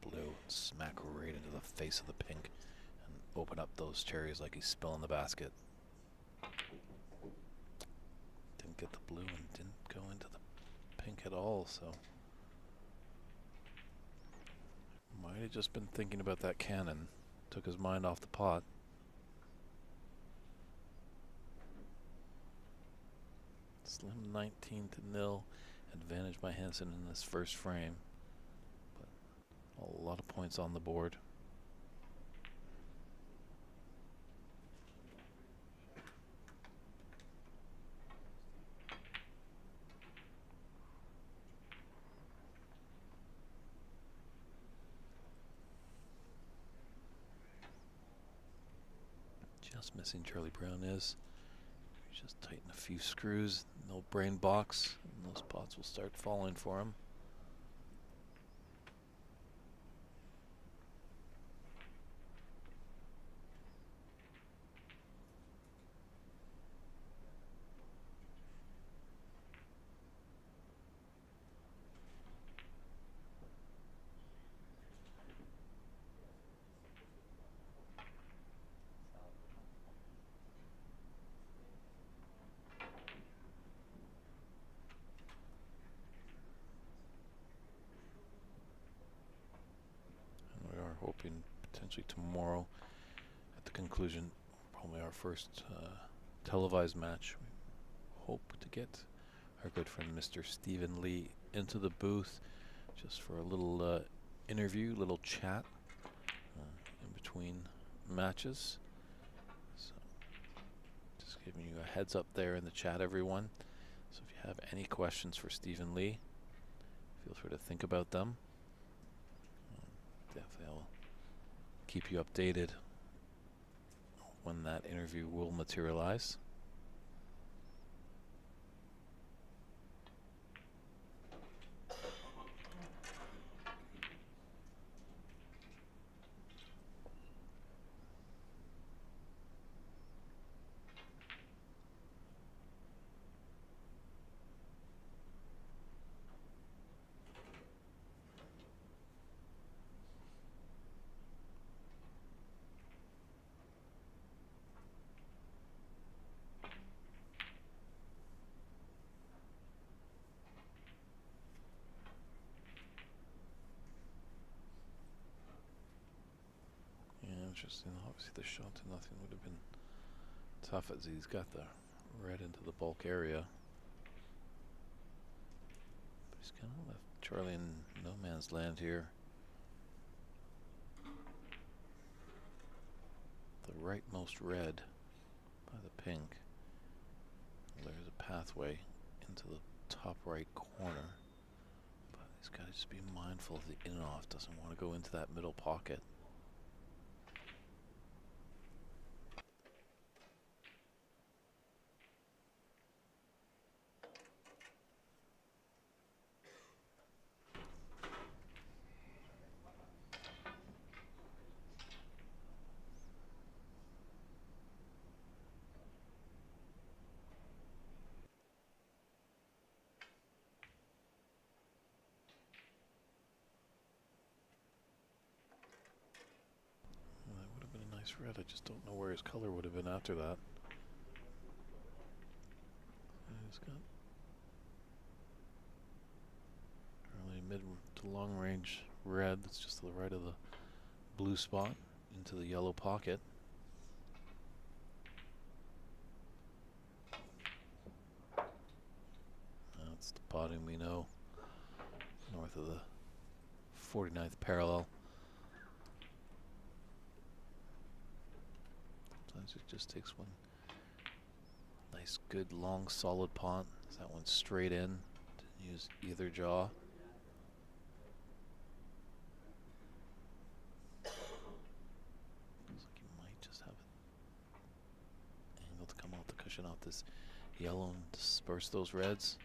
Blue, smack right into the face of the pink and open up those cherries like he's spilling the basket. Didn't get the blue and didn't go into the pink at all, so might have just been thinking about that cannon. Took his mind off the pot. Slim 19-0 advantage by Hansen in this first frame. A lot of points on the board. Just missing Charlie Brown is. Just tighten a few screws. No brain box. And those pots will start falling for him. Hoping potentially tomorrow at the conclusion, probably our first televised match. We hope to get our good friend Mr. Stephen Lee into the booth just for a little interview, little chat in between matches. So just giving you a heads up there in the chat, everyone. So if you have any questions for Stephen Lee, feel free to think about them. Definitely I'll keep you updated when that interview will materialize. Interesting. Obviously, the shot to nothing would have been tough as he's got the red into the bulk area. But he's kind of left Charlie in no man's land here. The rightmost red by the pink. There's a pathway into the top right corner. But he's got to just be mindful of the in and off. Doesn't want to go into that middle pocket. Red. I just don't know where his color would have been after that. He's got early mid to long range red. That's just to the right of the blue spot into the yellow pocket. That's the potting we know north of the 49th parallel. It just takes one nice, good, long, solid pot. That one straight in. Didn't use either jaw. Looks like he might just have an angle to come off the cushion off this yellow and disperse those reds.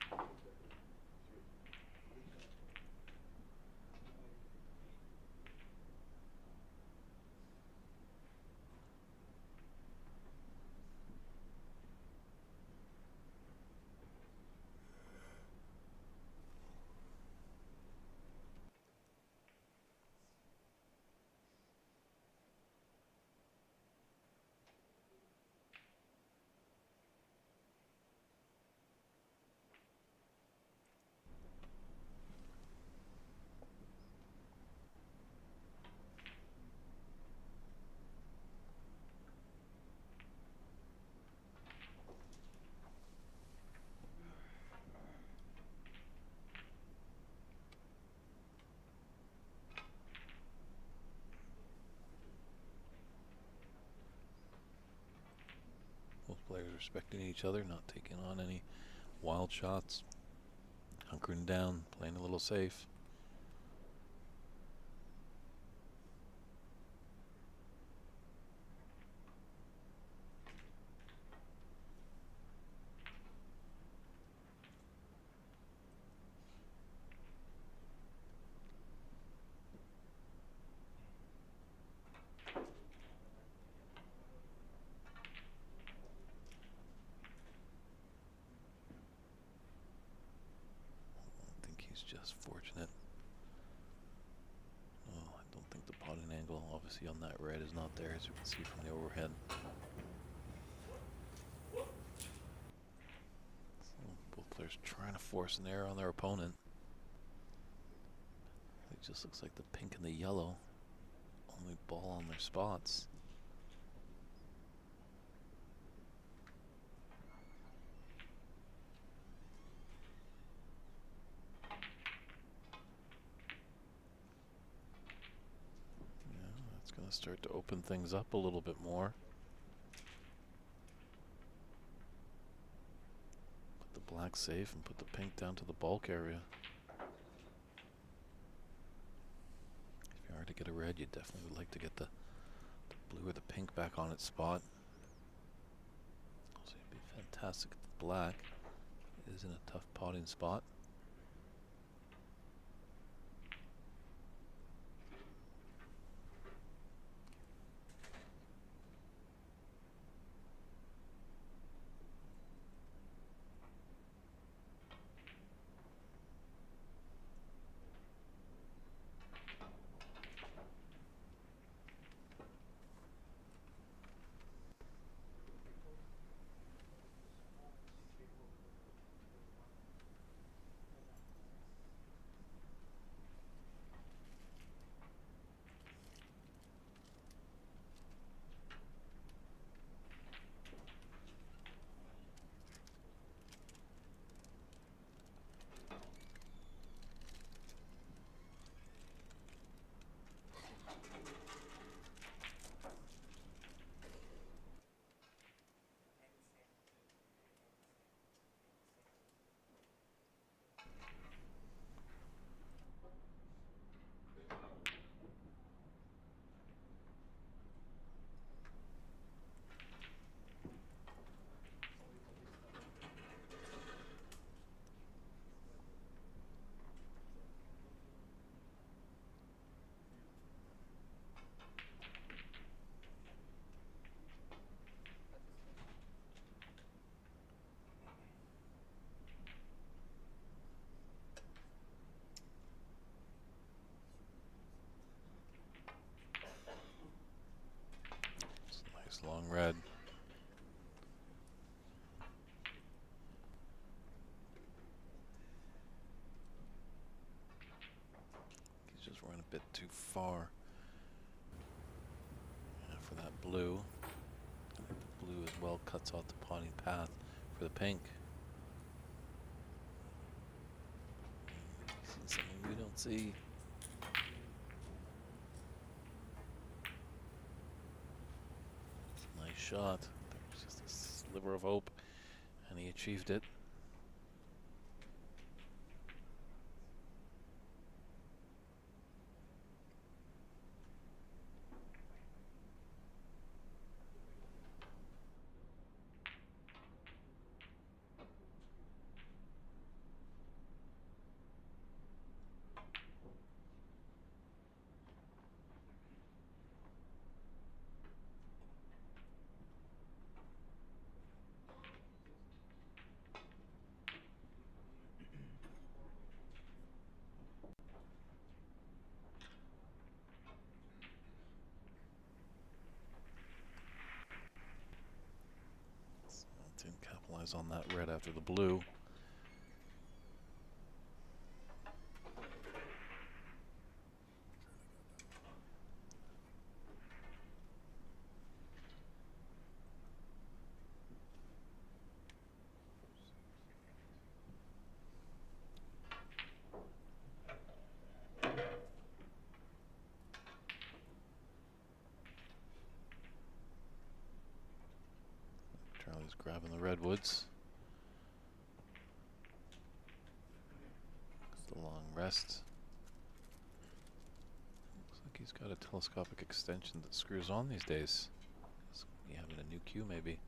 Both players respecting each other, not taking on any wild shots, hunkering down, playing a little safe. Just fortunate. Oh, I don't think the potting angle, obviously, on that red is not there, as you can see from the overhead. So both players trying to force an error on their opponent. It just looks like the pink and the yellow only ball on their spots. Going to start to open things up a little bit more. Put the black safe and put the pink down to the bulk area. If you are to get a red, you definitely would like to get the blue or the pink back on its spot. has to get the black. It is in a tough potting spot. It's a nice long red. He's just run a bit too far. And for that blue. I think the blue as well cuts off the potting path for the pink. He's seen something we don't see. Nice shot. There's just a sliver of hope, and he achieved it. Didn't capitalize on that red after the blue. Charlie's grabbing the redwoods. It's the long rest. Looks like he's got a telescopic extension that screws on these days. He's having a new cue maybe.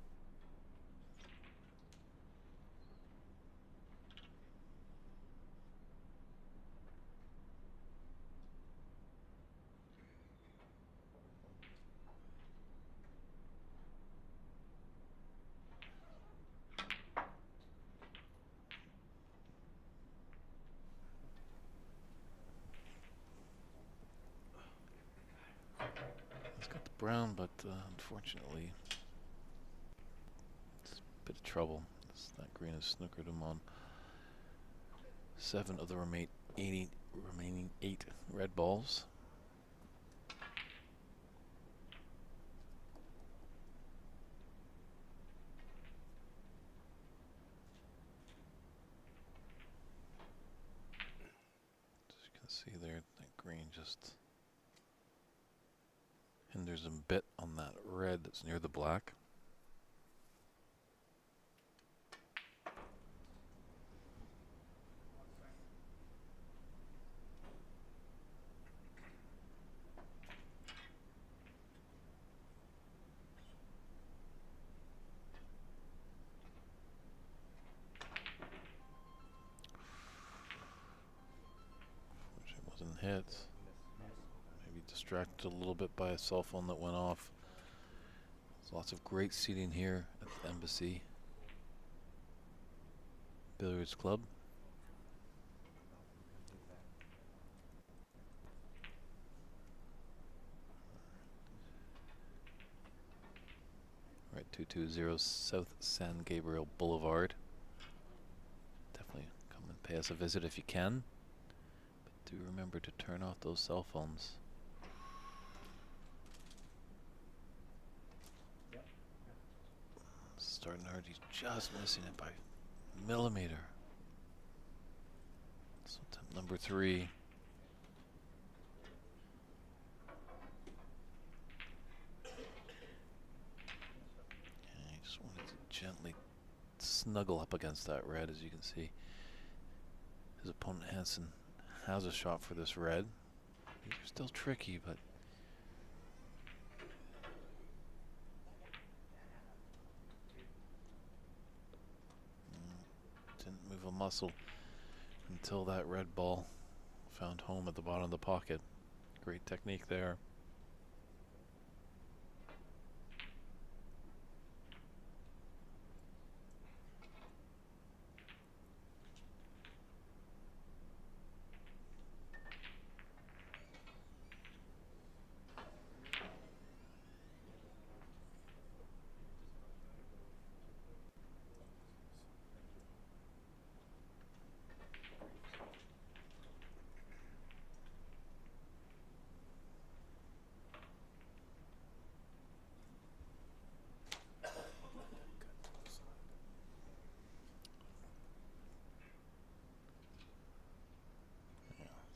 He's got the brown, but unfortunately, it's a bit of trouble. That green has snookered him on 7 of the remaining 8 red balls. As you can see there, that green just hinders him a bit on that red that's near the black. hit. Maybe distracted a little bit by a cell phone that went off. There's lots of great seating here at the Embassy Billiards Club. Right, 220 South San Gabriel Boulevard. Definitely come and pay us a visit if you can. But do remember to turn off those cell phones. Starting hard, he's just missing it by a millimeter. So attempt number 3. He just wanted to gently snuggle up against that red, as you can see. His opponent Hansen has a shot for this red. These are still tricky, but didn't move a muscle until that red ball found home at the bottom of the pocket. Great technique there.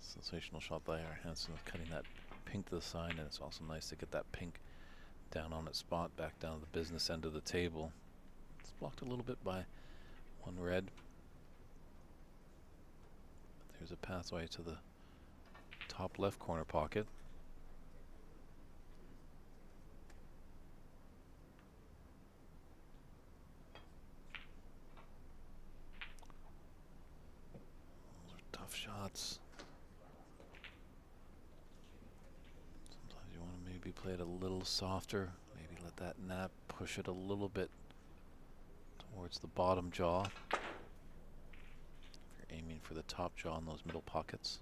Sensational shot by Hansen, cutting that pink to the side, and it's also nice to get that pink down on its spot, back down to the business end of the table. It's blocked a little bit by one red. But there's a pathway to the top left corner pocket. Those are tough shots. Maybe play it a little softer, maybe let that nap push it a little bit towards the bottom jaw. If you're aiming for the top jaw in those middle pockets.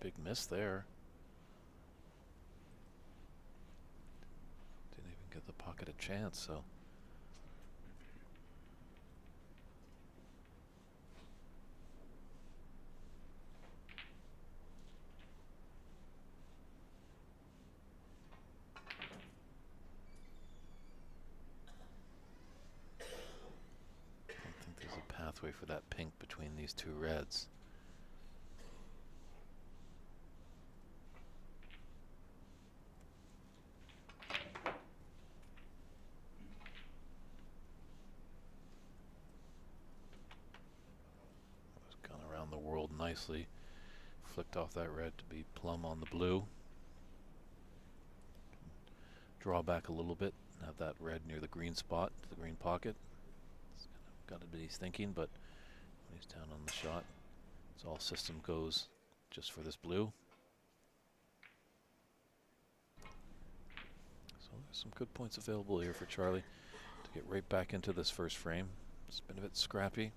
Big miss there. Didn't even give the pocket a chance, so. I don't think there's a pathway for that pink between these two reds. Nicely flicked off that red to be plumb on the blue. Draw back a little bit, have that red near the green spot, the green pocket. It's kind of got to be his thinking, but when he's down on the shot, it's all system goes just for this blue. So there's some good points available here for Charlie to get right back into this first frame. It's been a bit scrappy.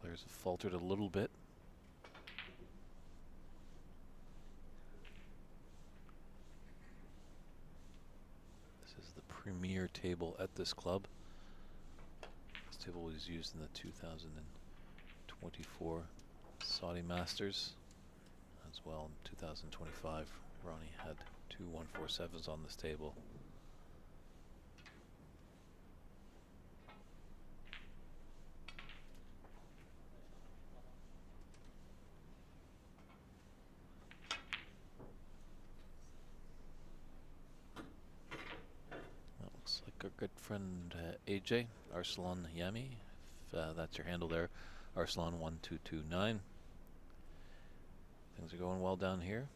Players have faltered a little bit. This is the premier table at this club. This table was used in the 2024 Saudi Masters. As well in 2025, Ronnie had two 147s on this table. That looks like our good friend AJ, Arslan Yami. If that's your handle there, Arslan1229. Things are going well down here,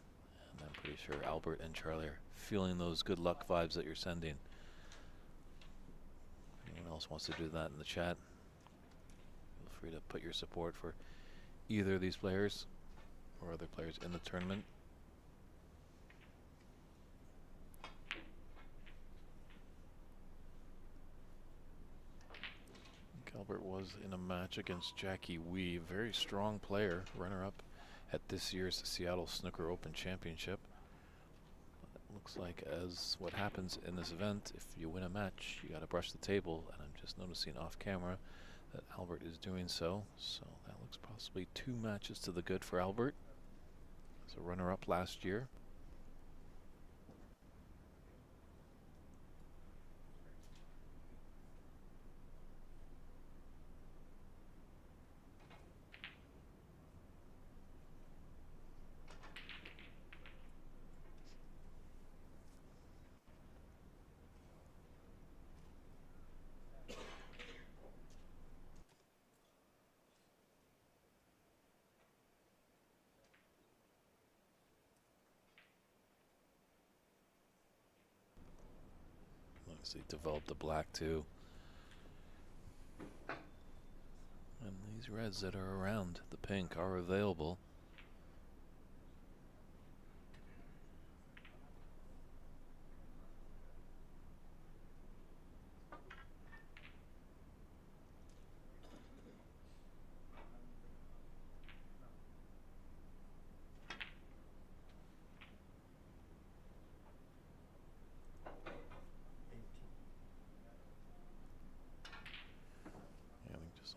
and I'm pretty sure Albert and Charlie are feeling those good luck vibes that you're sending. Anyone else wants to do that in the chat, feel free to put your support for either of these players or other players in the tournament. Albert was in a match against Jackie Wee, very strong player, runner-up at this year's Seattle Snooker Open Championship. It looks like, as what happens in this event, if you win a match, you got to brush the table, and I'm just noticing off camera that Albert is doing so. So that looks possibly 2 matches to the good for Albert as a runner-up last year. They developed the black too. And these reds that are around the pink are available.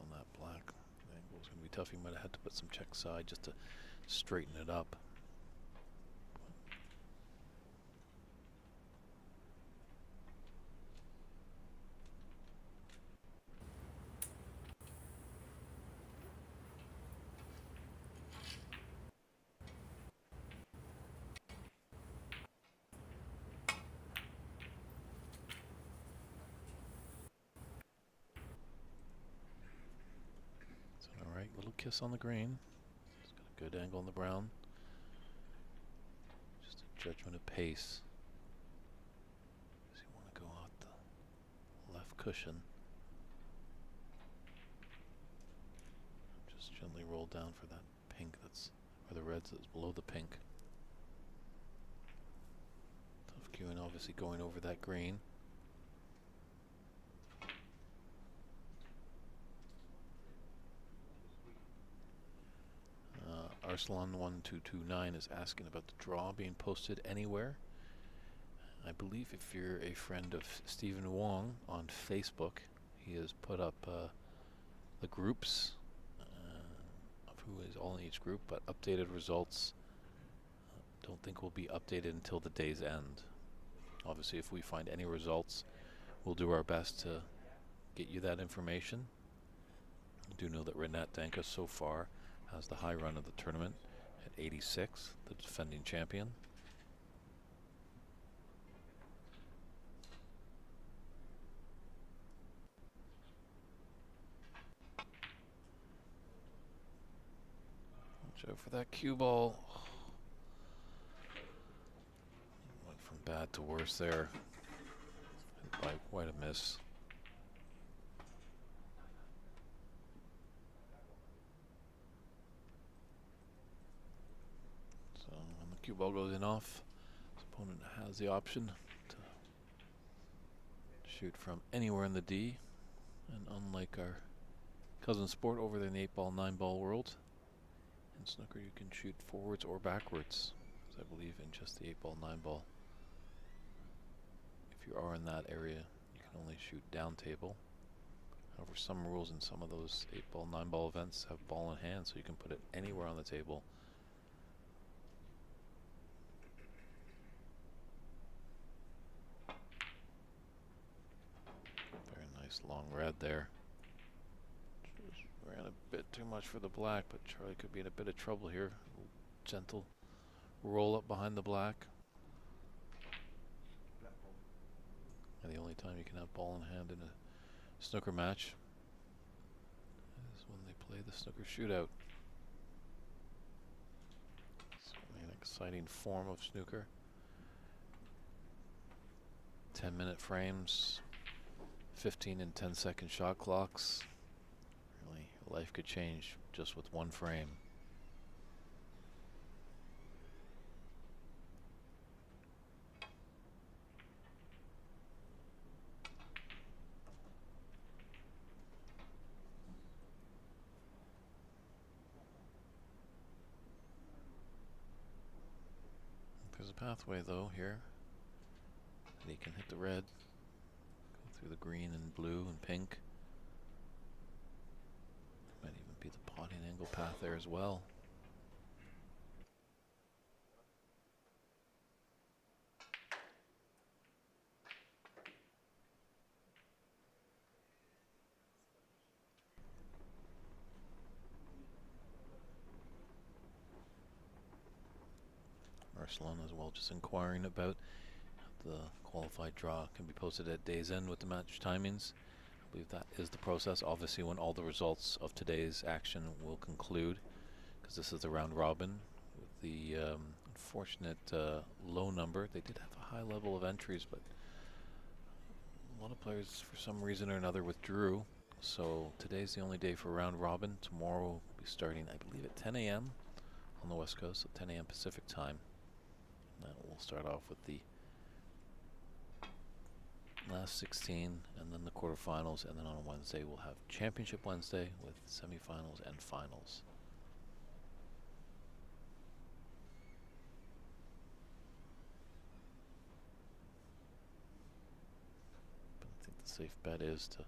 On that black angle is going to be tough. He might have had to put some check side just to straighten it up. Alright, little kiss on the green. It's got a good angle on the brown. Just a judgment of pace. Does he want to go out the left cushion? Just gently roll down for that pink that's, or the reds that's below the pink. Tough cueing, obviously going over that green. Arslan1229 is asking about the draw being posted anywhere. I believe if you're a friend of Stephen Wong on Facebook, he has put up the groups of who is all in each group, but updated results don't think will be updated until the day's end. Obviously, if we find any results, we'll do our best to get you that information. I do know that Renat Danka so far has the high run of the tournament at 86, the defending champion. Watch out for that cue ball. Went from bad to worse there. Hit by quite a miss. When the cue ball goes in off, his opponent has the option to shoot from anywhere in the D. And unlike our cousin sport over there in the 8-ball, 9-ball world, in snooker you can shoot forwards or backwards, as I believe in just the 8-ball, 9-ball. If you are in that area, you can only shoot down table. However, some rules in some of those 8-ball, 9-ball events have ball in hand, so you can put it anywhere on the table. Very nice long red there. Just ran a bit too much for the black, but Charlie could be in a bit of trouble here. Gentle roll up behind the black. And the only time you can have ball in hand in a snooker match is when they play the snooker shootout. Certainly an exciting form of snooker. 10-minute frames, 15 and 10-second shot clocks. Really, life could change just with one frame. There's a pathway though here. And he can hit the red, go through the green and blue and pink. Might even be the potting angle path there as well. Arsalan as well, just inquiring about the qualified draw can be posted at day's end with the match timings. I believe that is the process. Obviously, when all the results of today's action will conclude, because this is the round robin with the unfortunate low number. They did have a high level of entries, but a lot of players, for some reason or another, withdrew. So today's the only day for round robin. Tomorrow will be starting, I believe, at 10 a.m. on the West Coast, so 10 a.m. Pacific time. That will start off with the last 16 and then the quarterfinals, and then on Wednesday we'll have Championship Wednesday with semifinals and finals. But I think the safe bet is to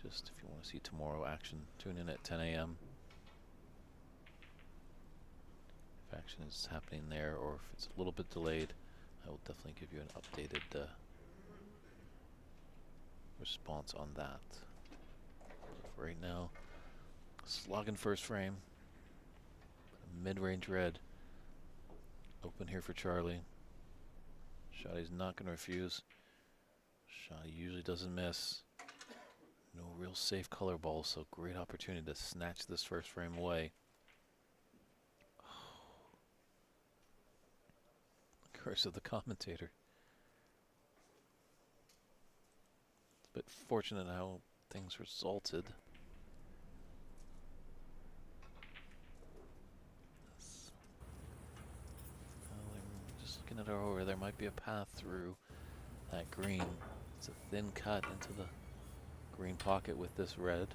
just, if you want to see tomorrow action, tune in at 10 a.m. If action is happening there, or if it's a little bit delayed, I will definitely give you an updated response on that. For right now, slogging first frame, mid-range red, open here for Charlie. Shot he's not going to refuse. Shot he usually doesn't miss. No real safe color ball, so great opportunity to snatch this first frame away. Curse of the commentator. It's a bit fortunate how things resulted. Just looking at our over, there might be a path through that green. It's a thin cut into the green pocket with this red.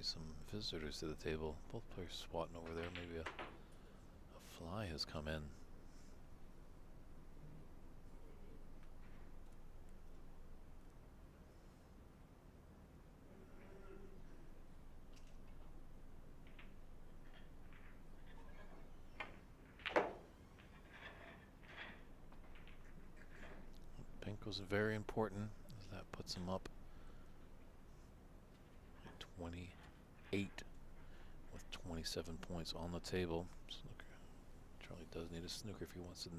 Some visitors to the table. Both players swatting over there. Maybe a fly has come in. Pink was very important, as that puts him up at 28 with 27 points on the table. Snooker. Charlie does need a snooker if he wants to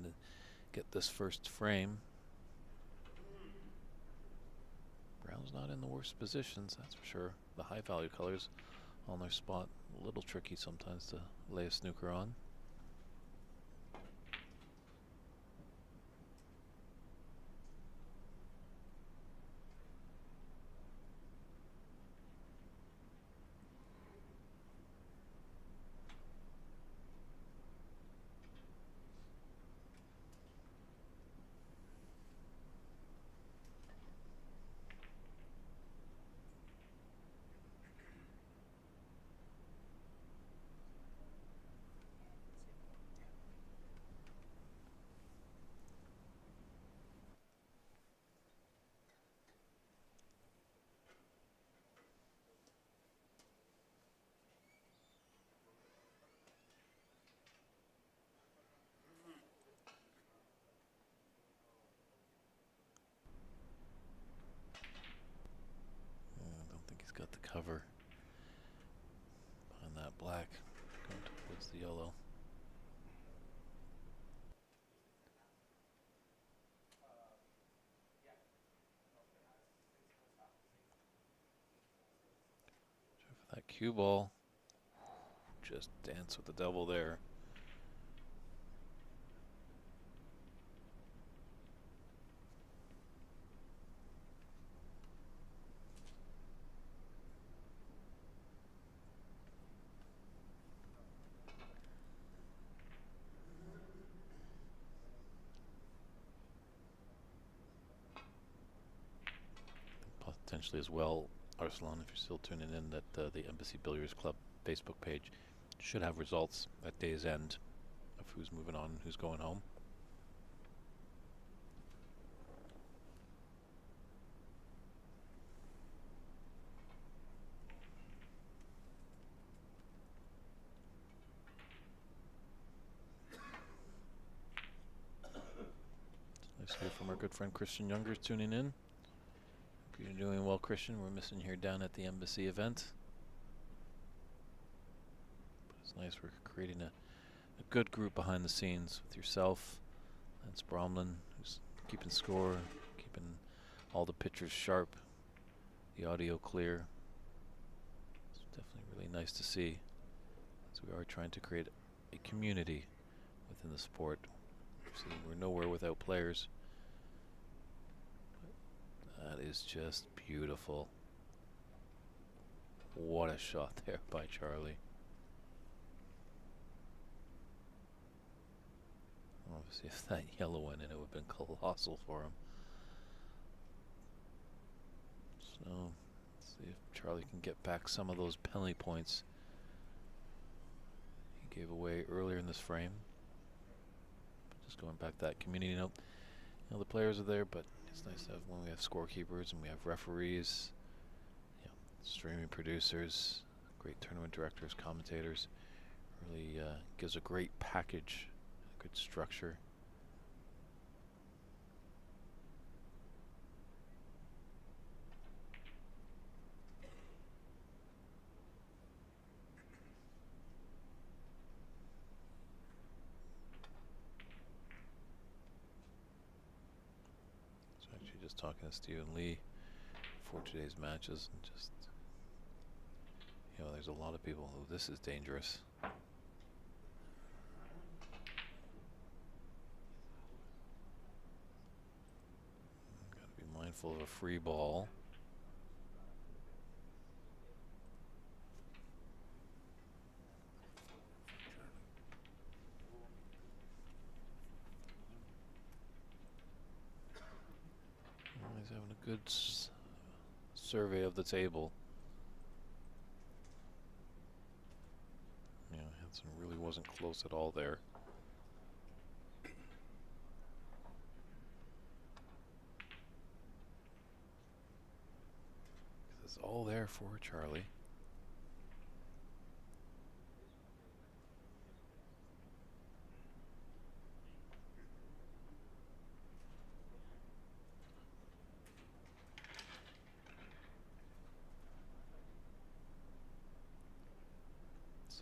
get this first frame. Brown's not in the worst positions, that's for sure. The high value colors on their spot, a little tricky sometimes to lay a snooker on. the yellow. Try for that cue ball. Just dance with the double there. Potentially as well, Arsalan, if you're still tuning in, that the Embassy Billiards Club Facebook page should have results at day's end of who's moving on and who's going home. It's nice to hear from our good friend Christian Younger tuning in. Hope you're doing well, Christian. We're missing you here down at the Embassy event. But it's nice we're creating a good group behind the scenes with yourself, Lance Bromlin, who's keeping score, keeping all the pictures sharp, the audio clear. It's definitely really nice to see, as we are trying to create a community within the sport. See, we're nowhere without players. That is just beautiful. What a shot there by Charlie. Obviously, if that yellow went in, it would have been colossal for him. So, let's see if Charlie can get back some of those penalty points he gave away earlier in this frame. Just going back to that community note. You know, the players are there, but it's nice to have when we have scorekeepers and we have referees, you know, streaming producers, great tournament directors, commentators. Really gives a great package, a good structure. Just talking to Stephen Lee for today's matches, and just, you know, there's a lot of people who this is dangerous. Got to be mindful of a free ball. He's having a good survey of the table. Yeah, Hansen really wasn't close at all there. It's all there for Charlie.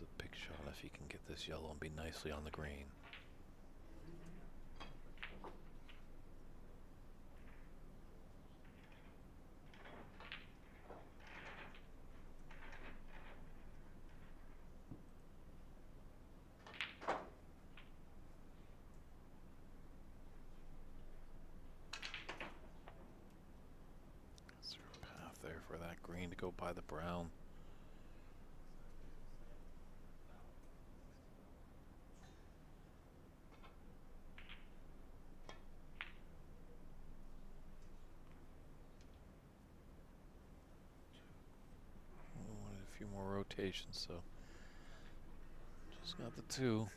A big shot if he can get this yellow and be nicely on the green. Is there a path there for that green to go by the brown? More rotations, so just got the two.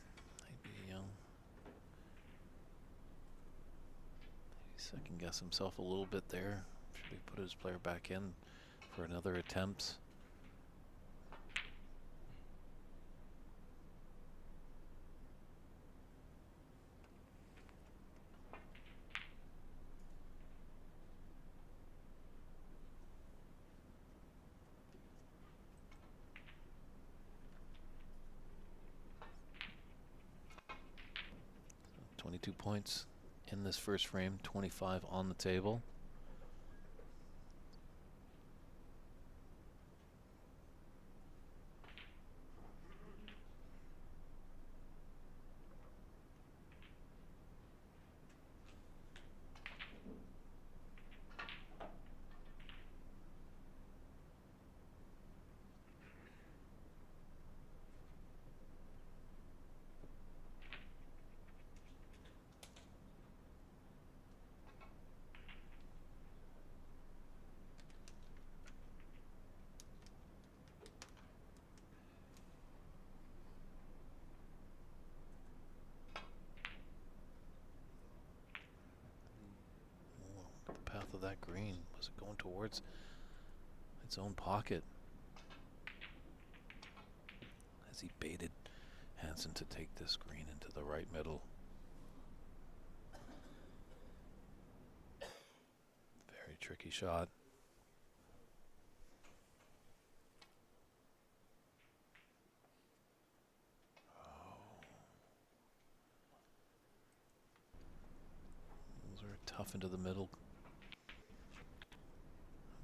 Maybe second guess himself a little bit there. Should he put his player back in for another attempt? 22 points in this first frame, 25 on the table. The path of that green, was it going towards its own pocket? As he baited Hansen to take this green into the right middle. Very tricky shot. Those are tough into the middle.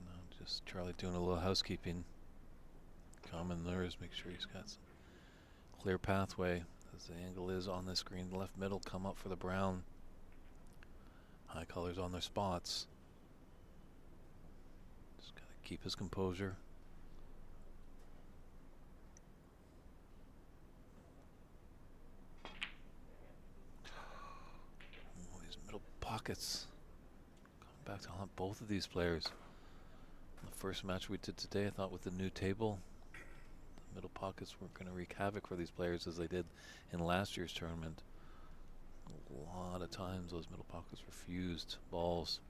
No, just Charlie doing a little housekeeping. Calm and nerves, make sure he's got some clear pathway as the angle is on this green. Left middle, come up for the brown. High colors on their spots. Just gotta keep his composure. Oh, these middle pockets. Coming back to haunt both of these players. The first match we did today, I thought with the new table, the middle pockets were going to wreak havoc for these players as they did in last year's tournament. A lot of times those middle pockets refused balls.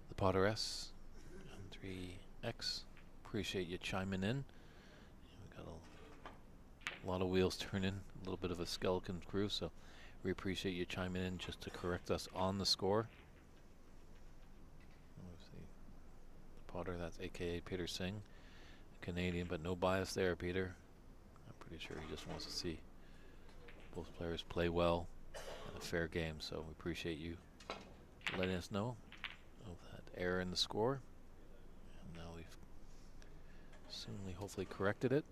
The Potter S and 3X, appreciate you chiming in. We got a lot of wheels turning, a little bit of a skeleton crew, so we appreciate you chiming in just to correct us on the score. Let's see. The Potter, that's AKA Peter Singh, Canadian, but no bias there, Peter. I'm pretty sure he just wants to see both players play well and a fair game, so we appreciate you letting us know of that error in the score. And now we've soonly hopefully corrected it.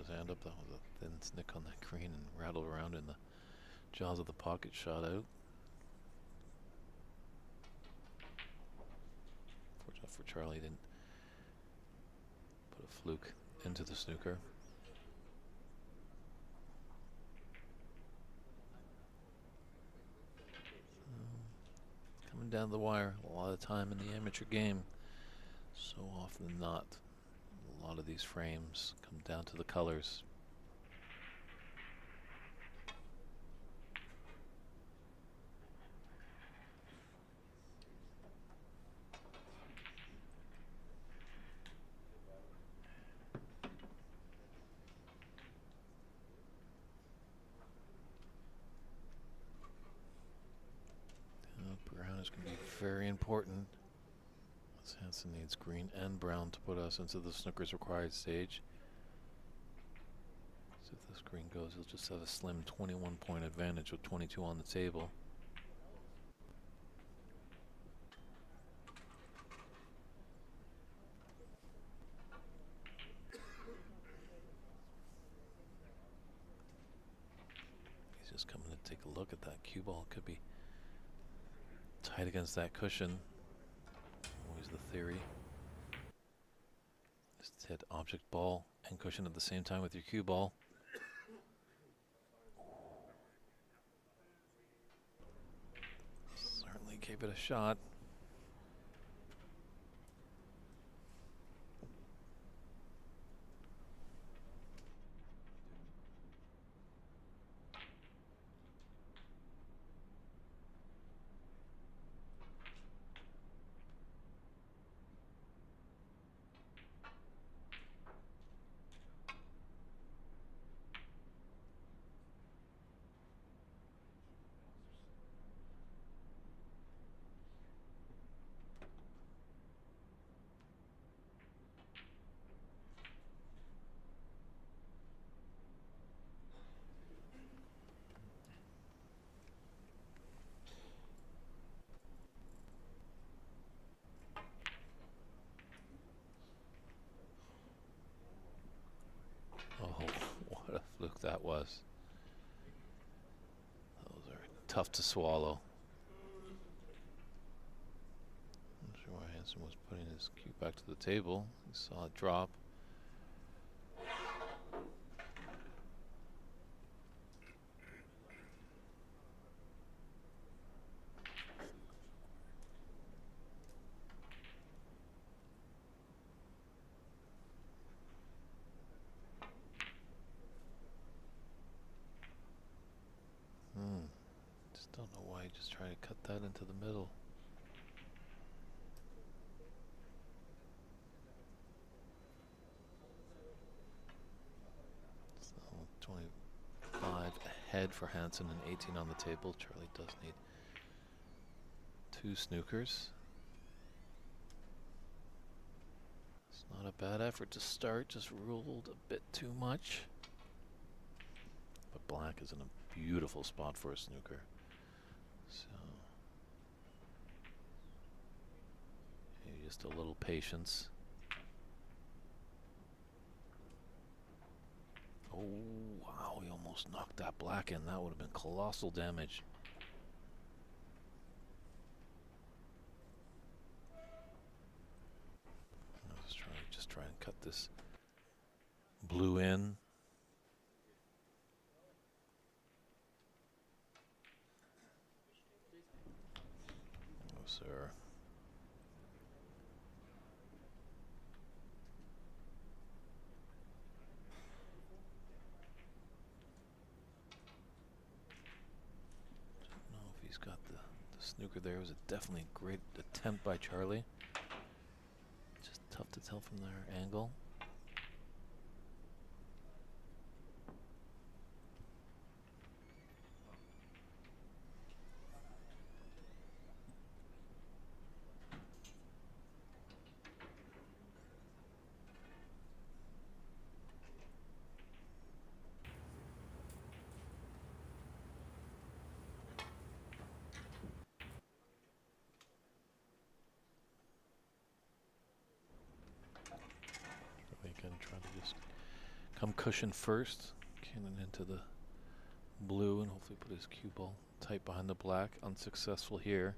Hand up, that was a thin snick on that green and rattled around in the jaws of the pocket, shot out. Fortunate for Charlie, didn't put a fluke into the snooker. Coming down the wire a lot of time in the amateur game. So often than not, a lot of these frames come down to the colors. Brown is going to be very important. Hansen needs green and brown to put us into the snooker's required stage. So if this green goes, he'll just have a slim 21-point advantage with 22 on the table. just coming to take a look at that cue ball. Could be tight against that cushion. Always the theory. Just hit object ball and cushion at the same time with your cue ball. Certainly gave it a shot. Oh, what a fluke that was. Those are tough to swallow. Not sure why Hansen was putting his cue back to the table. He saw it drop. Just don't know why he just tried to cut that into the middle. So 25 ahead for Hansen and 18 on the table. Charlie does need 2 snookers. It's not a bad effort to start, just ruled a bit too much. But black is in a beautiful spot for a snooker. So maybe just a little patience. Oh, wow, he almost knocked that black in. That would have been colossal damage. Let's just try and cut this blue in. No, sir. Don't know if he's got the snooker there. It was definitely a great attempt by Charlie. Just tough to tell from their angle. Again, trying to just come cushion first, cannon into the blue, and hopefully put his cue ball tight behind the black. Unsuccessful here.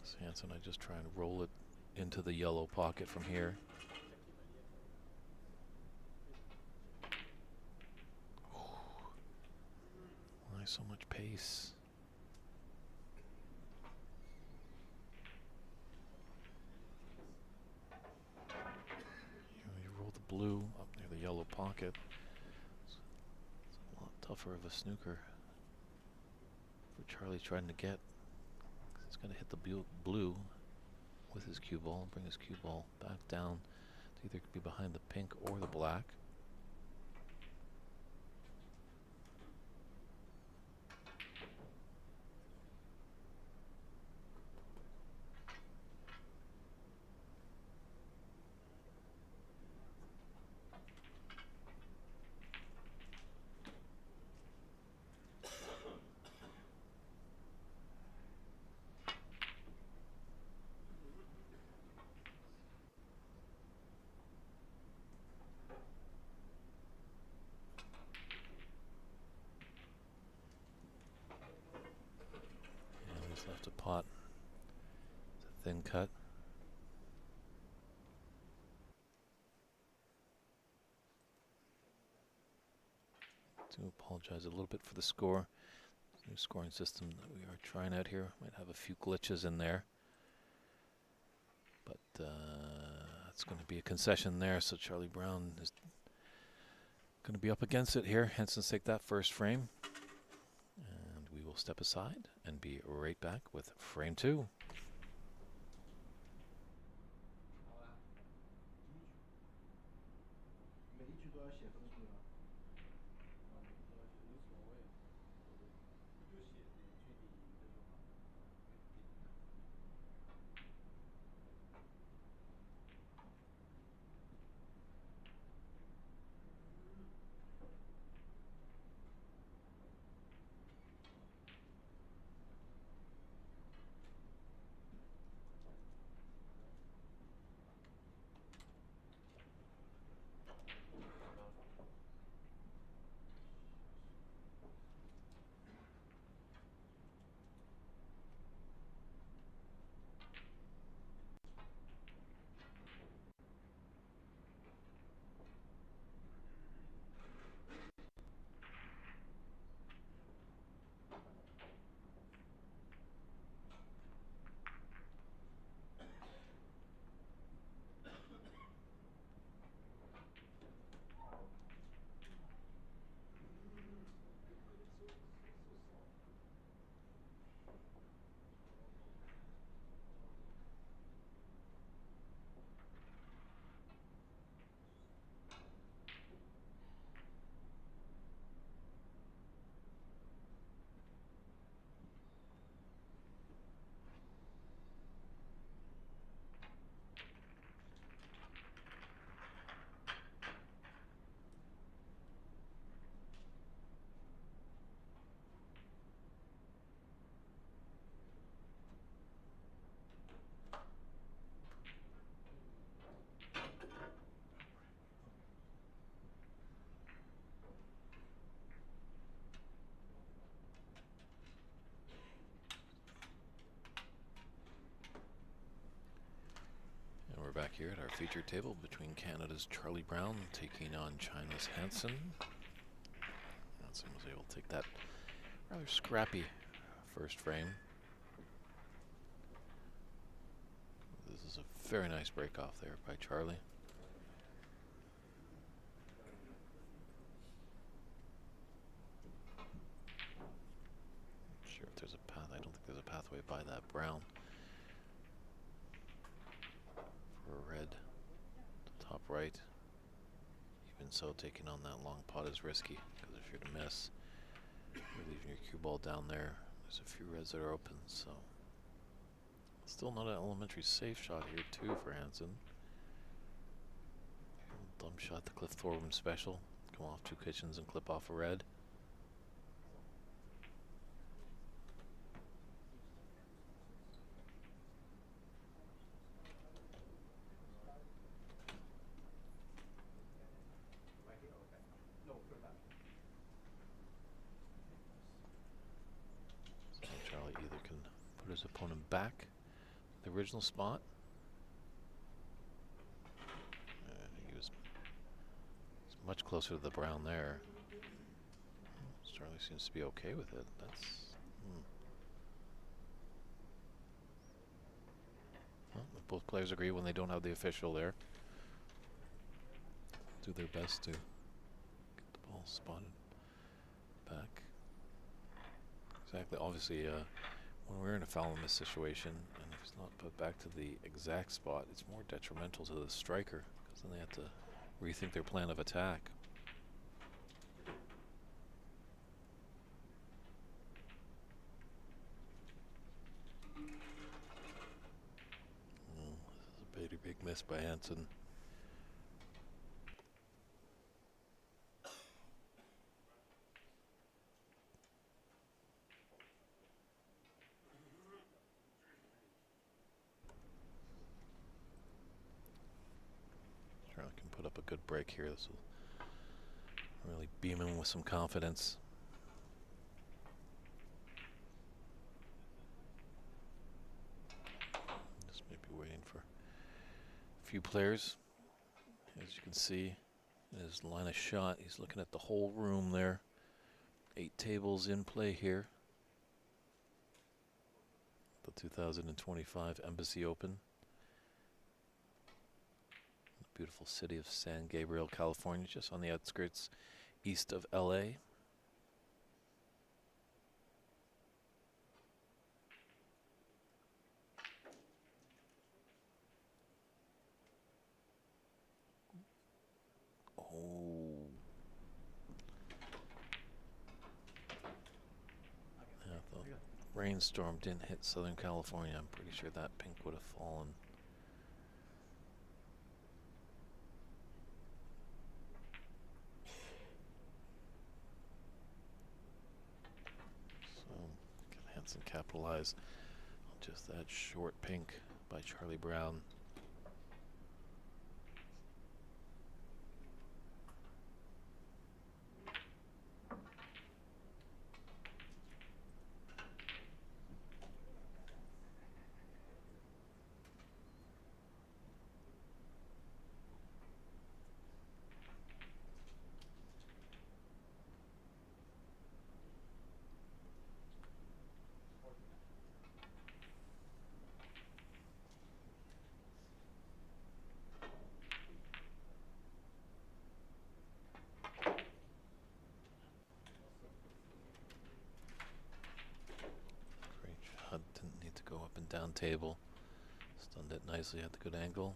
So Hansen, I just try and roll it into the yellow pocket from here. Why so much pace? You roll the blue up near the yellow pocket. It's a lot tougher of a snooker for Charlie trying to get. He's going to hit the blue with his cue ball and bring his cue ball back down to either be behind the pink or the black. Thin cut. Do apologize a little bit for the score. New scoring system that we are trying out here might have a few glitches in there, but it's going to be a concession there. So Charlie Brown is going to be up against it here. Hansen's take that first frame, and we will step aside and be right back with frame 2. We're back here at our feature table between Canada's Charlie Brown taking on China's Hansen. Hansen was able to take that rather scrappy first frame. This is a very nice break off there by Charlie. Not sure if there's a path. I don't think there's a pathway by that brown. Red, top right. Even so, taking on that long pot is risky, because if you're to miss, you're leaving your cue ball down there. There's a few reds that are open, so still not an elementary safe shot here too for Hansen. Dumb shot, the Cliff Thorburn special. Come off 2 kitchens and clip off a red. His opponent back the original spot. He was much closer to the brown there. Charlie seems to be okay with it. That's well, both players agree when they don't have the official there. Do their best to get the ball spotted back. Exactly. Obviously, when we're in a foul miss situation, and if it's not put back to the exact spot, it's more detrimental to the striker, because then they have to rethink their plan of attack. This is a big miss by Hansen. Can put up a good break here. This will really beam him with some confidence. few players. As you can see, in his line of shot, he's looking at the whole room there. 8 tables in play here. The 2025 Embassy Open. The beautiful city of San Gabriel, California, just on the outskirts east of LA. Rainstorm didn't hit Southern California. I'm pretty sure that pink would have fallen. So, can Hansen capitalize on just that short pink by Charlie Brown? Didn't need to go up and down table. Stunned it nicely at the good angle.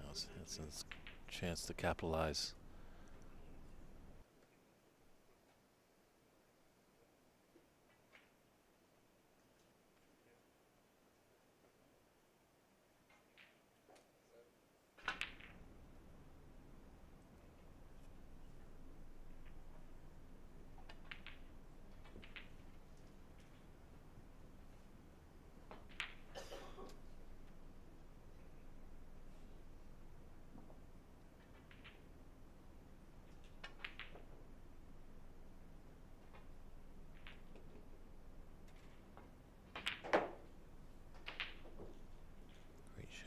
Now's Hansen's chance to capitalize.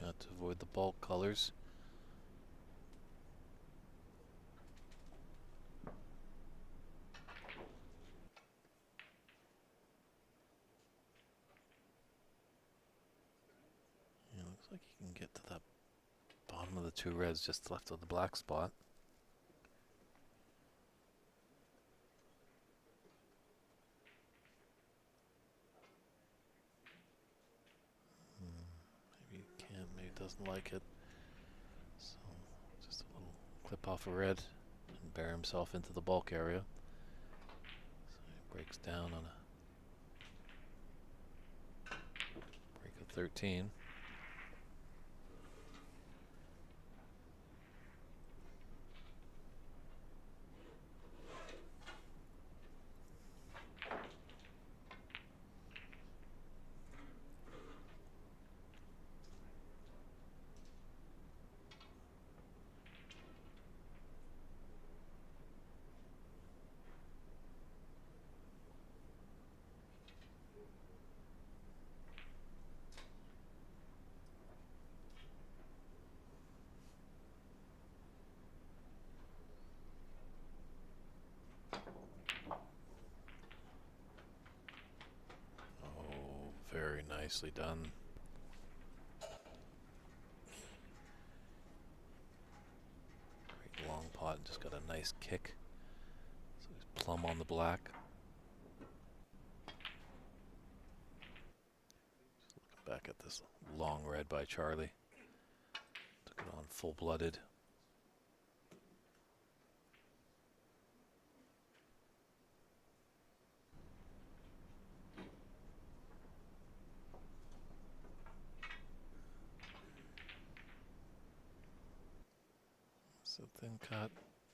Shot to avoid the ball colors. Yeah, looks like he can get to that bottom of the 2 reds just left of the black spot. Maybe he can't, maybe doesn't like it. So just a little clip off a red and bear himself into the bulk area. So he breaks down on a break of 13. Very nicely done. Great long pot, just got a nice kick. So he's plumb on the black. Just looking back at this long red by Charlie. Took it on full-blooded. So thin cut,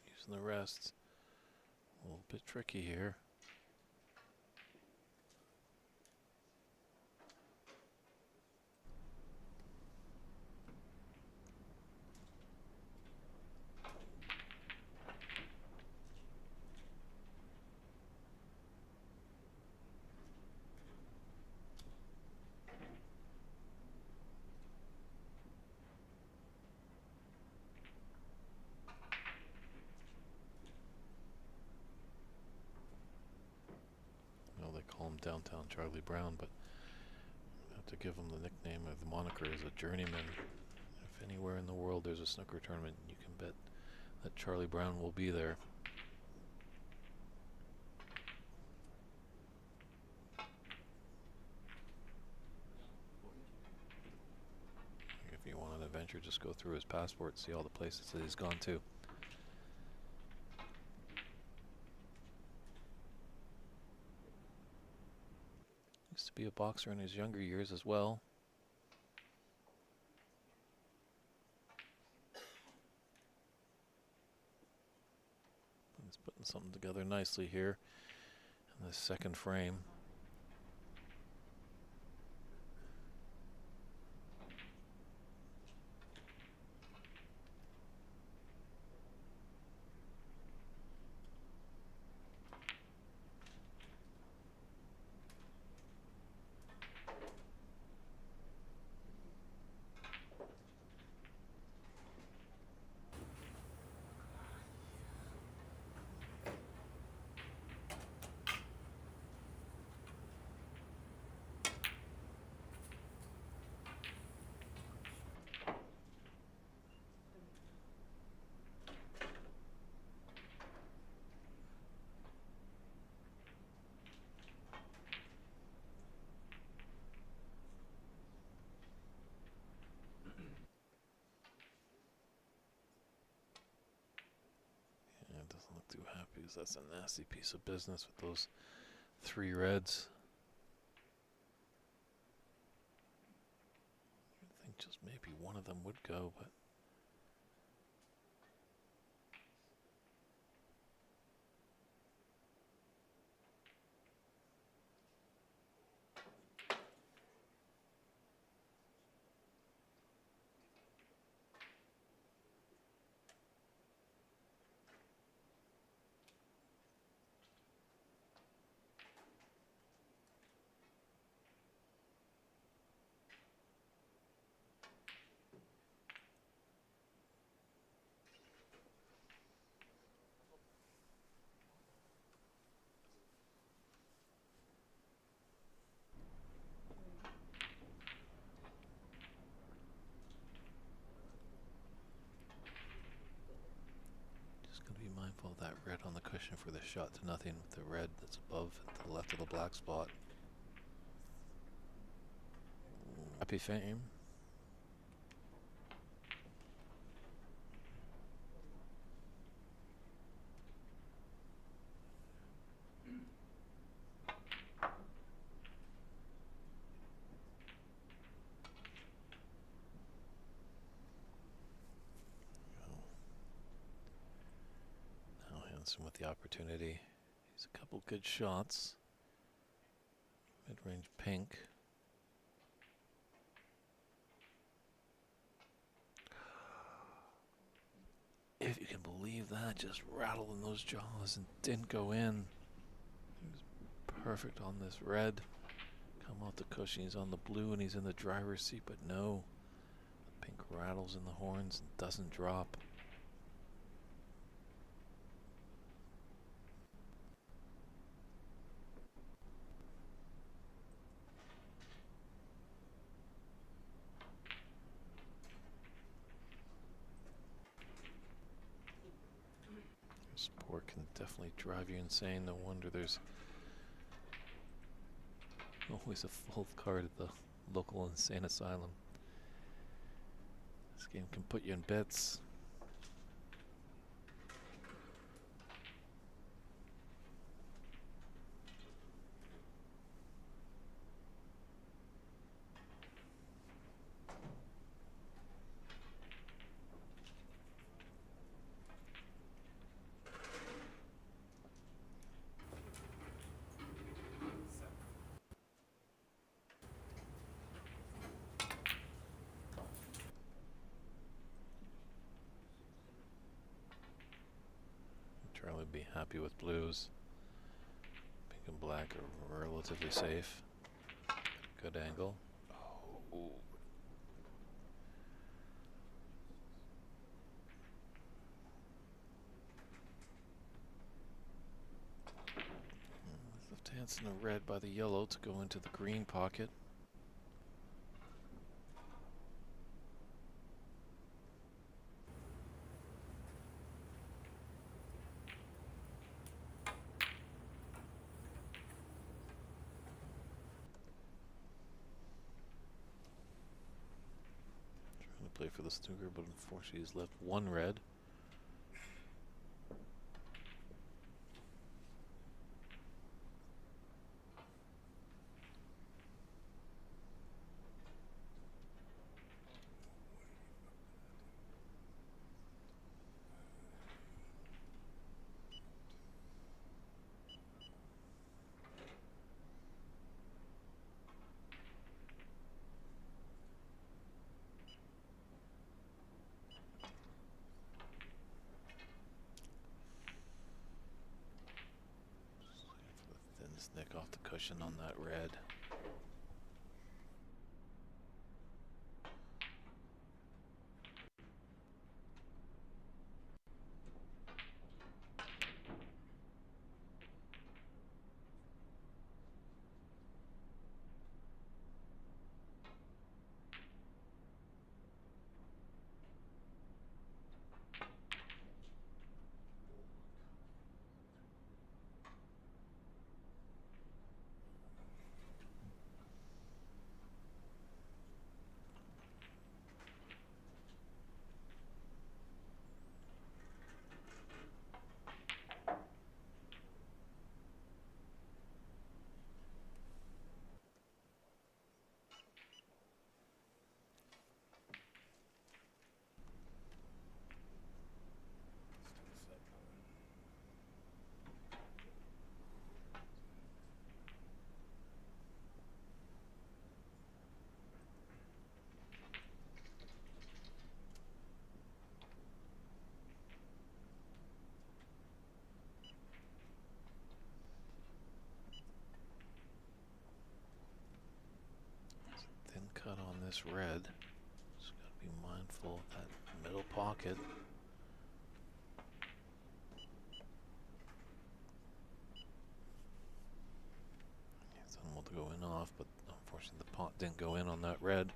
using the rest. A little bit tricky here. downtown Charlie Brown, but I have to give him the nickname or the moniker as a journeyman. If anywhere in the world there's a snooker tournament, you can bet that Charlie Brown will be there. If you want an adventure, just go through his passport, see all the places that he's gone to. Used to be a boxer in his younger years as well. He's putting something together nicely here in this second frame. Doesn't look too happy because that's a nasty piece of business with those 3 reds. I think just maybe one of them would go, but be mindful of that red on the cushion for the shot to nothing with the red that's above and to the left of the black spot. Happy fame. Hansen with the opportunity. He's a couple good shots. Mid-range pink. If you can believe that, just rattled in those jaws and didn't go in. He was perfect on this red. Come off the cushion, he's on the blue and he's in the driver's seat, but no. The pink rattles in the horns and doesn't drop. Sport can definitely drive you insane. No wonder there's always a full card at the local insane asylum. This game can put you in bits. Charlie would be happy with blues. Pink and black are relatively safe. Good angle. Oh. Left Hansen a red by the yellow to go into the green pocket. Trying to play for the snooker, but unfortunately he's left one red. Nick off the cushion on that red. Thin cut on this red. Just got to be mindful of that middle pocket. It's unable to go in off, but unfortunately the pot didn't go in on that red.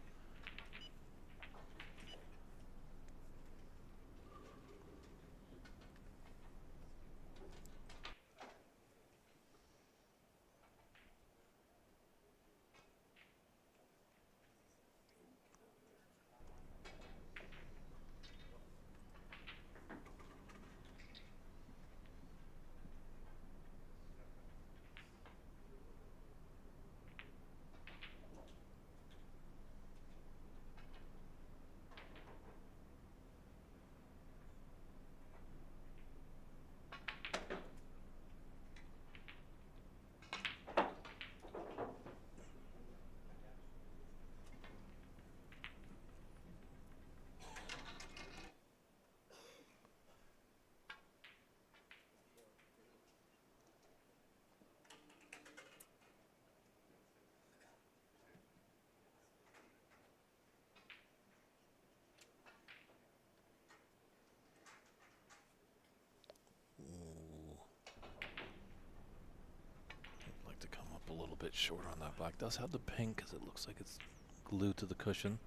I'd like to come up a little bit short on that black. Does have the pink because it looks like it's glued to the cushion.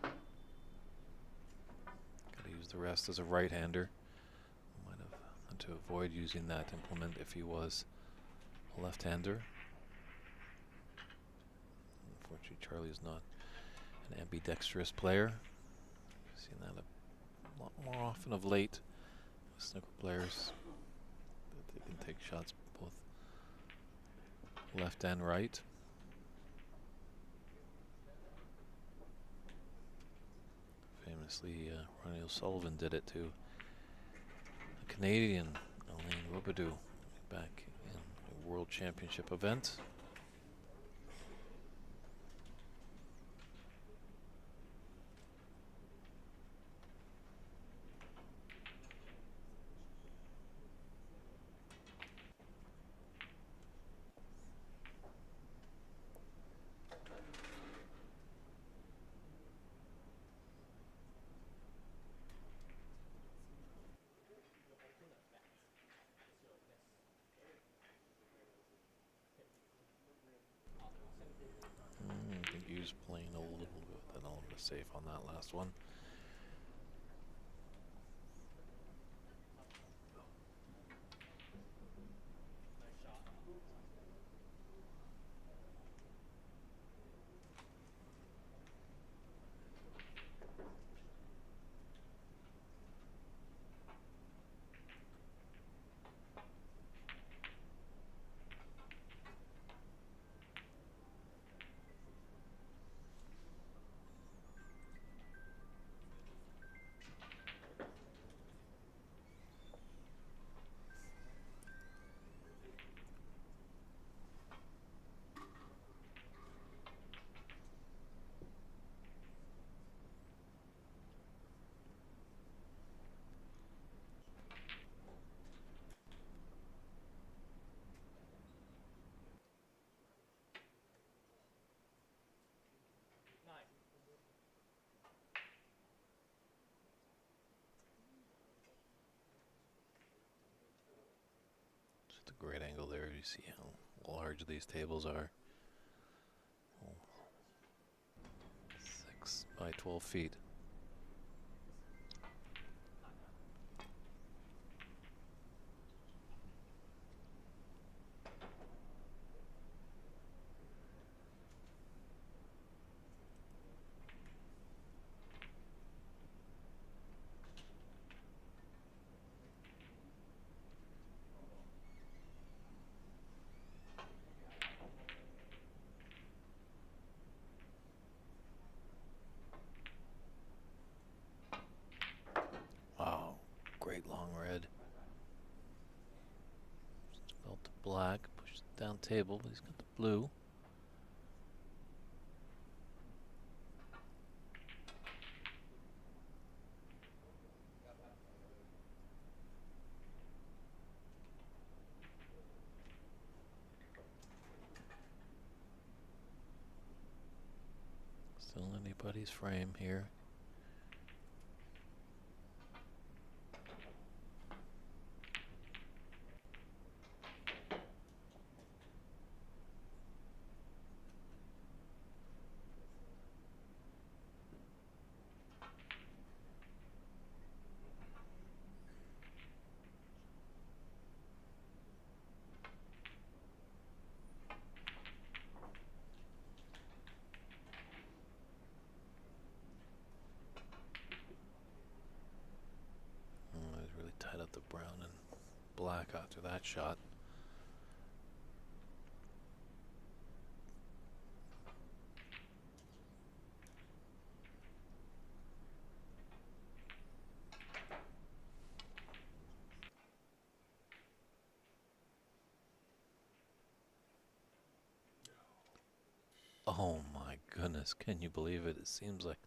Gotta use the rest as a right-hander. Might have had to avoid using that implement if he was a left-hander. Unfortunately, Charlie is not an ambidextrous player. I've seen that a lot more often of late with snooker players. That they can take shots both left and right. Famously, Ronnie O'Sullivan did it to a Canadian, Alain Robidoux, back in a World Championship event. Hughes playing a little bit with an element of safe on that last one. Just a great angle there. You see how large these tables are. 6 by 12 feet. Wow, great long red. Just felt the black, pushed it down table, but he's got the blue. Still anybody's frame here. He's really tied up the brown and black after that shot. Oh my goodness, can you believe it? It seems like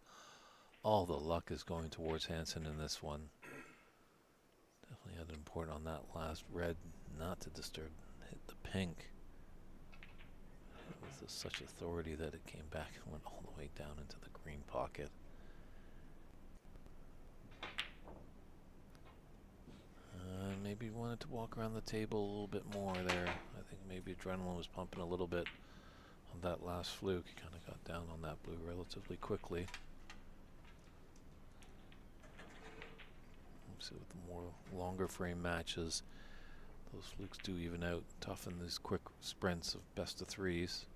all the luck is going towards Hansen in this one. Definitely had it important on that last red not to disturb, hit the pink. With such authority that it came back and went all the way down into the green pocket. Maybe wanted to walk around the table a little bit more there. I think maybe adrenaline was pumping a little bit on that last fluke. He kind of got down on that blue relatively quickly. So with the more longer frame matches, those flukes do even out, toughen these quick sprints of best of threes.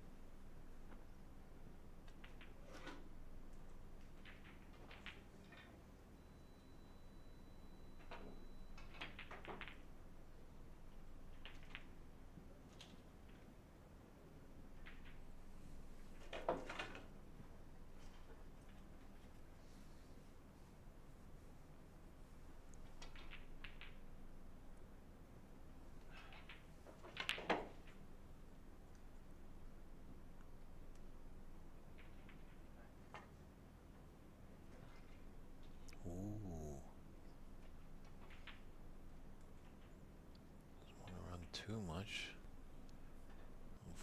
Too much.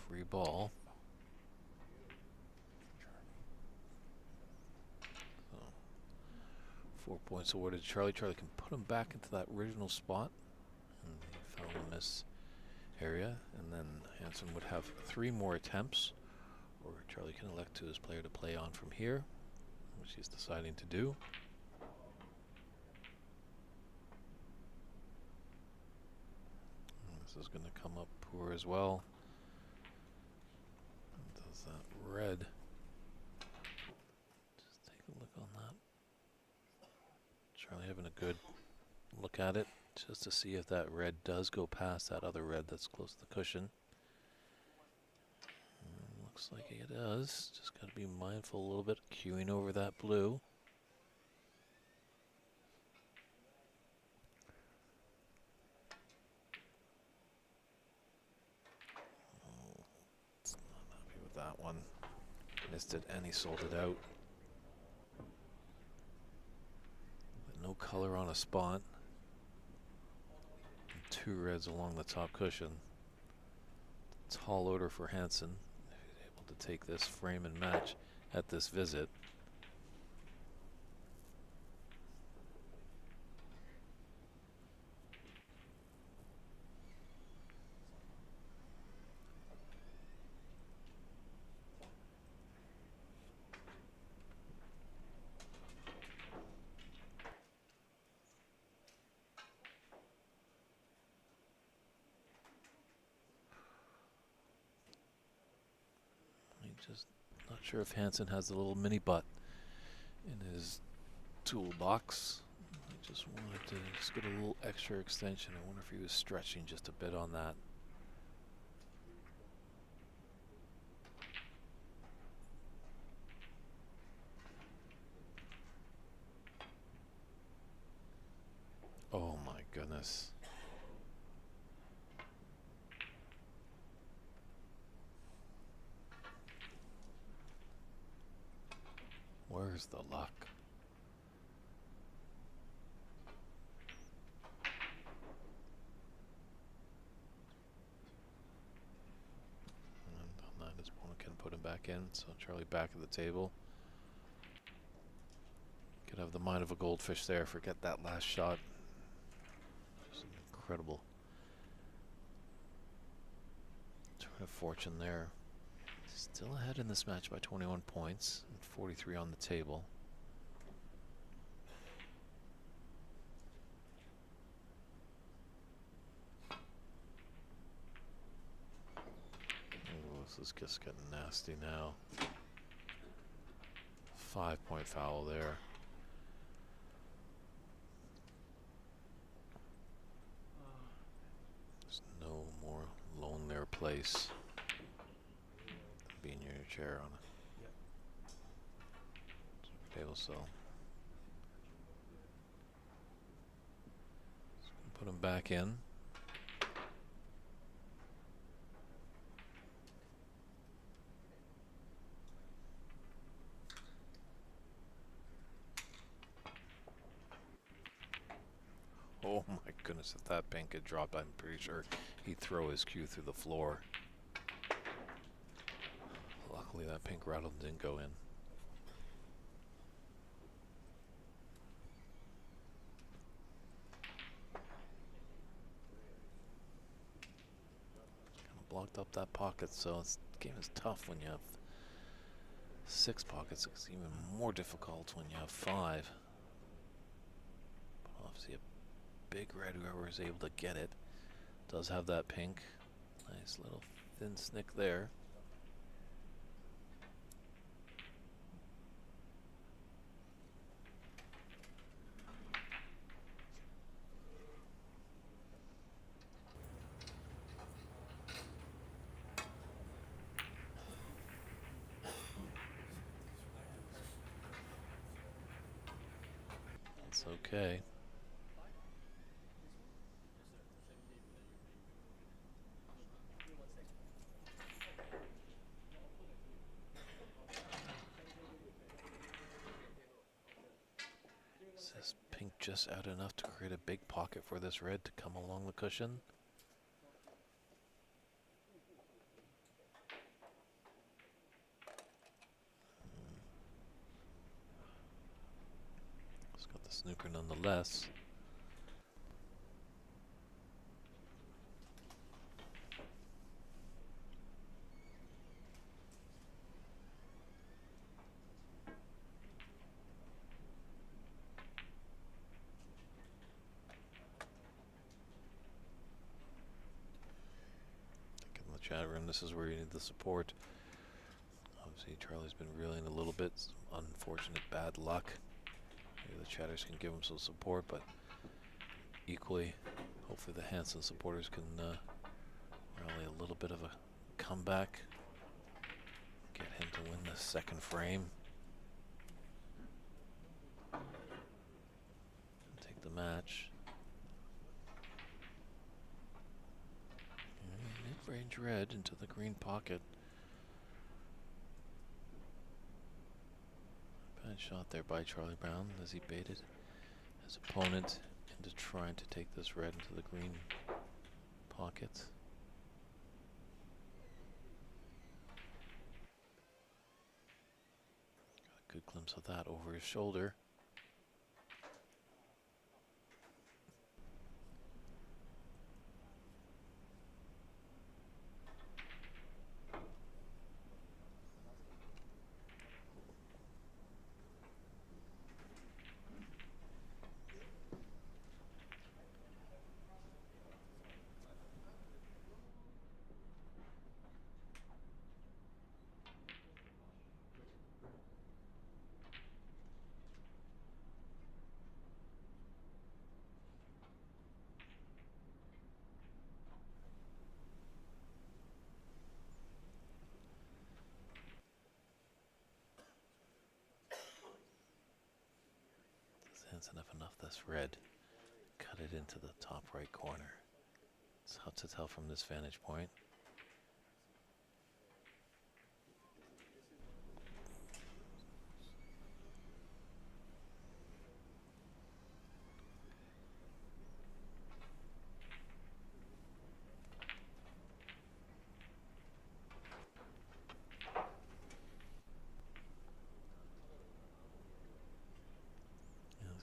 Free ball. So 4 points awarded to Charlie. Charlie can put him back into that original spot. And he found in this area. And then Hansen would have 3 more attempts Or Charlie can elect to his player to play on from here, which he's deciding to do. And this is going to come up poor as well. Does that red? Just take a look on that. Charlie having a good look at it just to see if that red does go past that other red that's close to the cushion. Looks like it does. Just got to be mindful a little bit, queuing over that blue. Oh, it's not happy with that one. Missed it and he sold it out. With no color on a spot. And two reds along the top cushion. Tall order for Hansen. To take this frame and match at this visit. Just not sure if Hansen has the little mini butt in his toolbox. I just wanted to just get a little extra extension. I wonder if he was stretching just a bit on that. Oh my goodness. Where's the luck? And on that, his opponent can put him back in. So Charlie back at the table. Could have the mind of a goldfish there. Forget that last shot. Just an incredible turn of fortune there. Still ahead in this match by 21 points and 43 on the table. Oh, this is just getting nasty now. 5-point foul there. There's no more lonelier place. Being in your chair on a table saw. Put him back in. Oh my goodness, if that pink had dropped, I'm pretty sure he'd throw his cue through the floor. Luckily that pink rattle didn't go in. Kind of blocked up that pocket, so this game is tough when you have 6 pockets. It's even more difficult when you have 5. But obviously a big red, whoever is able to get it, does have that pink. Nice little thin snick there. That's okay. Is this pink just out enough to create a big pocket for this red to come along the cushion? It's got the snooker nonetheless. this is where you need the support. Obviously, Charlie's been reeling a little bit. Unfortunate bad luck. Maybe the chatters can give him some support, but equally, hopefully the Hansen supporters can rally a little bit of a comeback. Get him to win the second frame. Take the match. Mid-range red into the green pocket. Bad shot there by Charlie Brown as he baited his opponent into trying to take this red into the green pocket. Got a good glimpse of that over his shoulder. Hansen have enough this red. Cut it into the top right corner. It's hard to tell from this vantage point.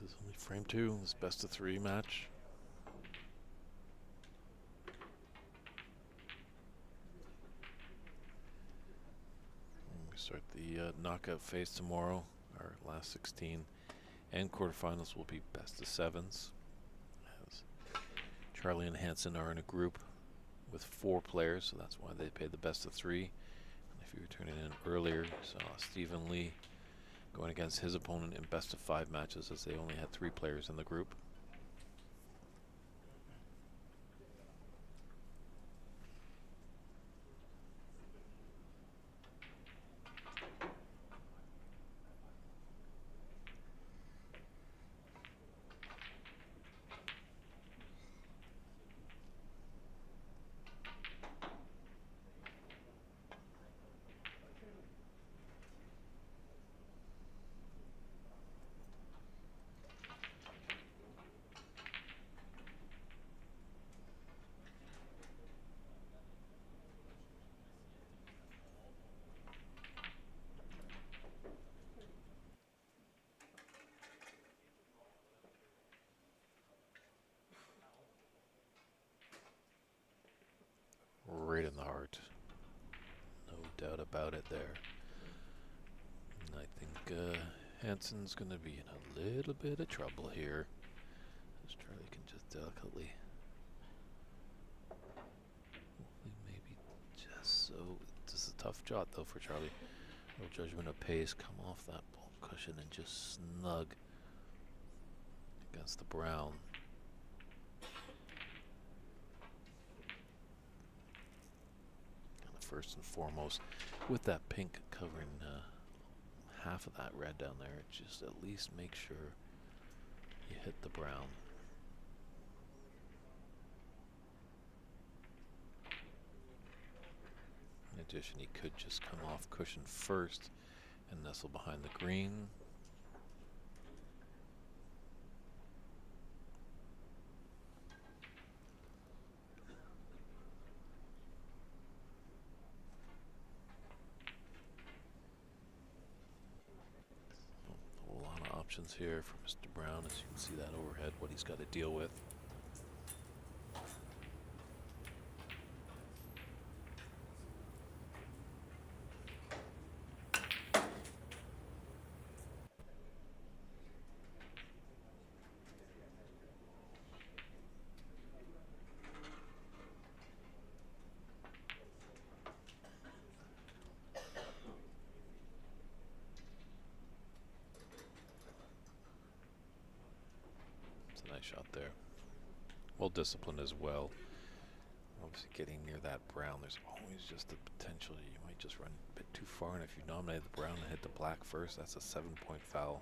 This is only frame 2, this best of 3 match. We start the knockout phase tomorrow. Our last 16 and quarterfinals will be best of 7s. As Charlie and Hansen are in a group with 4 players, so that's why they pay the best of 3. And if you were turning in earlier, you saw Stephen Lee going against his opponent in best of 5 matches, as they only had 3 players in the group. Right in the heart. No doubt about it there. And I think Hansen's going to be in a little bit of trouble here. As Charlie can just delicately, maybe just so. This is a tough shot though for Charlie. No judgment of pace. Come off that ball cushion and just snug against the brown. First and foremost, with that pink covering half of that red down there, just at least make sure you hit the brown. In addition, he could just come off cushion first and nestle behind the green. Here for Mr. Brown, as you can see that overhead, what he's got to deal with. shot there. Well disciplined as well. Obviously getting near that brown, there's always just the potential you might just run a bit too far, and if you nominate the brown and hit the black first, that's a 7-point foul.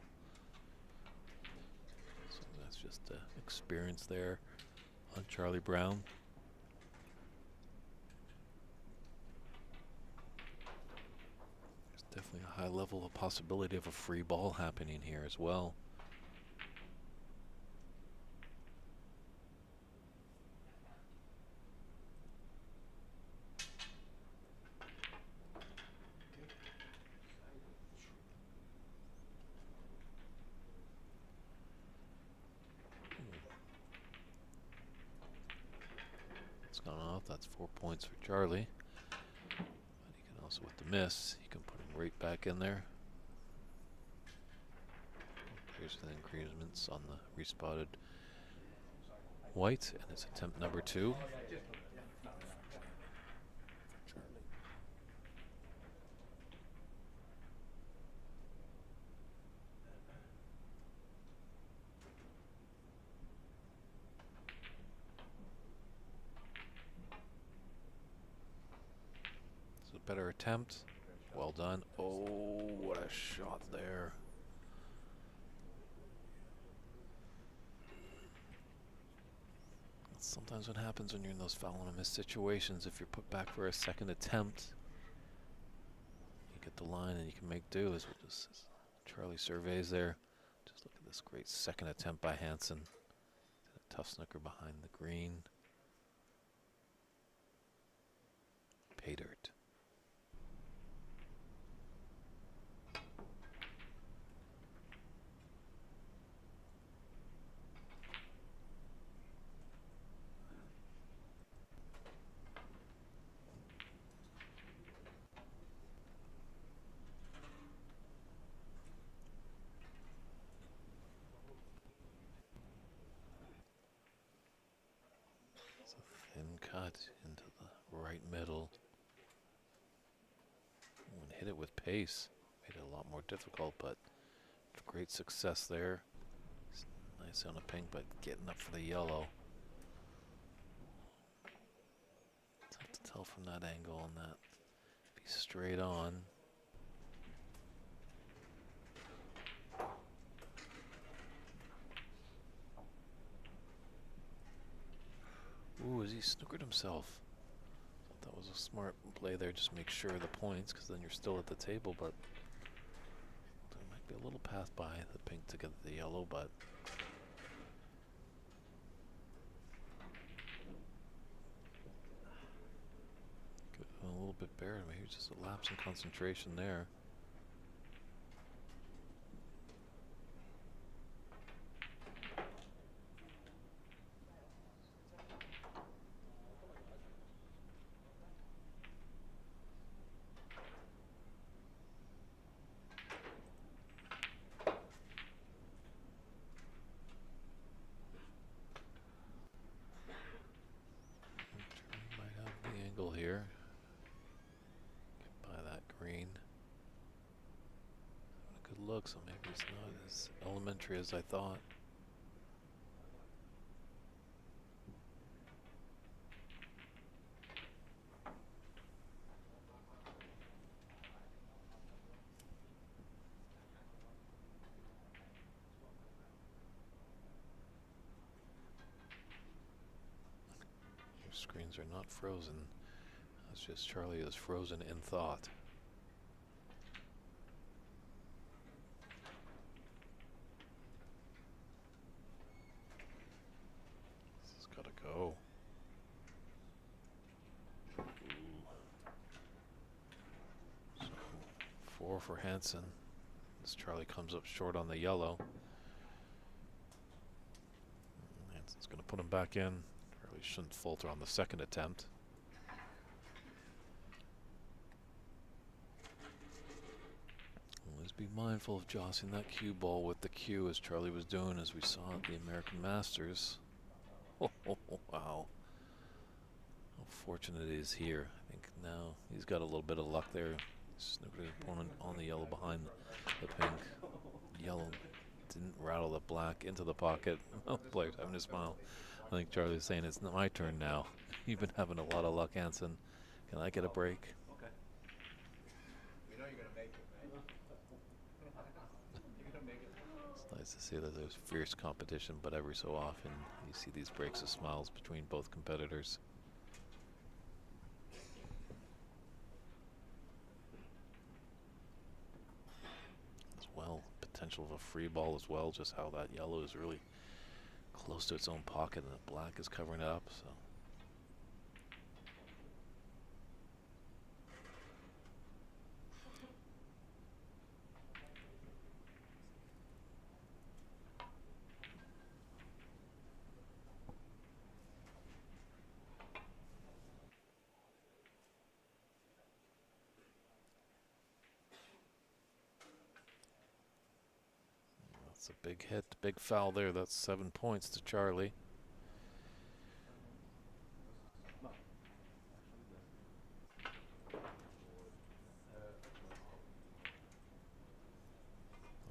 So that's just experience there on Charlie Brown. There's definitely a high level of possibility of a free ball happening here as well. It's gone off. That's 4 points for Charlie. But he can also, with the miss, he can put him right back in there. Here's the increments on the respotted white, and it's attempt number 2. It's a better attempt. Well done. Oh, what a shot there. That's sometimes what happens when you're in those foul and miss situations. If you're put back for a second attempt, you get the line and you can make do, as Charlie surveys there. Just look at this great second attempt by Hansen. A tough snooker behind the green. Pay dirt. Thin cut into the right middle. And hit it with pace. Made it a lot more difficult, but great success there. It's nice on a pink, but getting up for the yellow. It's hard to tell from that angle and that. Be straight on. Ooh, as he snookered himself. Thought that was a smart play there. Just make sure of the points, because then you're still at the table. But there might be a little path by the pink to get the yellow, but a little bit bare. Maybe just a lapse in concentration there. Here. Get by that green. A good look, so maybe it's not as elementary as I thought. Your screens are not frozen. It's just Charlie is frozen in thought. This has got to go. Ooh. So 4 for Hansen. As Charlie comes up short on the yellow. Hansen's going to put him back in. Charlie shouldn't falter on the second attempt. Be mindful of jostling that cue ball with the cue, as Charlie was doing, as we saw at the American Masters. Oh, wow. How fortunate he is here. I think now he's got a little bit of luck there. Snookered his opponent on the yellow behind the pink. Yellow didn't rattle the black into the pocket. Oh, the player's having a smile. I think Charlie's saying it's not my turn now. You've been having a lot of luck, Hansen. Can I get a break? Okay. We know you're gonna make it, man. You're gonna make it. It's nice to see that there's fierce competition, but every so often you see these breaks of smiles between both competitors. As well, potential of a free ball as well, just how that yellow is really close to its own pocket and the black is covering it up. So that's a big hit, big foul there. That's 7 points to Charlie.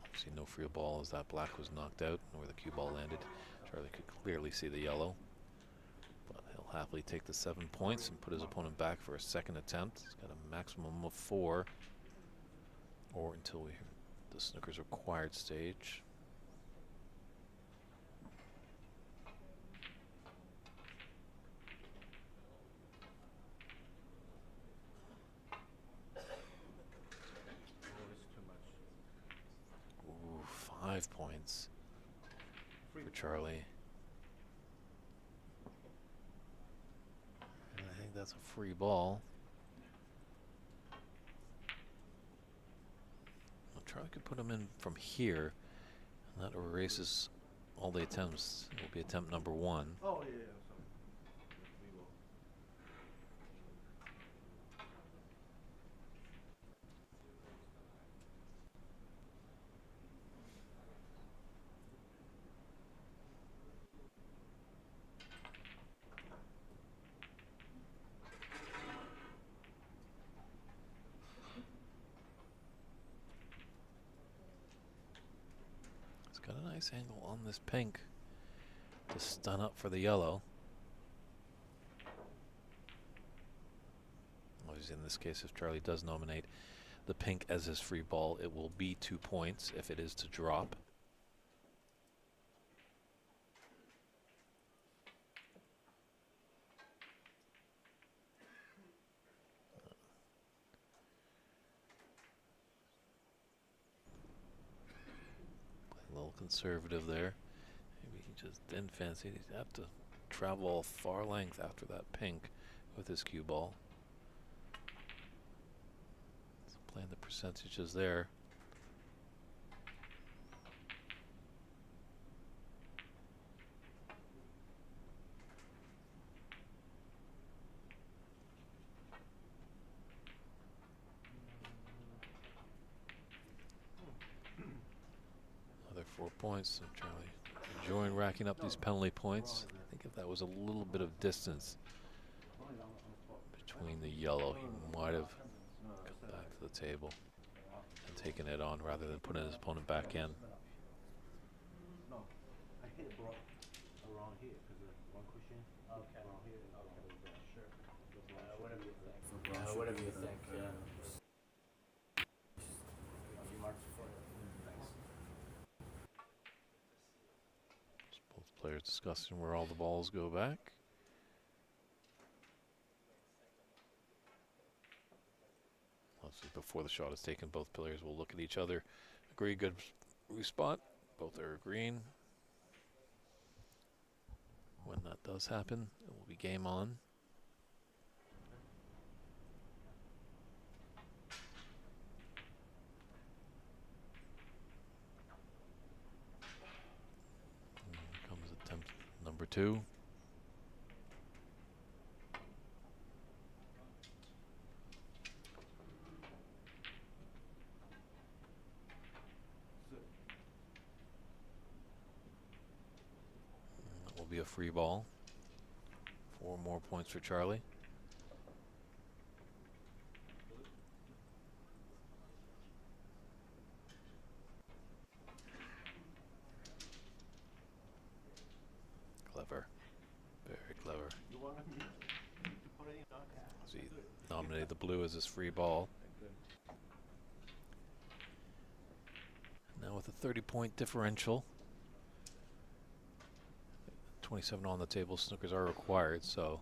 Obviously no free ball as that black was knocked out where the cue ball landed. Charlie could clearly see the yellow, but he'll happily take the 7 points and put his opponent back for a second attempt. He's got a maximum of 4, or until we hit the snooker's required stage. Ooh, 5 points for Charlie. And I think that's a free ball. Well, Charlie could put him in from here, and that erases all the attempts. It will be attempt number 1. Oh, yeah, yeah, sorry. We will. It's got a nice angle on this pink to stun up for the yellow. Obviously, in this case, if Charlie does nominate the pink as his free ball, it will be 2 points if it is to drop. A little conservative there. Maybe he just didn't fancy it. He'd have to travel a far length after that pink with his cue ball. So playing the percentages there. Another 4 points. So Charlie enjoying racking up these penalty points. I think if that was a little bit of distance between the yellow, he might have come back to the table and taken it on rather than putting his opponent back in. No, I hit it bro around here because one cushion. Okay. Around here. Okay. Sure. Whatever you think. Whatever you think. Yeah. You mark for it. Thanks. Both players discussing where all the balls go back. Obviously, before the shot is taken, both players will look at each other, agree good spot. Both are agreeing. When that does happen, it will be game on. And here comes attempt number 2. That will be a free ball. 4 more points for Charlie. blue as his free ball. Now with a 30-point differential, 27 on the table, snookers are required, so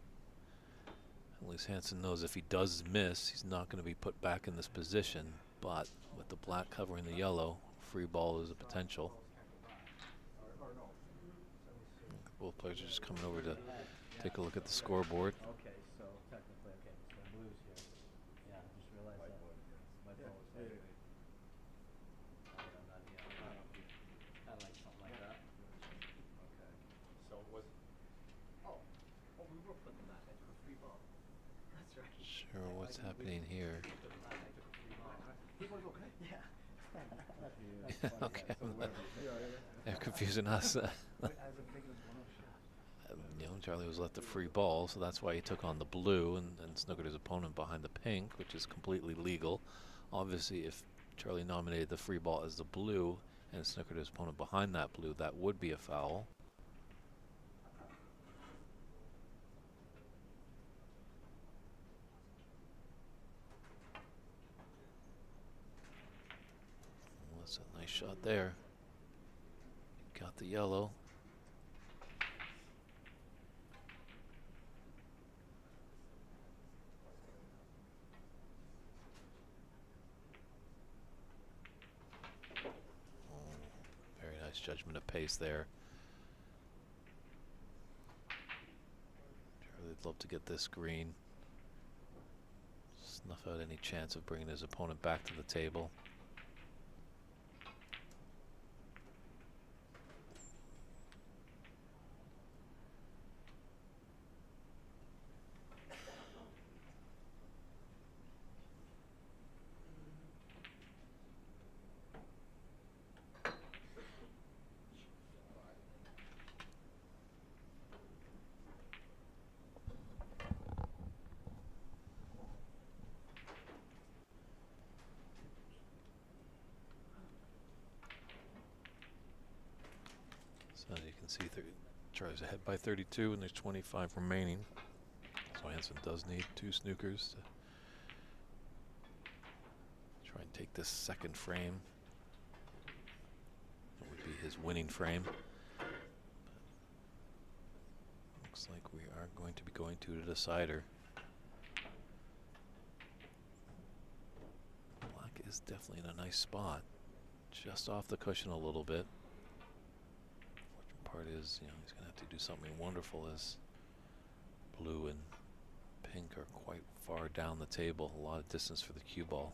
at least Hansen knows if he does miss, he's not going to be put back in this position. But with the black covering the yellow, free ball is a potential. Both players are just coming over to take a look at the scoreboard. Okay, so technically, okay, so blue's here. Yeah, I just realized that. My phone was there. Kind of like something like that. Okay. So was we were putting that. I took a free ball. That's right. Sure, what's happening here? I took a free ball. He was okay? Yeah. Okay, they're confusing us. You know, Charlie was left the free ball, so that's why he took on the blue and snookered his opponent behind the pink, which is completely legal. Obviously, if Charlie nominated the free ball as the blue and snookered his opponent behind that blue, that would be a foul. Well, that's a nice shot there. Got the yellow. Very nice judgment of pace there. Charlie'd love to get this green. Snuff out any chance of bringing his opponent back to the table. So as you can see, Charlie's ahead by 32 and there's 25 remaining. So Hansen does need 2 snookers to try and take this second frame. It would be his winning frame. But looks like we are going to be going to the decider. Black is definitely in a nice spot. Just off the cushion a little bit. Part is, you know, he's going to have to do something wonderful as blue and pink are quite far down the table. A lot of distance for the cue ball.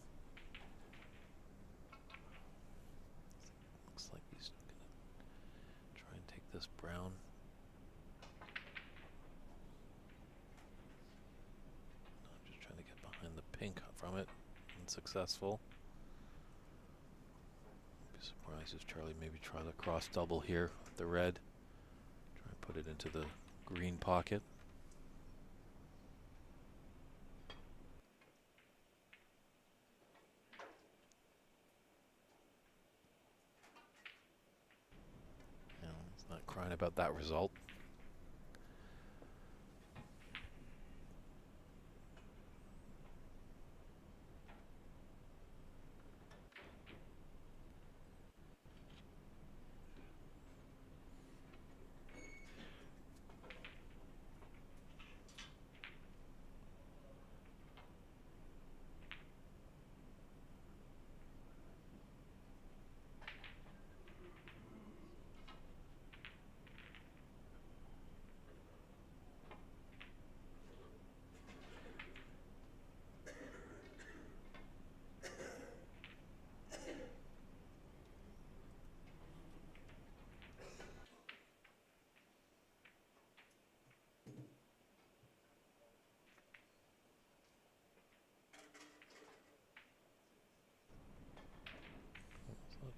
Looks like he's going to try and take this brown. No, just trying to get behind the pink from it. Unsuccessful. I'd be surprised if Charlie maybe tried a cross double here with the red. Try and put it into the green pocket. You know, he's not crying about that result.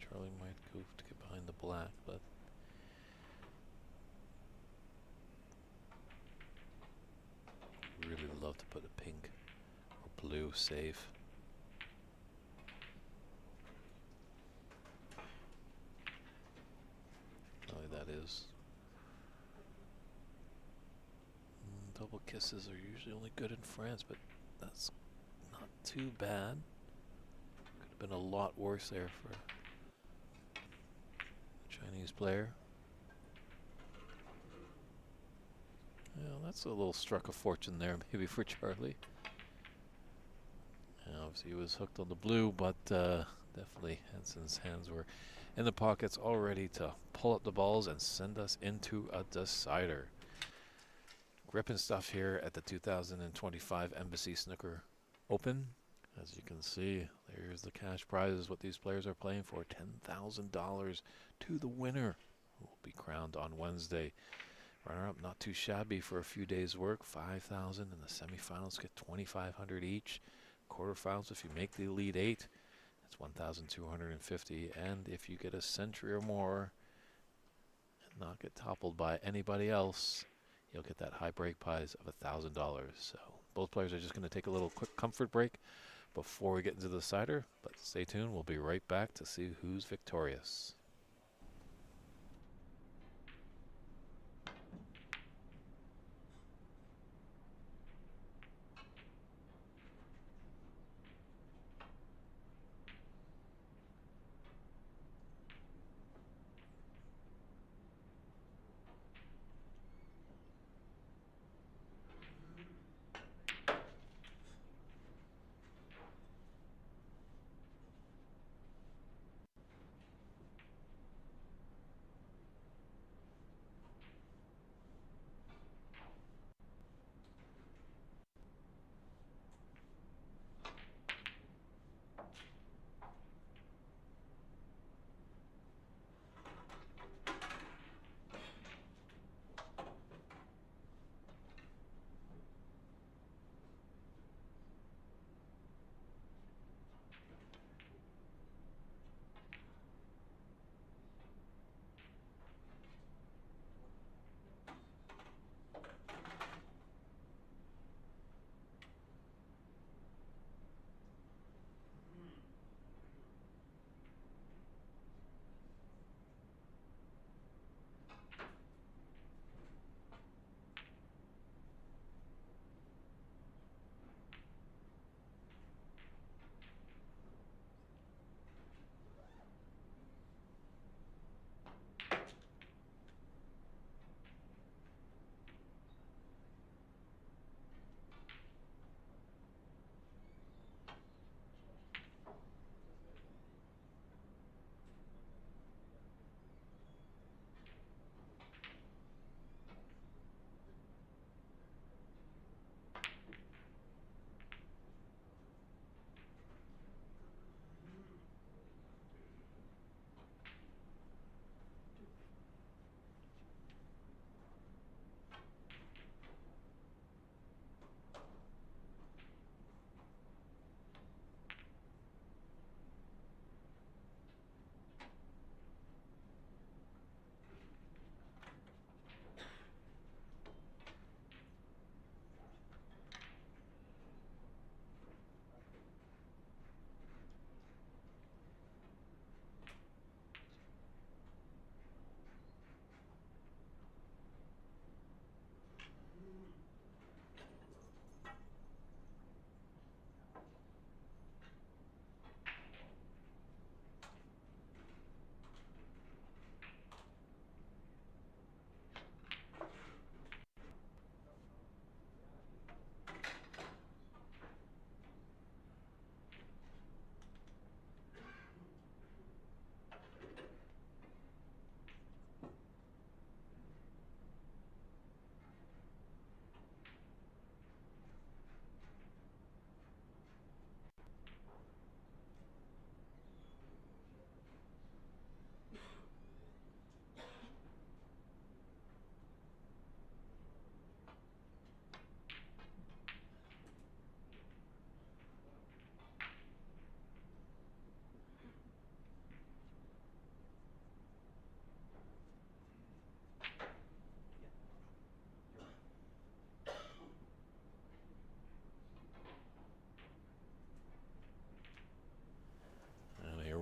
Charlie might goof to get behind the black, but really love to put a pink or blue safe. Probably that is. Double kisses are usually only good in France, but that's not too bad. Could have been a lot worse there for the Chinese player. Well, that's a little struck of fortune there, maybe for Charlie. And obviously, he was hooked on the blue, but definitely Hansen's hands were in the pockets already to pull up the balls and send us into a decider. Gripping stuff here at the 2025 Embassy Snooker Open. As you can see, there's the cash prizes, what these players are playing for. $10,000 to the winner, who will be crowned on Wednesday. Runner-up, not too shabby for a few days' work. $5,000, and the semifinals get $2,500 each. Quarterfinals, if you make the Elite Eight, that's $1,250. And if you get a century or more and not get toppled by anybody else, you'll get that high break prize of $1,000. So both players are just going to take a little quick comfort break before we get into the decider. But stay tuned. We'll be right back to see who's victorious.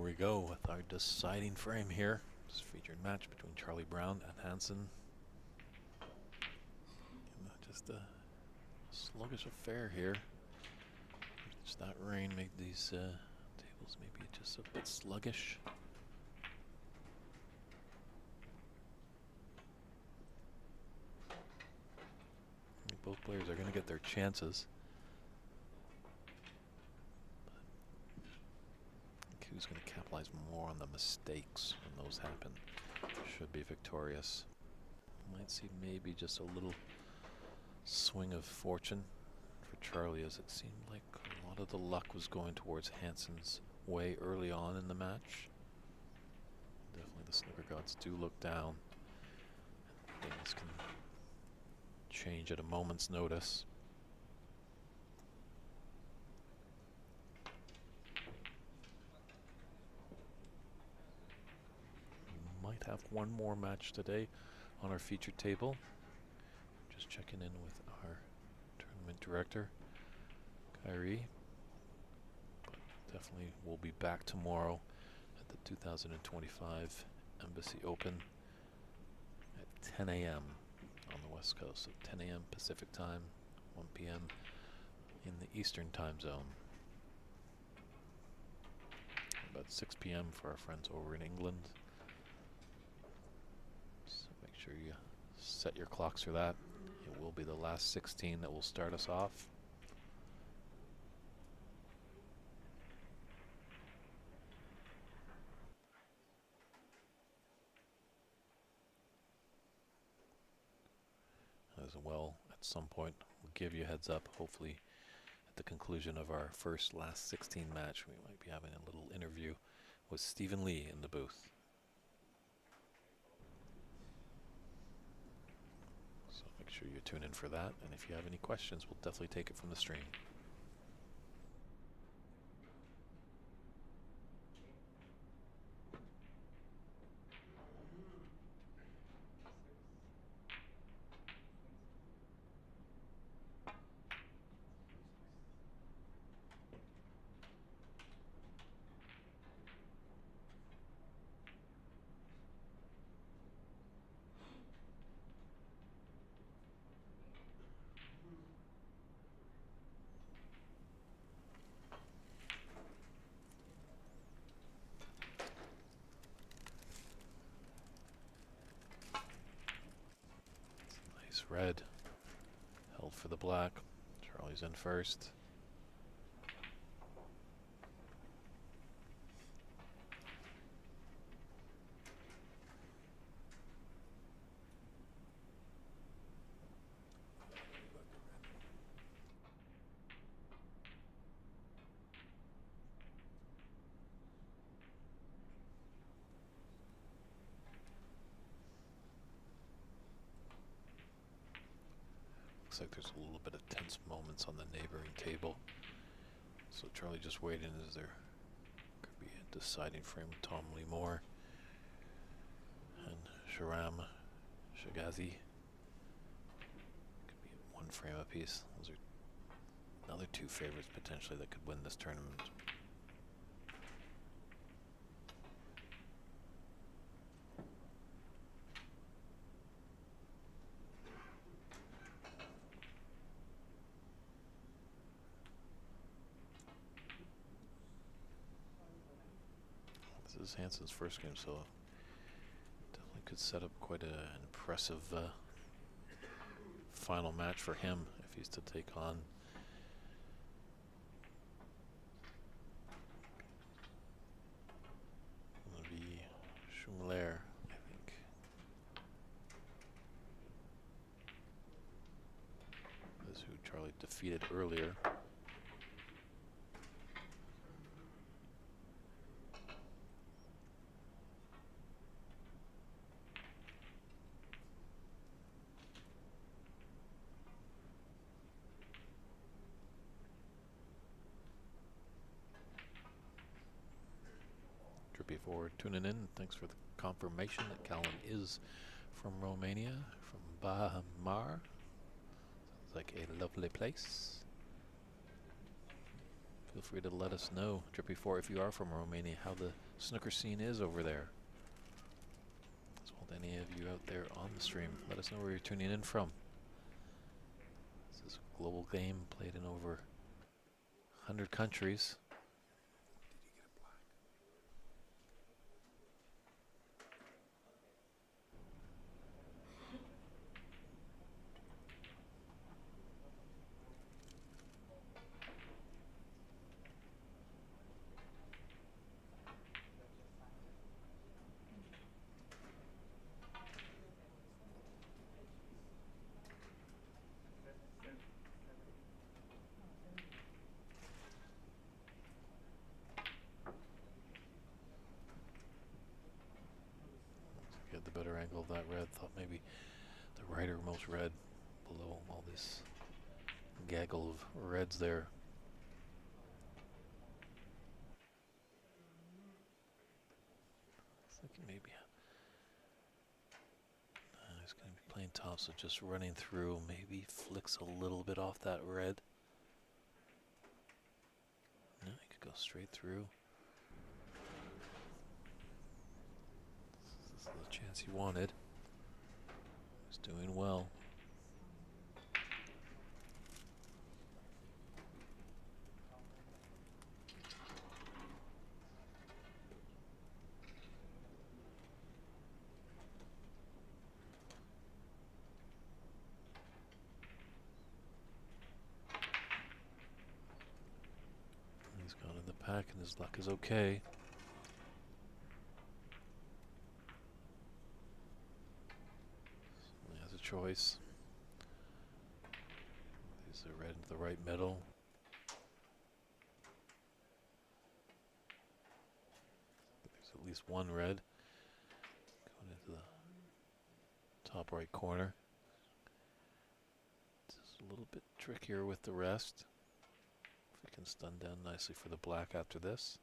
We go with our deciding frame here. This featured match between Charlie Brown and Hansen. Just a sluggish affair here. Just that rain made these tables maybe just a bit sluggish. Both players are going to get their chances. But who's going to capitalize more on the mistakes when those happen? Should be victorious. Might see maybe just a little swing of fortune for Charlie, as it seemed like a lot of the luck was going towards Hansen's way early on in the match. Definitely the snooker gods do look down. Things can change at a moment's notice. We might have one more match today on our featured table. Just checking in with our tournament director, Kyrie. But definitely we'll be back tomorrow at the 2025 Embassy Open at 10 a.m. on the West Coast, so 10 a.m. Pacific time, 1 p.m. in the Eastern time zone. About 6 p.m. for our friends over in England. So make sure you set your clocks for that. It will be the last 16 that will start us off. As well, at some point, we'll give you a heads up. Hopefully, at the conclusion of our last 16 match, we might be having a little interview with Stephen Lee in the booth. So make sure you tune in for that. And if you have any questions, we'll definitely take it from the stream. Red held for the black. Charlie's in first. Looks like there's a little bit of tense moments on the neighboring table. So Charlie just waiting. Is there could be a deciding frame with Tom Lee Moore and Sharam Shagazi. Could be one frame apiece. Those are another two favorites potentially that could win this tournament. This is Hansen's first game, so definitely could set up quite an impressive final match for him if he's to take on Schumler, I think. This is who Charlie defeated earlier. Before tuning in, thanks for the confirmation that Callum is from Romania, from Bahamar. Sounds like a lovely place. Feel free to let us know, Drippy4, if you are from Romania, how the snooker scene is over there. As well as any of you out there on the stream, let us know where you're tuning in from. This is a global game played in over 100 countries. Did you get a black? Get the better angle of that red. Thought maybe the rightermost red below all this gaggle of reds there. Thinking maybe he's going to be playing top, so just running through, maybe flicks a little bit off that red. No, he could go straight through. This is the chance he wanted. He's doing well. He's gone in the pack and his luck is okay. So he has a choice. There's a red into the right middle. There's at least one red going into the top right corner. It's a little bit trickier with the rest. If we can stun down nicely for the black after this.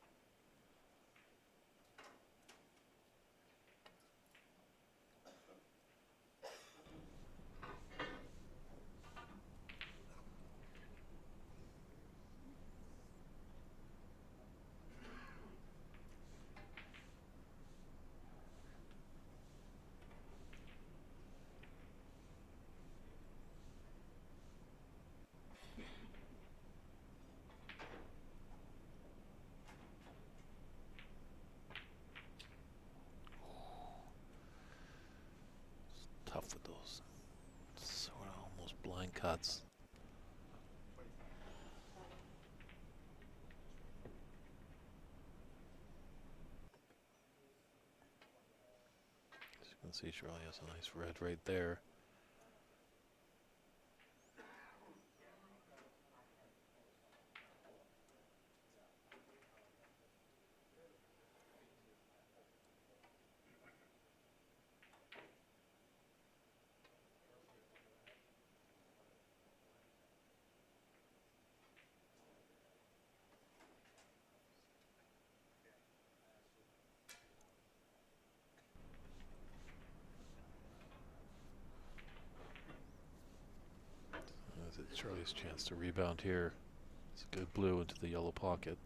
Tough with those sort of almost blind cuts. As you can see, Charlie has a nice red right there. It's Charlie's chance to rebound here. It's a good blue into the yellow pocket.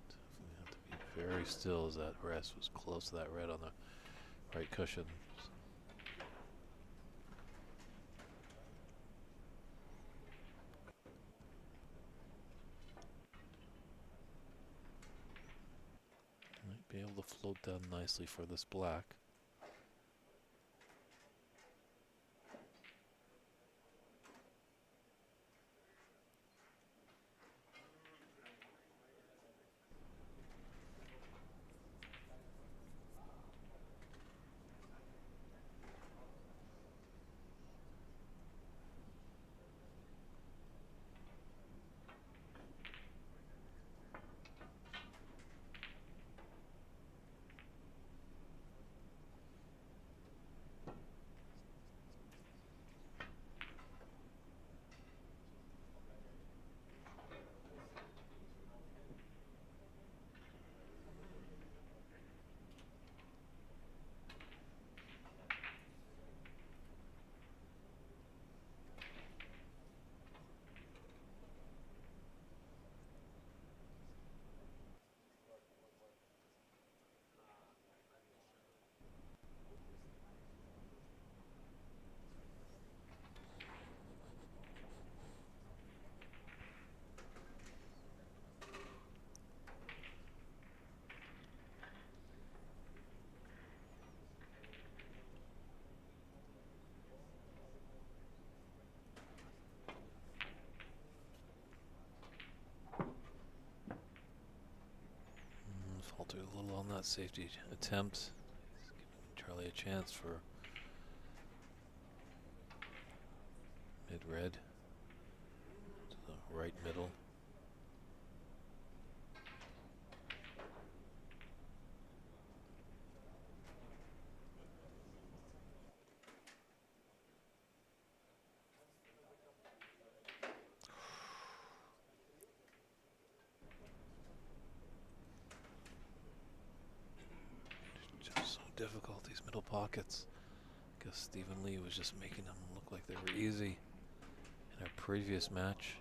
Definitely have to be very still as that rest was close to that red on the right cushion. Might be able to float down nicely for this black. faltered a little on that safety attempt. Giving Charlie a chance for mid-red to the right middle. Just so difficult, these middle pockets. I guess Stephen Lee was just making them look like they were easy in our previous match.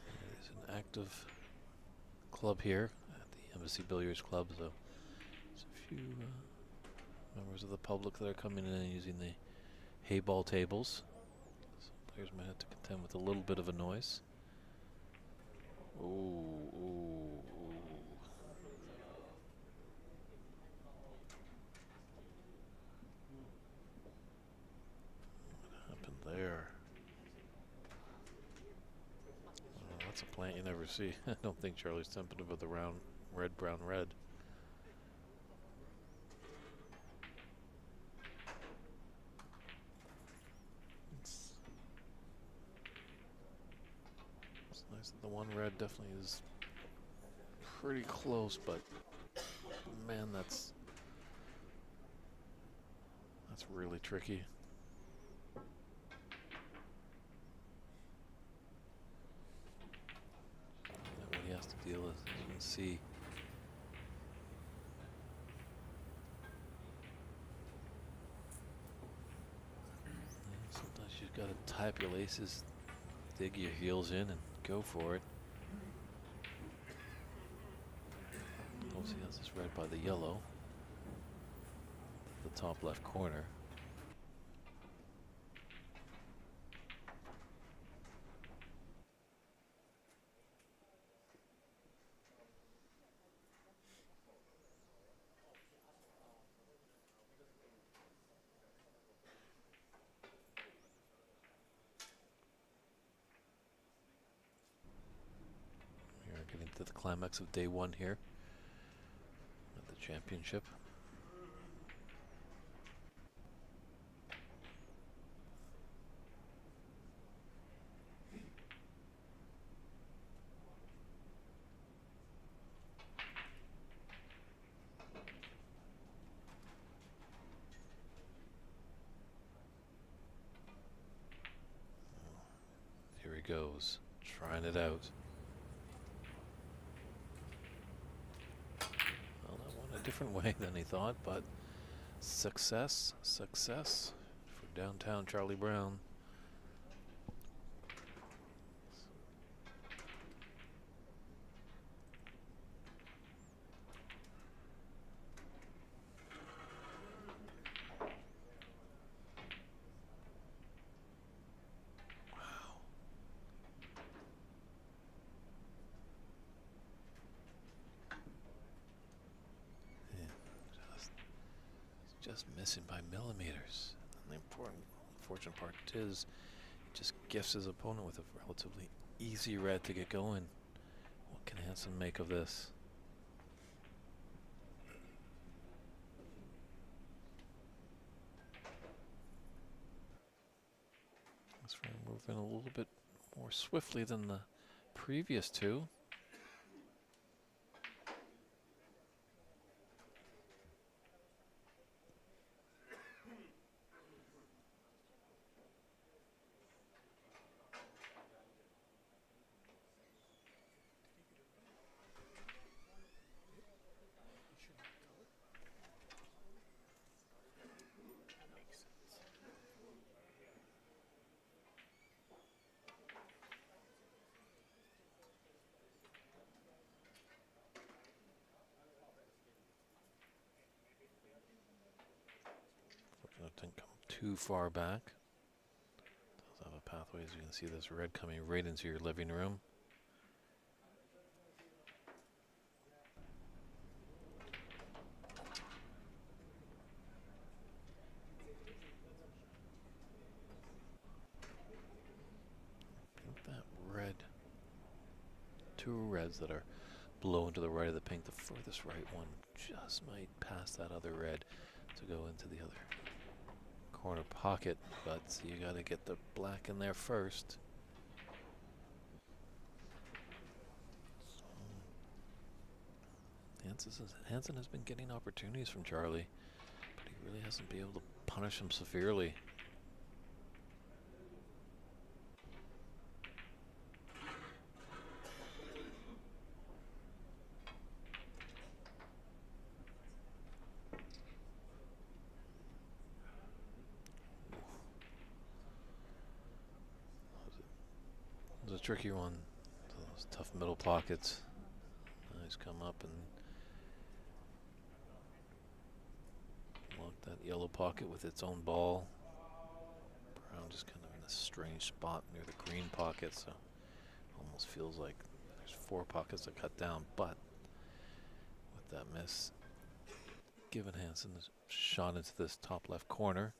It is an active club here at the Embassy Billiards Club, so there's a few members of the public that are coming in and using the hay ball tables. So players might have to contend with a little bit of a noise. Ooh, ooh, ooh. What happened there? That's a plant you never see. I don't think Charlie's tempted with the round red, brown, red. It's nice that the one red definitely is pretty close, but man, that's really tricky. And what he has to deal with, as you can see. Sometimes you've got to tie up your laces, dig your heels in, and go for it. Obviously, has this red by the yellow, the top left corner. We are getting to the climax of day one here at the championship. Here he goes, trying it out. Well, that went a different way than he thought, but success, success for downtown Charlie Brown. Just missing by millimeters. And the unfortunate part is he just gifts his opponent with a relatively easy red to get going. What can Hansen make of this? This one moving a little bit more swiftly than the previous two. Didn't come too far back. Does have a pathway, as you can see this red coming right into your living room. two reds that are blown to the right of the pink. The furthest right one just might pass that other red to go into the other corner pocket, but you got to get the black in there first. Hansen has been getting opportunities from Charlie, but he really hasn't been able to punish him severely. It was a tricky one. Those tough middle pockets. He's come up and locked that yellow pocket with its own ball. Brown just kind of in a strange spot near the green pocket, so almost feels like there's 4 pockets to cut down, but with that miss, given Hansen a shot into this top left corner.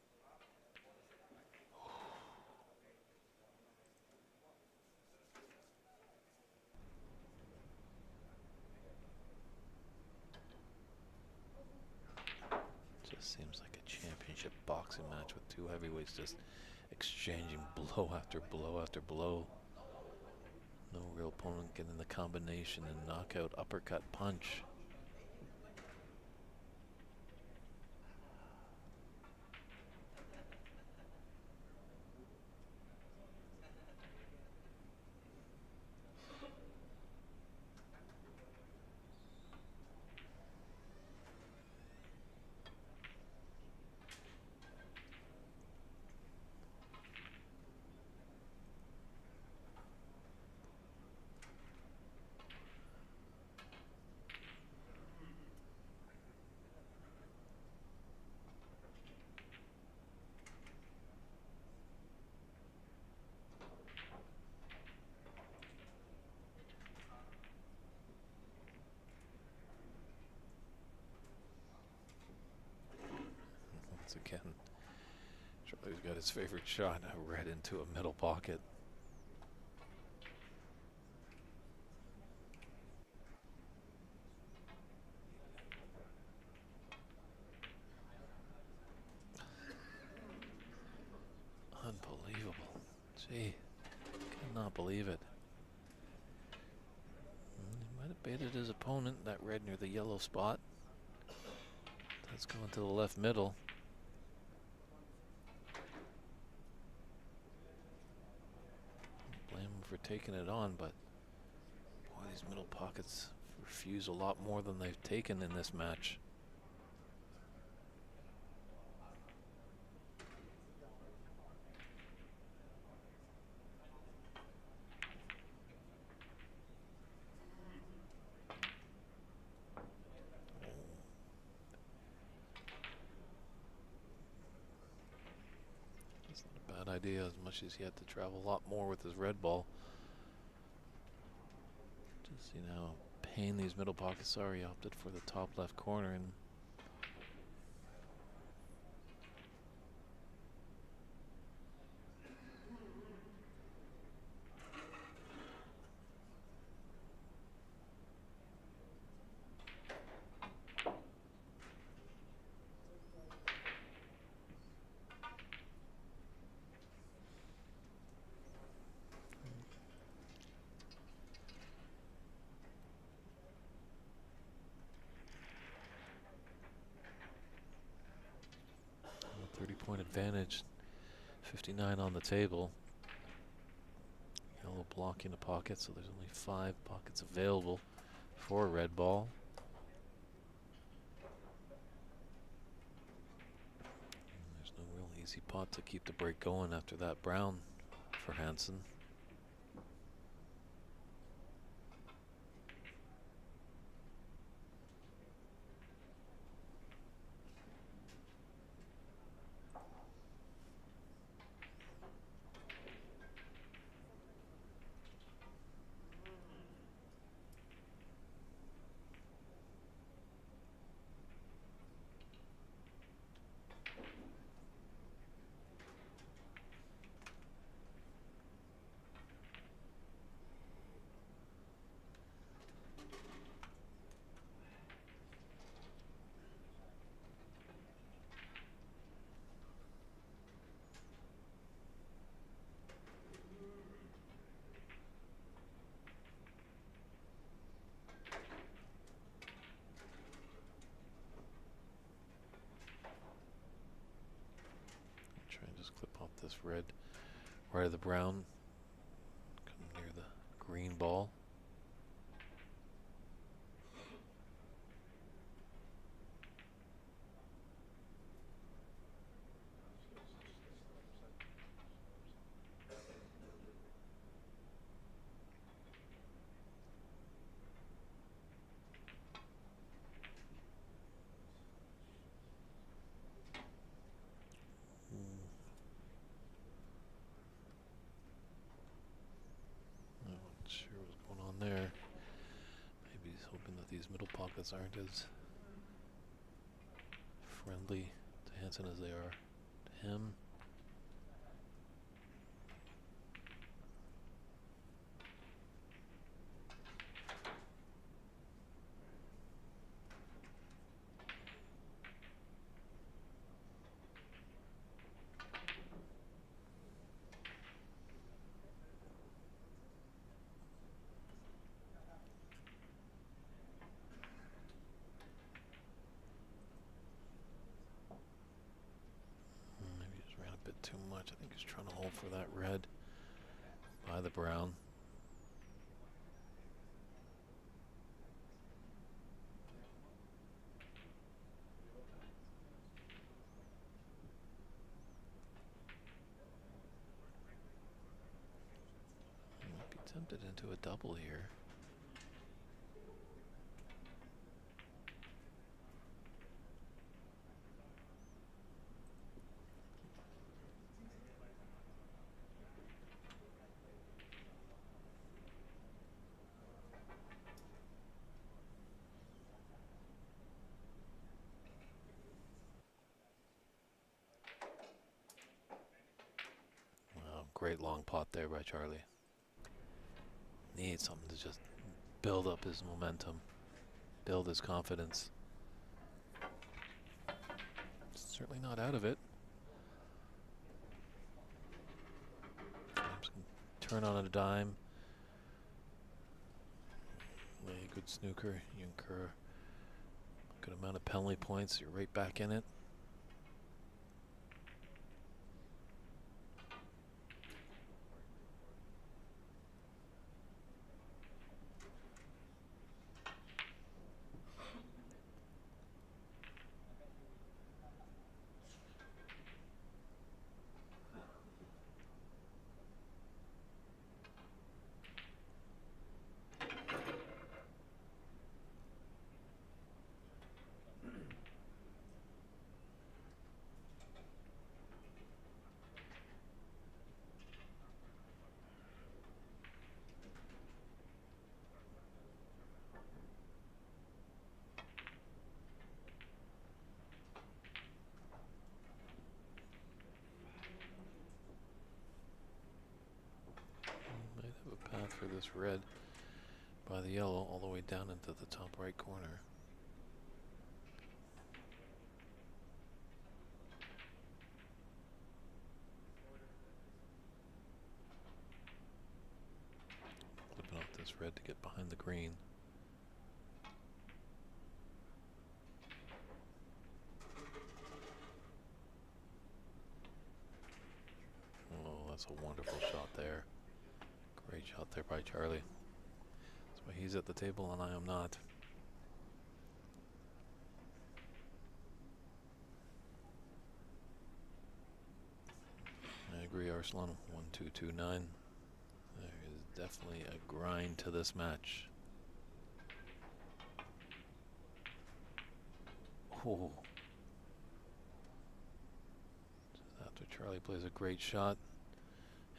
Seems like a championship boxing match with two heavyweights just exchanging blow after blow after blow. No real opponent getting the combination and knockout uppercut punch. Again, Charlie's got his favorite shot, a red into a middle pocket. Unbelievable. Gee, cannot believe it. He might have baited his opponent, that red near the yellow spot. That's going to the left middle. For taking it on, but boy, these middle pockets refuse a lot more than they've taken in this match. That's not a bad idea, as much as he had to travel a lot more with his red ball. You know how pain these middle pockets are. He opted for the top left corner, and a 30-point advantage. 59 on the table. Yellow blocking the pocket, so there's only 5 pockets available for a red ball. And there's no real easy pot to keep the break going after that brown for Hansen. this red, right of the brown, come near the green ball. Not sure what's going on there. Maybe he's hoping that these middle pockets aren't as friendly to Hansen as they are to him. Maybe he just ran a bit too much. I think he's trying to hold for that red by the brown. He might be tempted into a double here. Wow, great long pot there by Charlie. Needs something to just build up his momentum, build his confidence. Certainly not out of it. James can turn on a dime. Lay a good snooker. You incur a good amount of penalty points. You're right back in it. Might have a path for this red by the yellow all the way down into the top right corner. Flipping off this red to get behind the green. Oh, that's a wonderful shot there. Great shot there by Charlie. That's why he's at the table and I am not. I agree, Arsalan. 1-2-2-9. There is definitely a grind to this match. Oh. Just after Charlie plays a great shot,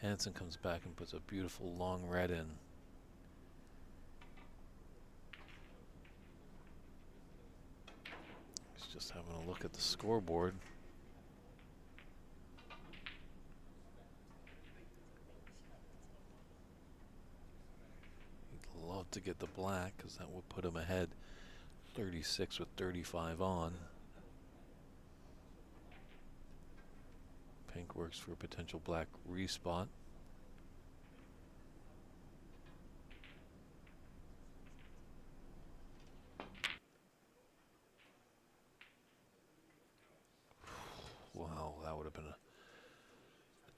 Hansen comes back and puts a beautiful long red in. He's just having a look at the scoreboard. He'd love to get the black because that would put him ahead 36 with 35 on. Pink works for a potential black respot. Wow, that would have been a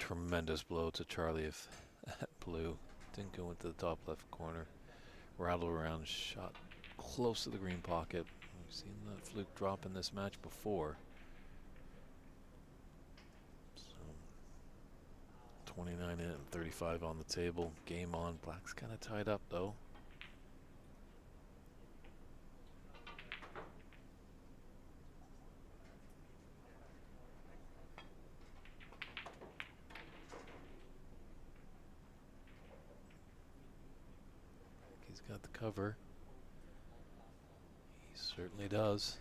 tremendous blow to Charlie if that blue didn't go into the top left corner. Rattled around, shot close to the green pocket. We've seen that fluke drop in this match before. So 29 in and 35 on the table. Game on. Black's kind of tied up though. He's got the cover. He certainly does.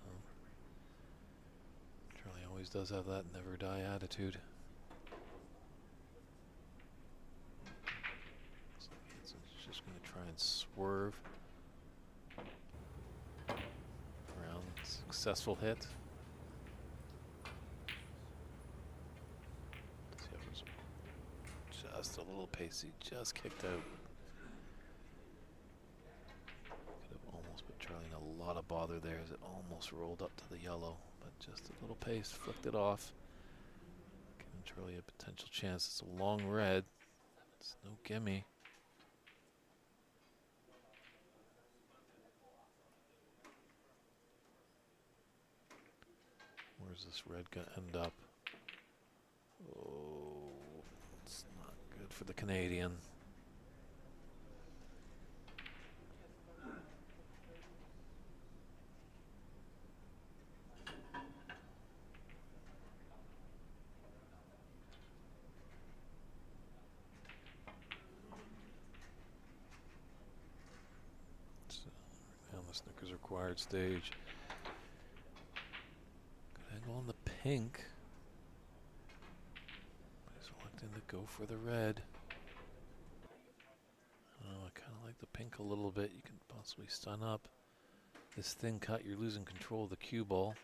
So, Charlie always does have that never die attitude. So Hansen's just going to try and swerve around. Successful hit. See how it was just a little pacey, just kicked out. Almost put Charlie in a lot of bother there as it almost rolled up to the yellow, but just a little pace, flicked it off. Giving Charlie a potential chance. It's a long red. It's no gimme. Where's this red gonna end up? Oh, it's not good for the Canadian. On the Snickers required stage. Good angle on the pink. He's electing to go for the red. Oh, I kind of like the pink a little bit. You can possibly stun up. This thin cut, you're losing control of the cue ball.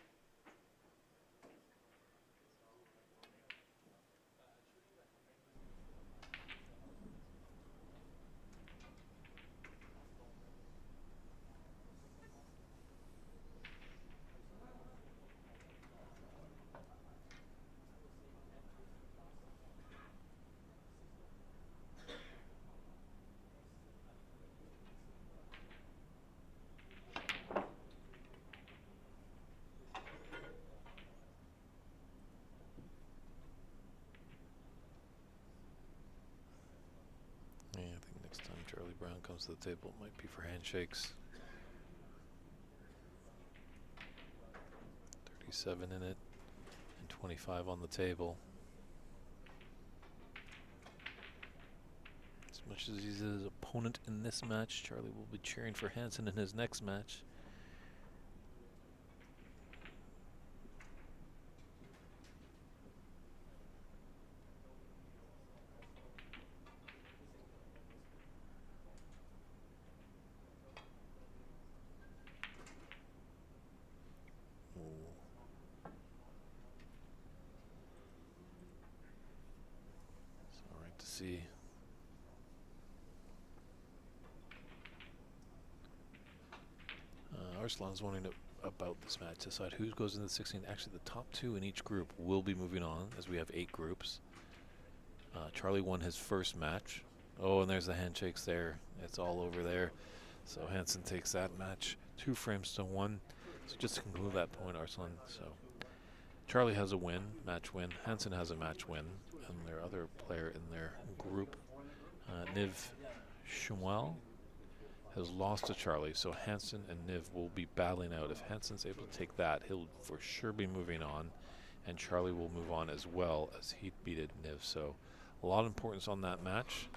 Yeah, I think next time Charlie Brown comes to the table, it might be for handshakes. 37 in it and 25 on the table. As much as he's his opponent in this match, Charlie will be cheering for Hansen in his next match. It's all right to see. Arslan's wanting to, about this match, decide who goes into the 16. Actually, the top two in each group will be moving on, as we have 8 groups. Charlie won his first match. Oh, and there's the handshakes there. It's all over there. So Hansen takes that match 2 frames to 1. So just to conclude that point, Arslan. So Charlie has a win, match win. Hansen has a match win, and their other player in their group, Niv Shumwell, has lost to Charlie. So Hansen and Niv will be battling out. If Hansen's able to take that, he'll for sure be moving on, and Charlie will move on as well, as he beated Niv. So a lot of importance on that match.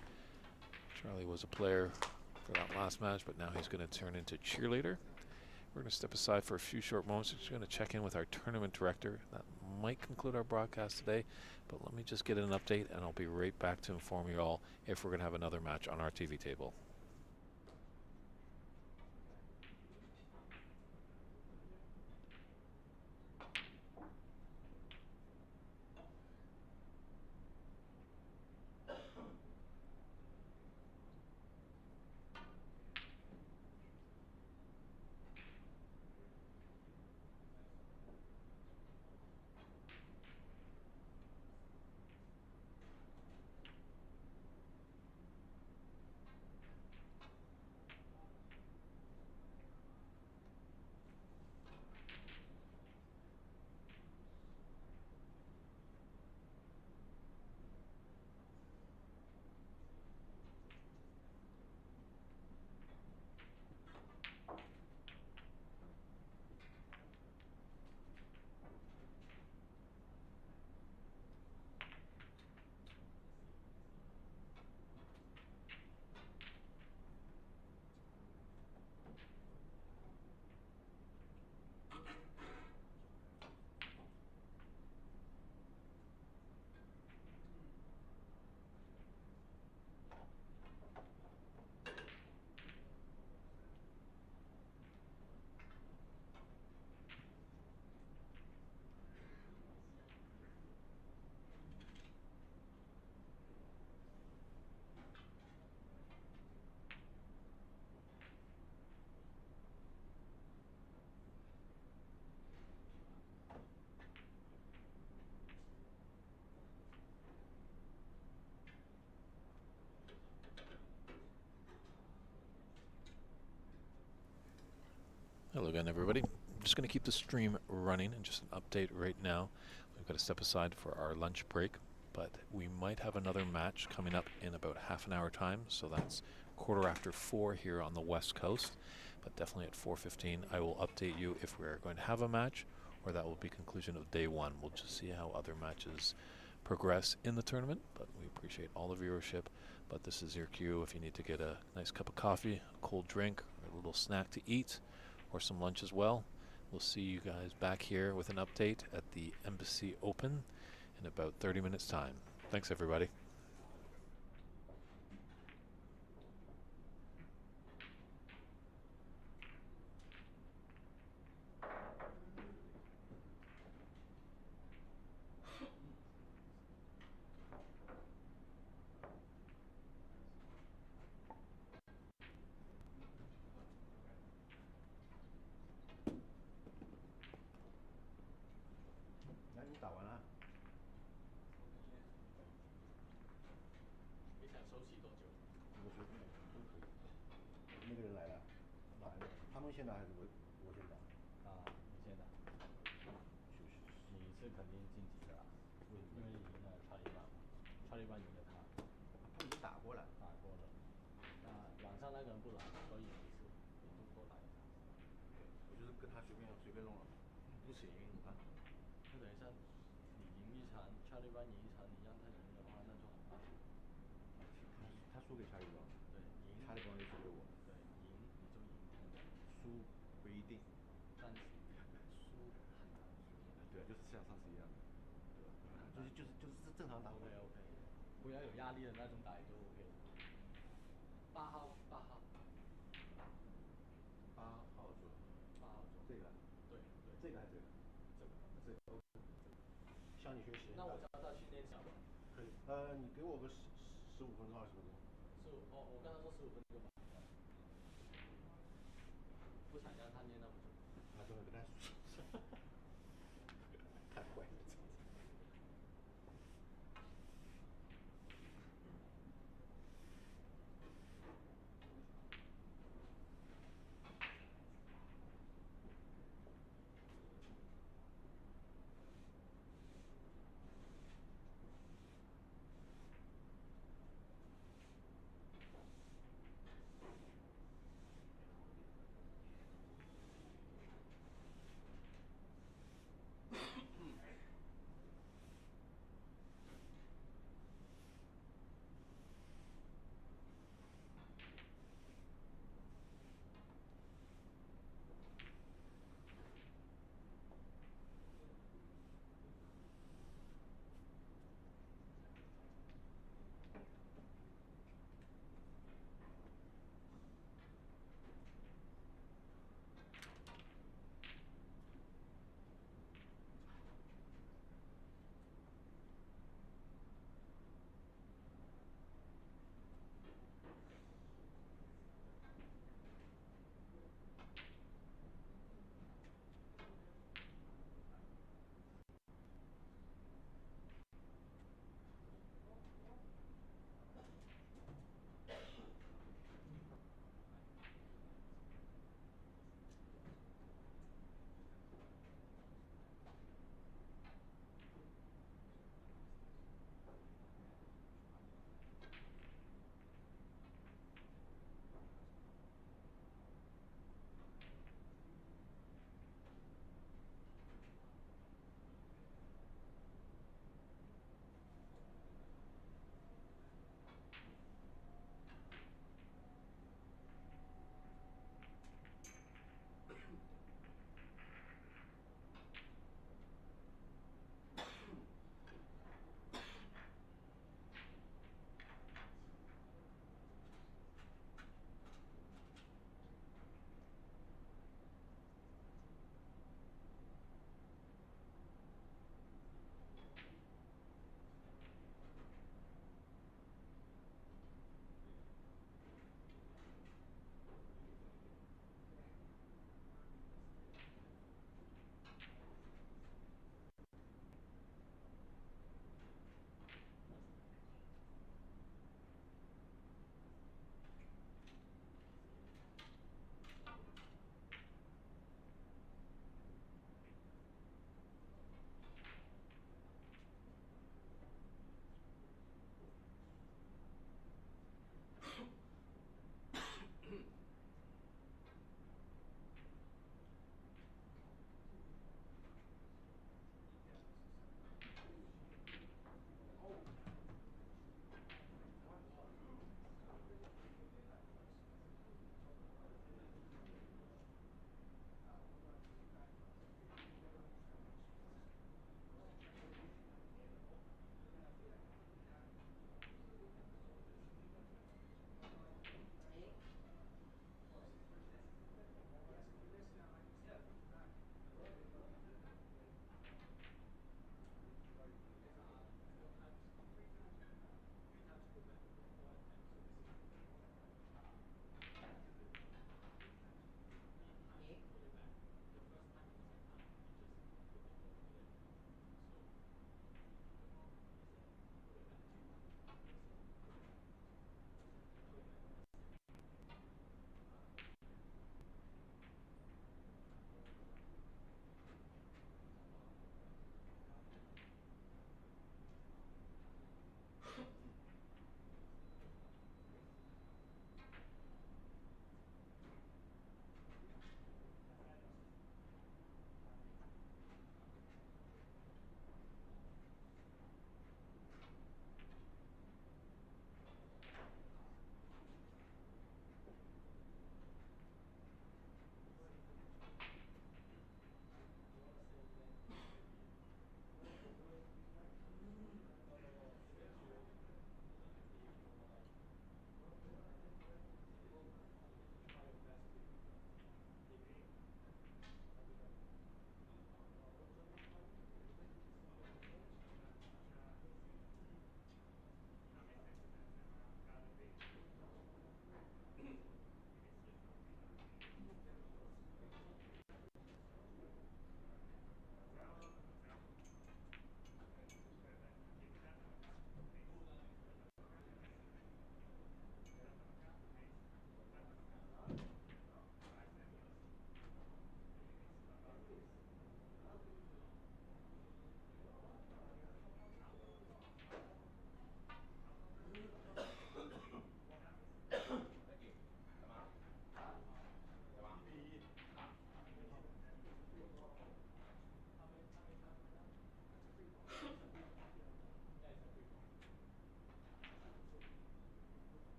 Charlie was a player for that last match, but now he's going to turn into cheerleader. We're going to step aside for a few short moments. We're just going to check in with our tournament director. That might conclude our broadcast today, but let me just get an update, and I'll be right back to inform you all if we're going to have another match on our TV table. Hello again, everybody. I'm just going to keep the stream running and just an update right now. We've got to step aside for our lunch break, but we might have another match coming up in about half an hour time. So that's 4:15 here on the West Coast, but definitely at 4:15 I will update you if we're going to have a match or that will be conclusion of day one. We'll just see how other matches progress in the tournament, but we appreciate all the viewership. But this is your cue if you need to get a nice cup of coffee, a cold drink, or a little snack to eat, or some lunch as well. We'll see you guys back here with an update at the Embassy Open in about 30 minutes time. Thanks, everybody.你想收起多久？那个人来了，他们先打还是我先打？啊，你先打。你是肯定晋级的啦，因为赢了查理班嘛，查理班赢了他。已经打过了。打过了。那晚上那个人不来，所以你就多打一场。我就是跟他随便弄了，不行，你看。那等一下，你赢一场，查理班赢一场，你让他赢的话，那就很麻烦。他输给查理邦，对，赢查理邦就输给我。对，赢你就赢他们。输不一定。但是输很难输。对，就是像上次一样的。对，就是正常打。OK， 不要有压力的那种打就 OK。8号。8号桌。8号桌。这个。对。这个还是这个？这个。向你学习。那我叫他训练小吧。可以。你给我个15分钟20分钟。我跟他说15分钟吧。不想让他练那么久。啊，对，跟他说。太坏了。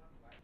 Okay,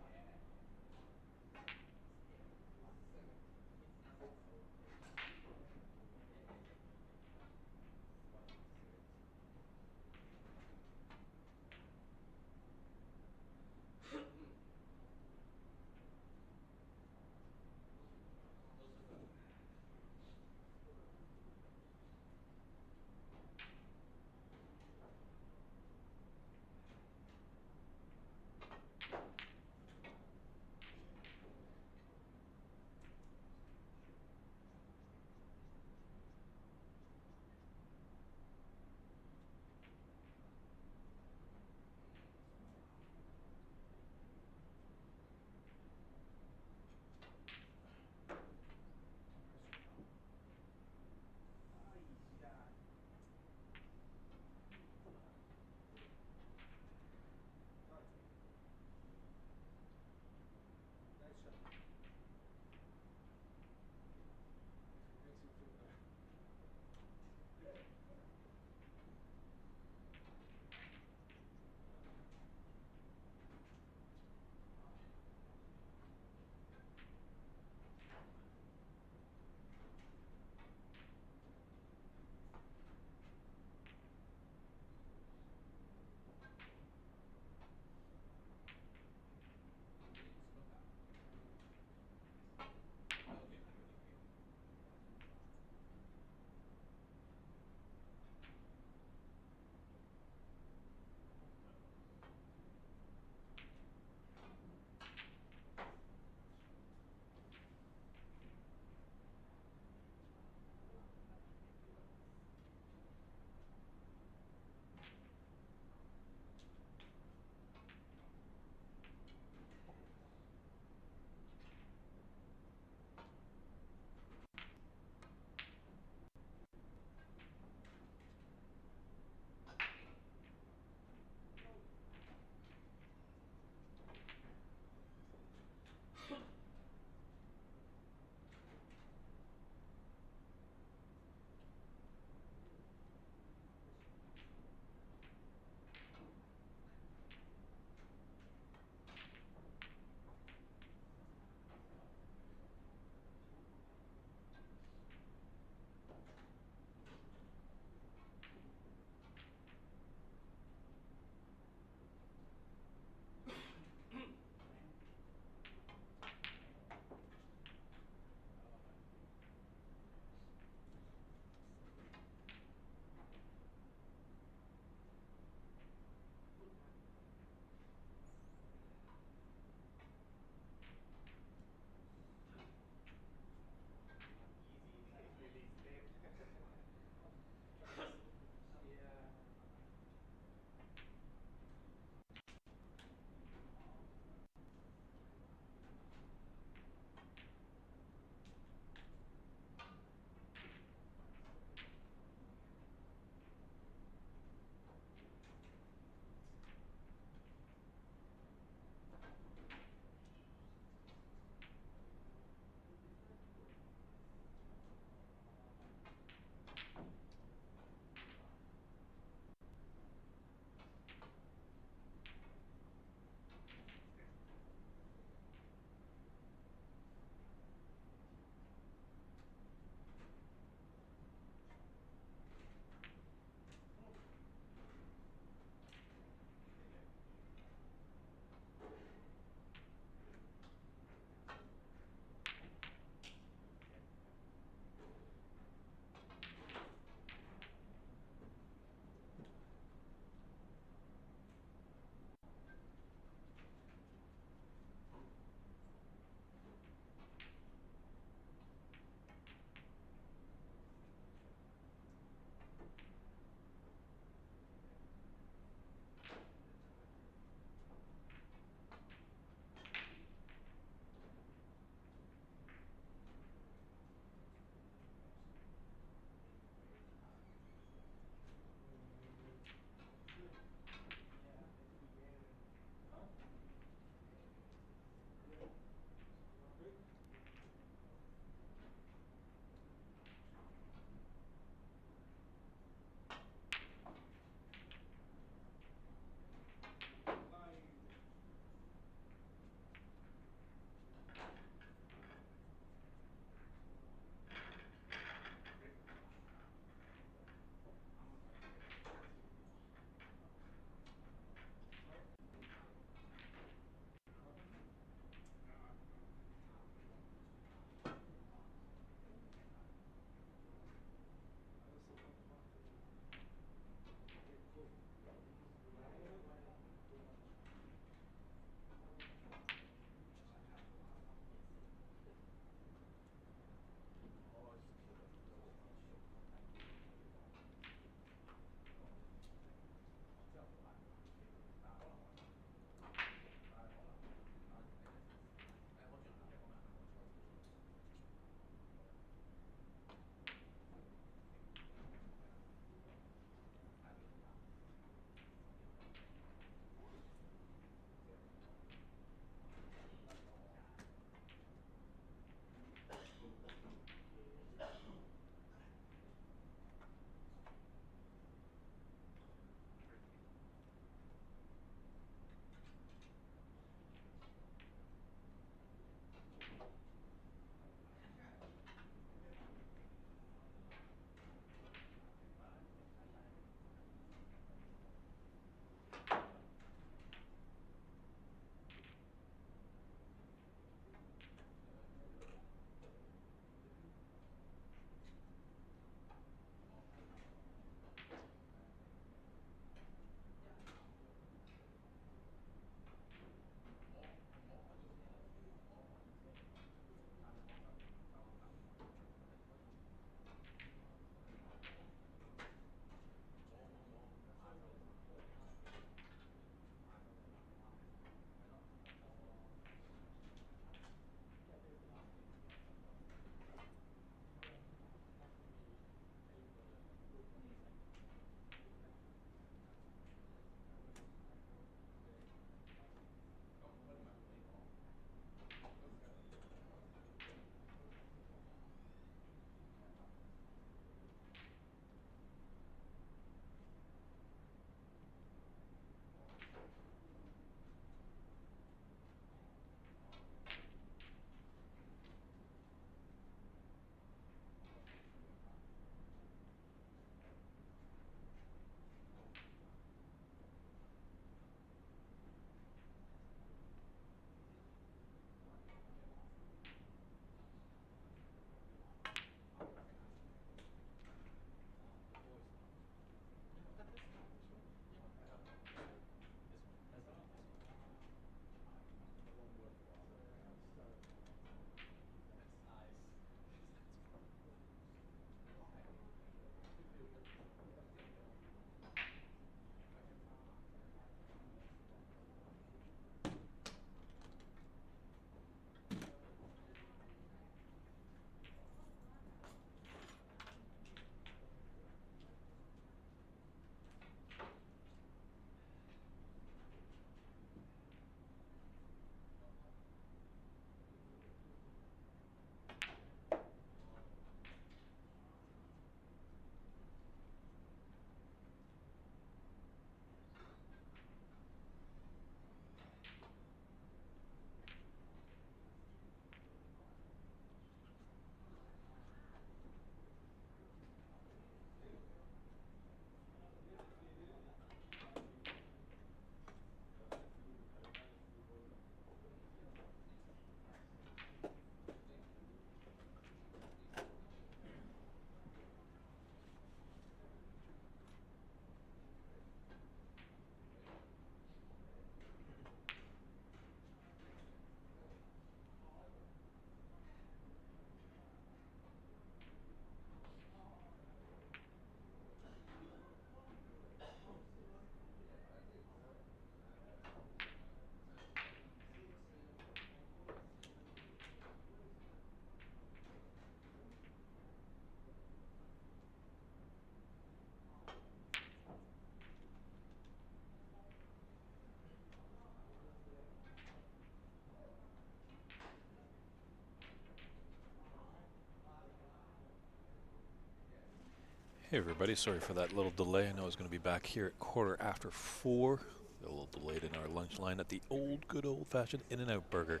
Hey everybody, sorry for that little delay. I know I was going to be back here at 4:15. A little delayed in our lunch line at the good old-fashioned In-N-Out Burger.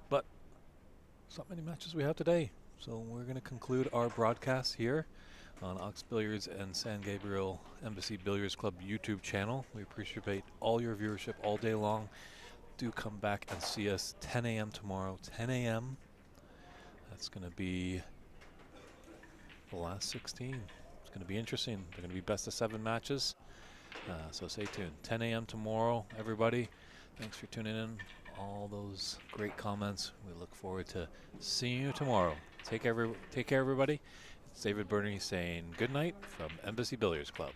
But there's not many matches we have today, so we're going to conclude our broadcast here on Ox Billiards and San Gabriel Embassy Billiards Club YouTube channel. We appreciate all your viewership all day long. Do come back and see us 10 a.m. tomorrow, 10 a.m. That's going to be the last 16. It's going to be interesting. They're going to be best of 7 matches. So stay tuned. 10 a.m. tomorrow, everybody. Thanks for tuning in. All those great comments. We look forward to seeing you tomorrow. Take care, everybody. It's David Burney saying good night from Embassy Billiards Club.